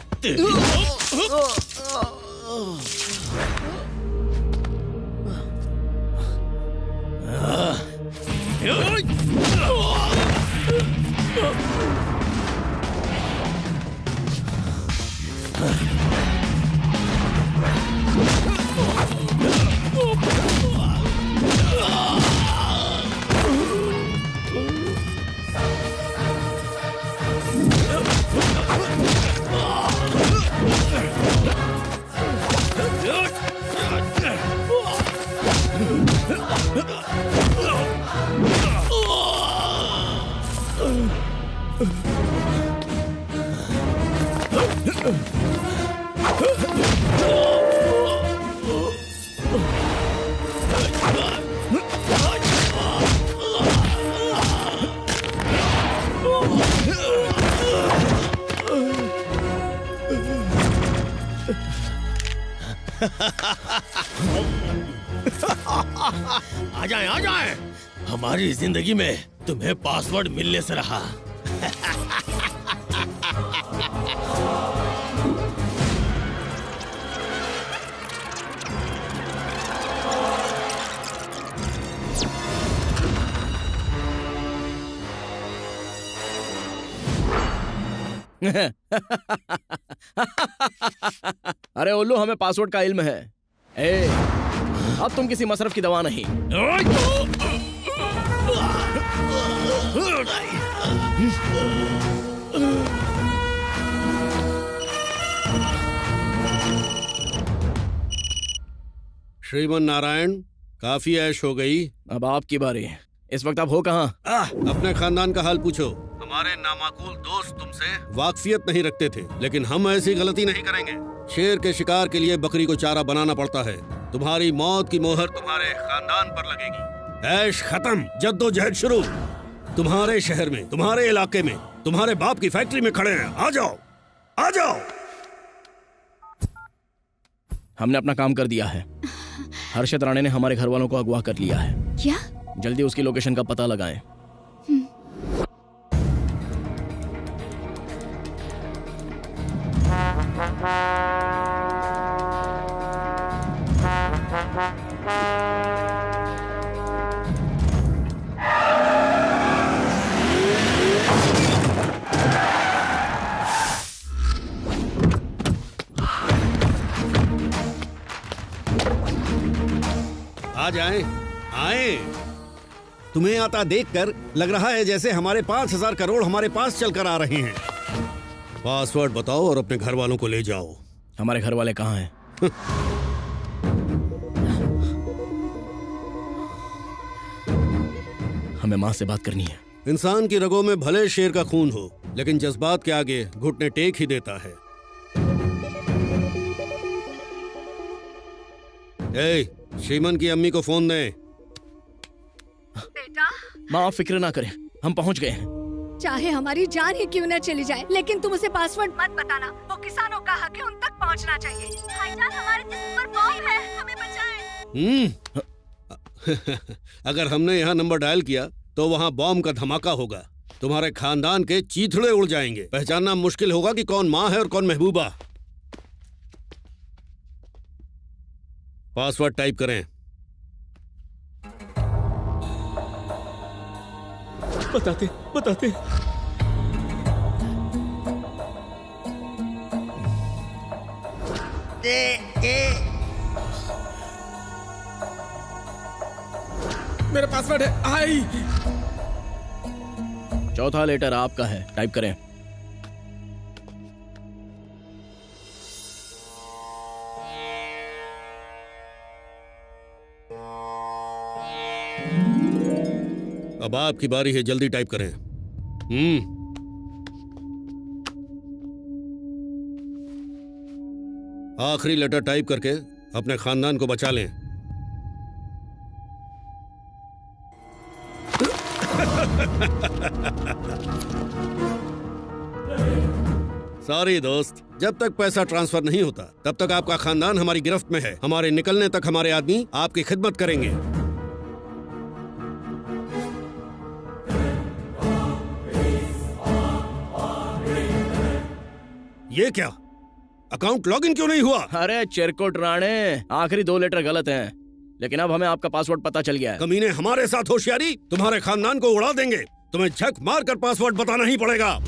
P: आ जाएं, आ जाएं। हमारी जिंदगी में तुम्हें पासवर्ड मिलने से रहा।
B: अरे उल्लू, हमें पासवर्ड का इल्म है। ए, अब तुम किसी मसरफ की दवा नहीं।
I: श्रीमन नारायण, काफी ऐश हो गई।
B: अब आपकी बारी। इस वक्त आप हो कहाँ?
I: अपने खानदान का हाल पूछो। हमारे नामाकूल दोस्त तुमसे वाकफियत नहीं रखते थे, लेकिन हम ऐसी गलती नहीं करेंगे। शेर के शिकार के लिए बकरी को चारा बनाना पड़ता है। तुम्हारी मौत की मोहर तुम्हारे खानदान पर लगेगी। ऐश खत्म, जद्दोजहद शुरू। तुम्हारे शहर में, तुम्हारे इलाके में, तुम्हारे बाप की फैक्ट्री में खड़े हैं। आ जाओ, आ जाओ।
B: हमने अपना काम कर दिया है। हर्षद राणे ने हमारे घर वालों को अगवा कर लिया है।
K: क्या?
B: जल्दी उसकी लोकेशन का पता लगाएं।
I: आ जाएं, आए। तुम्हें आता देखकर लग रहा है जैसे हमारे 5,000 करोड़ हमारे पास चलकर आ रहे हैं। पासवर्ड बताओ और अपने घर वालों को ले जाओ।
B: हमारे घर वाले कहाँ हैं? हमें माँ से बात करनी है।
I: इंसान की रगों में भले शेर का खून हो, लेकिन जज्बात के आगे घुटने टेक ही देता है। ए, श्रीमन की अम्मी को फोन दे।
D: बेटा,
B: माँ, फिक्र ना करें, हम पहुँच गए हैं।
D: चाहे हमारी जान ही क्यों न चली जाए, लेकिन तुम उसे पासवर्ड मत बताना। वो किसानों का हक है, उन तक पहुंचना चाहिए।
G: भाईजान, हमारे जिस्म पर बॉम्ब है, हमें बचाएं।
I: अगर हमने यहाँ नंबर डायल किया तो वहाँ बॉम्ब का धमाका होगा। तुम्हारे खानदान के चीथड़े उड़ जाएंगे। पहचानना मुश्किल होगा कि कौन माँ है और कौन महबूबा। पासवर्ड टाइप करें।
A: बताते बताते।
L: मेरा पासवर्ड है आई।
B: चौथा लेटर आपका है, टाइप करें।
I: अब आपकी बारी है, जल्दी टाइप करें। आखिरी लेटर टाइप करके अपने खानदान को बचा लें। सॉरी दोस्त, जब तक पैसा ट्रांसफर नहीं होता तब तक आपका खानदान हमारी गिरफ्त में है। हमारे निकलने तक हमारे आदमी आपकी खिदमत करेंगे। ये क्या, अकाउंट लॉगिन क्यों नहीं हुआ?
B: अरे चिरकुट राणे, आखिरी 2 लेटर गलत हैं, लेकिन अब हमें आपका पासवर्ड पता चल गया है।
I: कमीने, हमारे साथ होशियारी, तुम्हारे खानदान को उड़ा देंगे। तुम्हें झक मार कर पासवर्ड बताना ही पड़ेगा।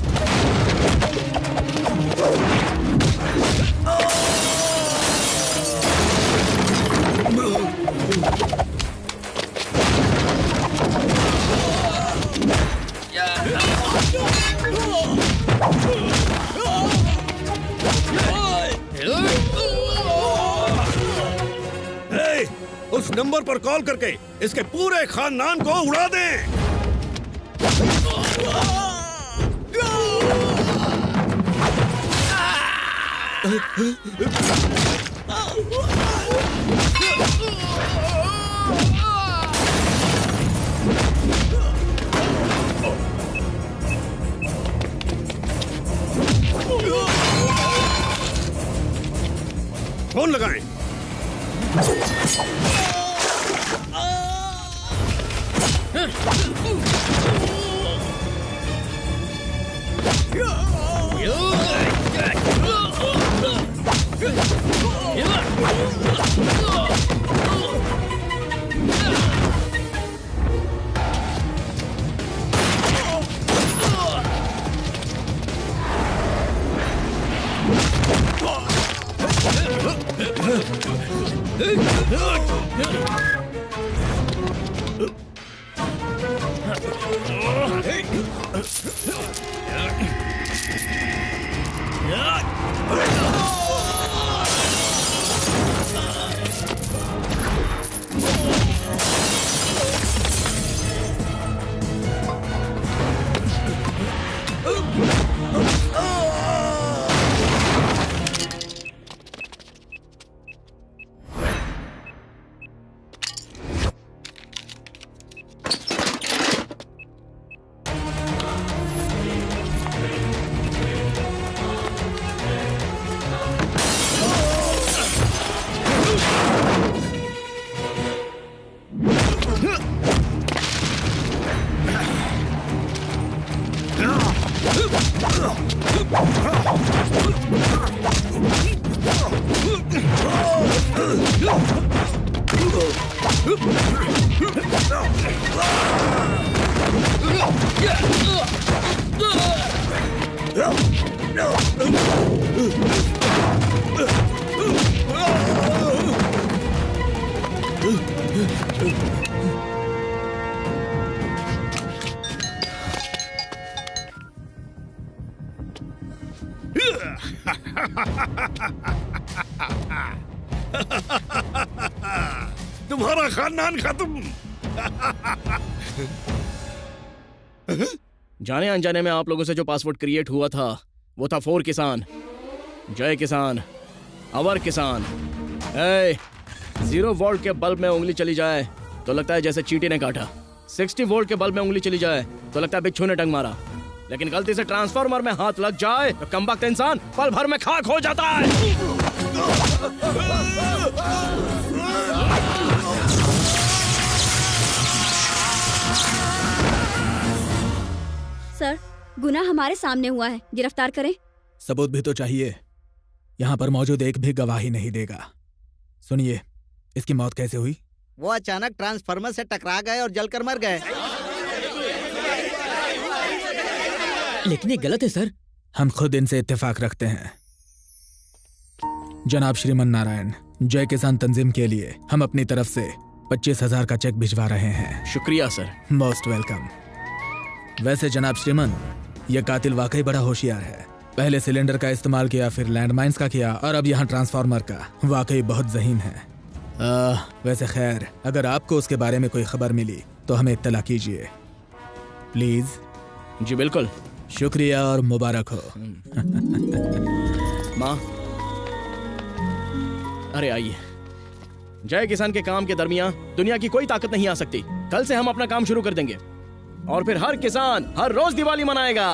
I: उस नंबर पर कॉल करके इसके पूरे खानदान को उड़ा दें। फोन लगाएं। तुम्हारा खानदान खत्म।
B: जाने अनजाने में आप लोगों से जो पासवर्ड क्रिएट हुआ था वो था 4 किसान, जय किसान, अवर किसान। 0 वोल्ट के बल्ब में उंगली चली जाए तो लगता है जैसे चींटी ने काटा। 60 वोल्ट के बल्ब में उंगली चली जाए तो लगता है बिच्छू ने टंग मारा। लेकिन गलती से ट्रांसफार्मर में हाथ लग जाए तो कमबख्त इंसान पल भर में खाक हो जाता है।
K: सर, गुनाह हमारे सामने हुआ है, गिरफ्तार करें।
L: सबूत भी तो चाहिए। यहाँ पर मौजूद एक भी गवाही नहीं देगा। सुनिए, इसकी मौत कैसे हुई?
C: वो अचानक ट्रांसफार्मर से टकरा गए और जलकर मर गए।
R: लेकिन ये गलत है सर।
L: हम खुद इनसे इत्तेफाक रखते हैं। जनाब श्रीमन नारायण, जय किसान तंजीम के लिए हम अपनी तरफ से 25,000 का चेक भिजवा रहे हैं।
B: शुक्रिया सर।
L: Most welcome. वैसे जनाब श्रीमन, यह कातिल वाकई बड़ा होशियार है। पहले सिलेंडर का इस्तेमाल किया, फिर लैंडमाइंस का किया और अब यहाँ ट्रांसफार्मर का। वाकई बहुत ज़हीन है। वैसे खैर, अगर आपको उसके बारे में कोई खबर मिली तो हमें इत्तला कीजिए प्लीज।
B: जी बिल्कुल।
L: शुक्रिया और मुबारक हो।
B: माँ, अरे आइए। जय किसान के काम के दरमियान दुनिया की कोई ताकत नहीं आ सकती। कल से हम अपना काम शुरू कर देंगे और फिर हर किसान हर रोज दिवाली मनाएगा।